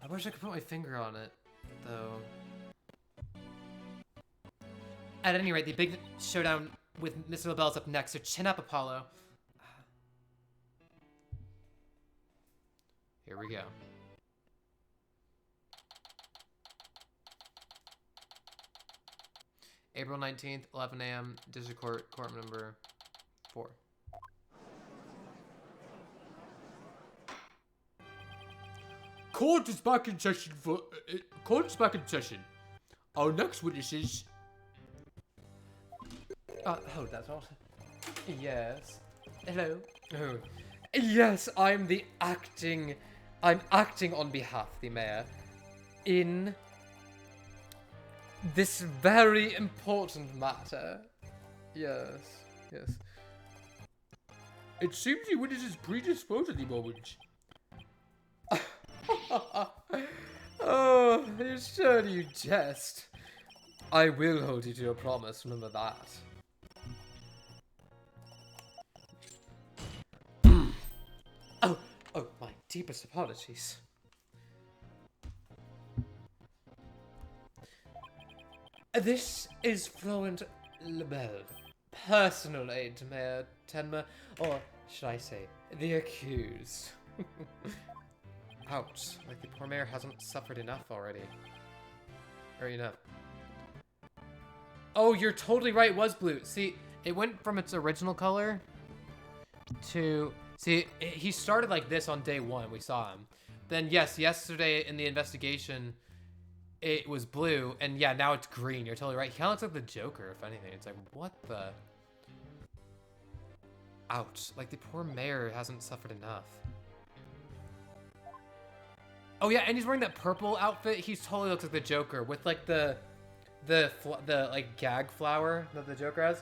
I wish I could put my finger on it, though. At any rate, the big showdown with Mr. LaBelle is up next, so chin up, Apollo. Here we go. April 19th, 11 a.m., District Court, court number 4. Court is back in session Our next witnesses. Oh, that's all. Yes. Hello. Oh. Yes, I'm acting on behalf of the mayor in this very important matter. Yes. It seems the witness is predisposed at the moment. Oh, you're sure you jest. I will hold you to your promise, remember that. Oh, my deepest apologies. This is Florent Lebel, personal aide to Mayor Tenma, or should I say, the accused. Ouch, like the poor mayor hasn't suffered enough already. Or enough. Oh, you're totally right, it was blue. See, it went from its original color to... See, he started like this on day 1, we saw him. Then, yes, yesterday in the investigation, it was blue, and yeah, now it's green. You're totally right. He kind of looks like the Joker, if anything. It's like, what the... Ouch. Like, the poor mayor hasn't suffered enough. Oh, yeah, and he's wearing that purple outfit. He totally looks like the Joker with, like, the like, gag flower that the Joker has.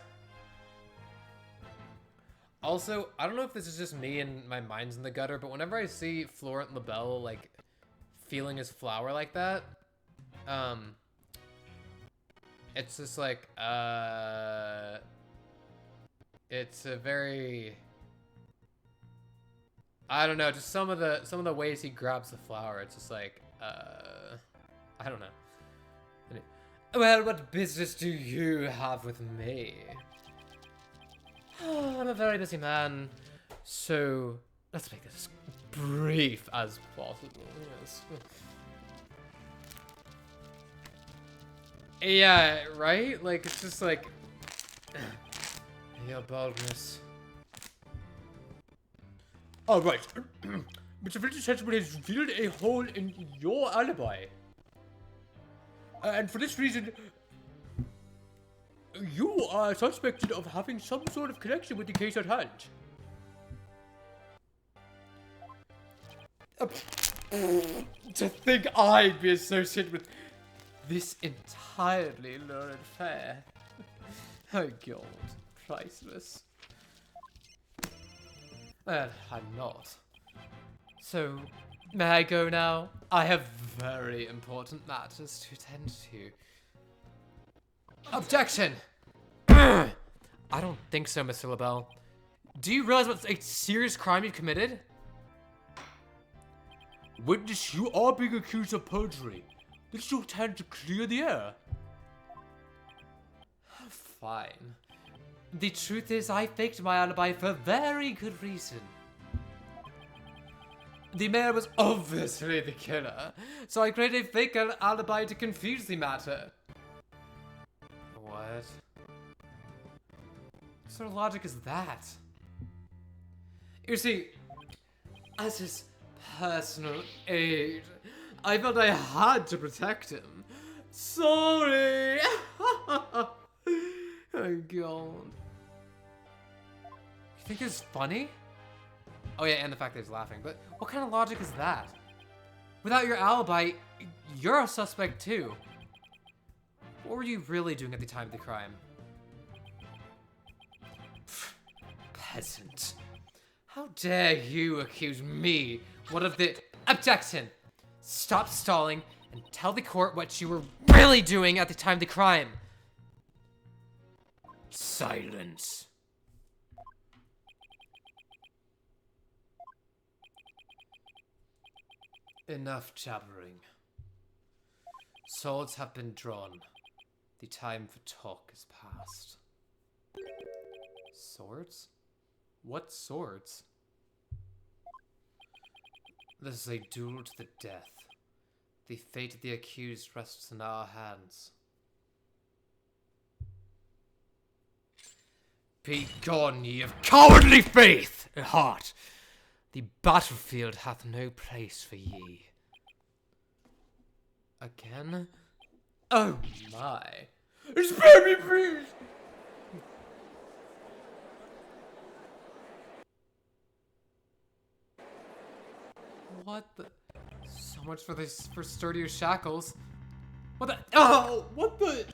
Also, I don't know if this is just me and my mind's in the gutter, but whenever I see Florent Lebel, like, feeling his flower like that, it's just like, it's a very, I don't know, just some of the ways he grabs the flower, it's just like, I don't know. Well, what business do you have with me? Oh, I'm a very busy man, so let's make this brief as possible, yes. Yeah, right? Like, it's just like... Your baldness. All right. Mr. Fletcher's testimony has revealed a hole in your alibi. And for this reason, you are suspected of having some sort of connection with the case at hand. To think I'd be associated with this entirely lurid affair. Oh god, priceless. Well, I'm not. So, may I go now? I have very important matters to attend to. Objection! I don't think so, Mr. LaBelle. Do you realize what a serious crime you've committed? Witness, you are being accused of perjury. This is your time to clear the air. Fine. The truth is, I faked my alibi for very good reason. The mayor was obviously the killer, so I created a fake alibi to confuse the matter. What? What sort of logic is that? You see, as his personal aide, I felt I had to protect him. Sorry! Oh god. You think it's funny? Oh yeah, and the fact that he's laughing, but what kind of logic is that? Without your alibi, you're a suspect too. What were you really doing at the time of the crime? Peasant. How dare you accuse me? What of the... Objection! Stop stalling and tell the court what you were really doing at the time of the crime. Silence. Enough jabbering. Swords have been drawn. The time for talk is past. Swords? What swords? This is a duel to the death. The fate of the accused rests in our hands. Begone, ye of cowardly faith and heart! The battlefield hath no place for ye. Again? Oh my. Spare me, please! What the? So much for this, for sturdier shackles. What the? Oh! What the?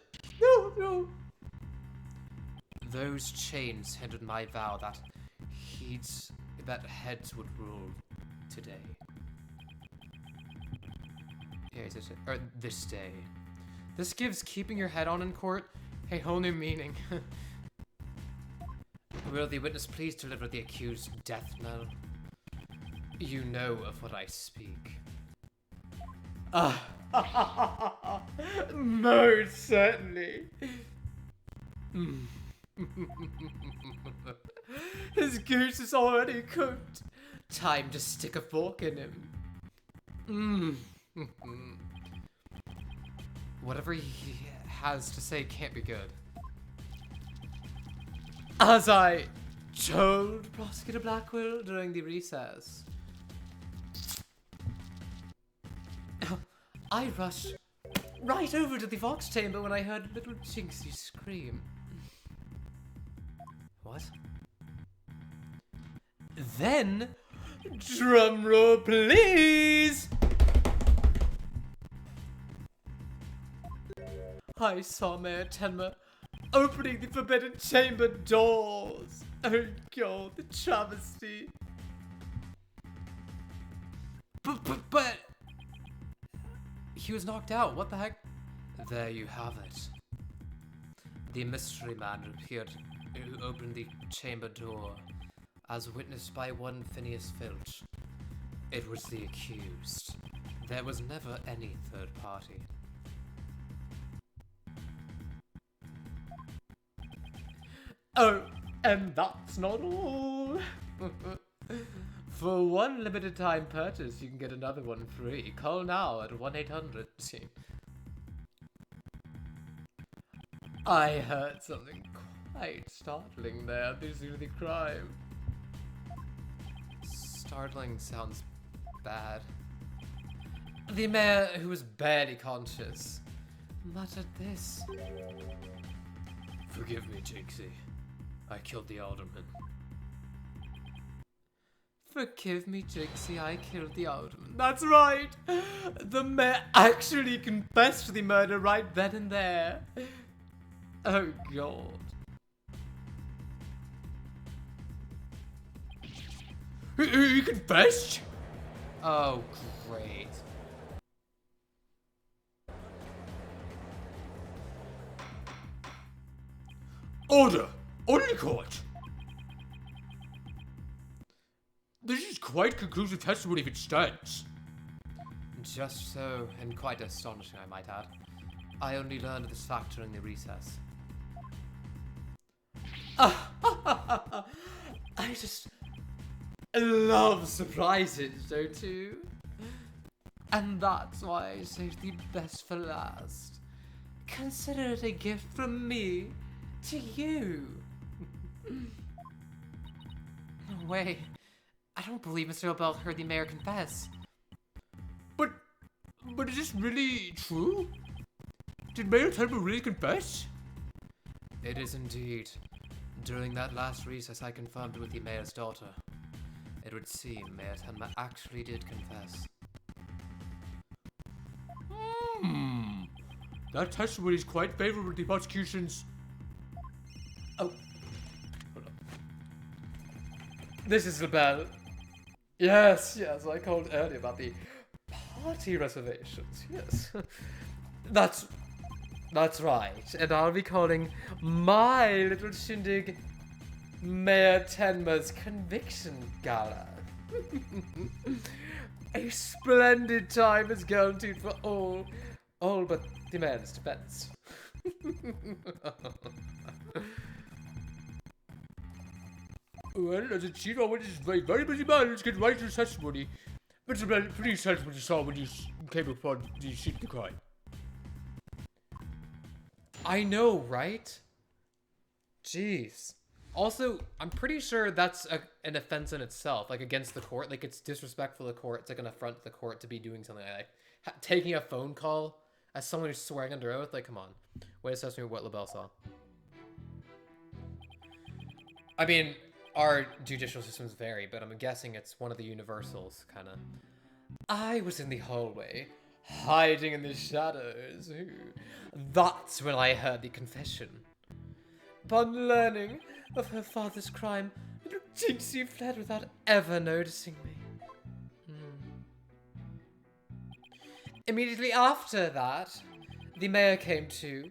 No, no. Those chains hindered my vow that heads would rule today. or this day. This gives keeping your head on in court a whole new meaning. Will the witness please deliver the accused death knell? You know of what I speak. Most certainly. His goose is already cooked. Time to stick a fork in him. Whatever he has to say can't be good. As I told Prosecutor Blackwell during the recess, I rushed right over to the Fox Chamber when I heard little Jinxie scream. What? Then, drum roll please! I saw Mayor Tenma opening the Forbidden Chamber doors. Oh god, the travesty. But he was knocked out. What the heck? There you have it. The mystery man who opened the chamber door, as witnessed by one Phineas Filch. It was the accused. There was never any third party. Oh, and that's not all. For one limited time purchase, you can get another one free. Call now at 1-800. I heard something quite startling there at the scene of the crime. Startling sounds bad. The mayor, who was barely conscious, muttered this. Forgive me, Jinxie. I killed the alderman. Forgive me, Jinxie, I killed the alderman. That's right! The mayor actually confessed to the murder right then and there. Oh, God. He confessed? Oh, great. Order! Order in court! This is quite conclusive testimony if it stands. Just so, and quite astonishing, I might add. I only learned this fact during the recess. I just love surprises, don't you? And that's why I saved the best for last. Consider it a gift from me to you. No way. I don't believe Mr. Obel heard the mayor confess. But is this really true? Did Mayor Tenma really confess? It is indeed. During that last recess, I confirmed with the mayor's daughter. It would seem Mayor Tenma actually did confess. That testimony is quite favorable to the prosecution's... Oh. Hold on. This is the bell. Yes, I called earlier about the party reservations. Yes. That's right. And I'll be calling my little shindig Mayor Tenma's Conviction Gala. A splendid time is guaranteed for all but the mayor's defense. Well, as a chief, I went to a very busy man. Let's get right to the testimony. Mr. Bell, please tell us what you saw when you came upon the scene of the crime. I know, right? Jeez. Also, I'm pretty sure that's an offense in itself, like against the court. Like it's disrespectful to the court. It's like an affront to the court to be doing something like that. Taking a phone call as someone who's swearing under oath. Like, come on. Wait, assess me what LaBelle saw. I mean, our judicial systems vary, but I'm guessing it's one of the universals, kind of. I was in the hallway, hiding in the shadows. That's when I heard the confession. Upon learning of her father's crime, little Jinxie fled without ever noticing me. Immediately after that, the mayor came to,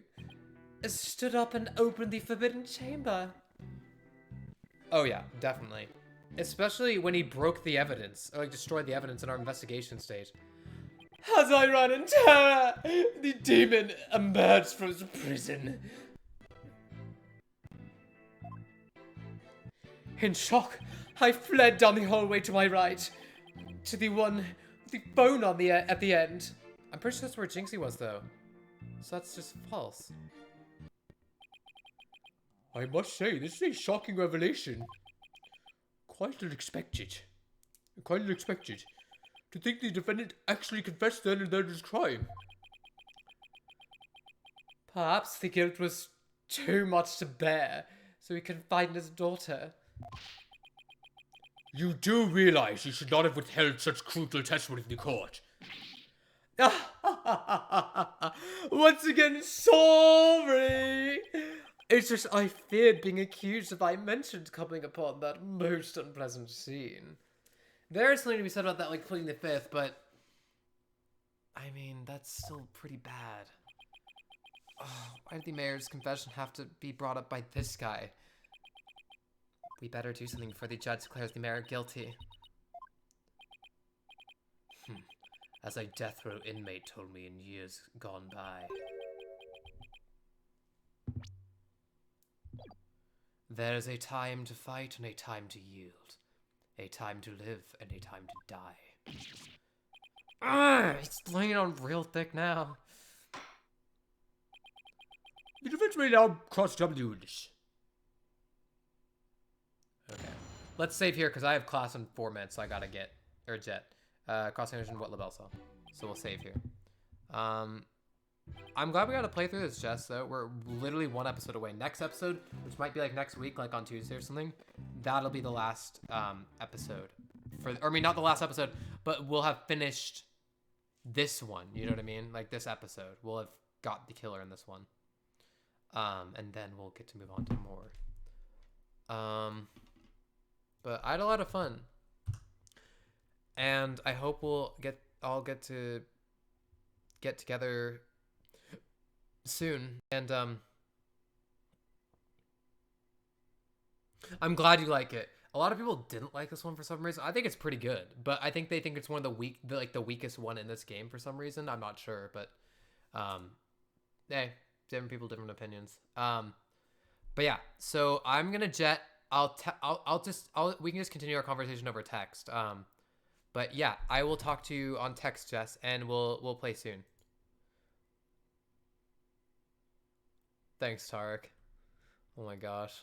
stood up and opened the forbidden chamber. Oh yeah, definitely. Especially when he broke the evidence, or like destroyed the evidence in our investigation stage. As I ran in terror, the demon emerged from his prison. In shock, I fled down the hallway to my right, to the one with the phone on the at the end. I'm pretty sure that's where Jinxie was, though. So that's just false. I must say, this is a shocking revelation. Quite unexpected. Quite unexpected. To think the defendant actually confessed then and there to his crime. Perhaps the guilt was too much to bear, so he confided in his daughter. You do realize you should not have withheld such crucial testimony from the court. Once again, sorry! It's just I feared being accused if I mentioned coming upon that most unpleasant scene. There is something to be said about that, like pleading the fifth, but I mean, that's still pretty bad. Oh, why did the mayor's confession have to be brought up by this guy? We better do something before the judge declares the mayor guilty. As a death row inmate told me in years gone by. There is a time to fight and a time to yield. A time to live and a time to die. It's laying on real thick now. The defense may now cross-examine the witness. Okay. Let's save here because I have class in 4 minutes, so I gotta get Jet. Cross-examination what LaBelle saw. So we'll save here. I'm glad we got to play through this, Jess, though. We're literally 1 episode away. Next episode, which might be like next week, like on Tuesday or something, that'll be the last episode. I mean, not the last episode, but we'll have finished this one. You know what I mean? Like this episode. We'll have got the killer in this one. And then we'll get to move on to more. But I had a lot of fun. And I hope we'll all get to get together soon. And I'm glad you like it. A lot of people didn't like this one for some reason. I think it's pretty good, but I think they think it's one of the weakest one in this game for some reason. I'm not sure, but hey, different people, different opinions. But yeah, so I'm gonna jet. We can just continue our conversation over text. But yeah, I will talk to you on text, Jess, and we'll play soon. Thanks, Tarek. Oh my gosh.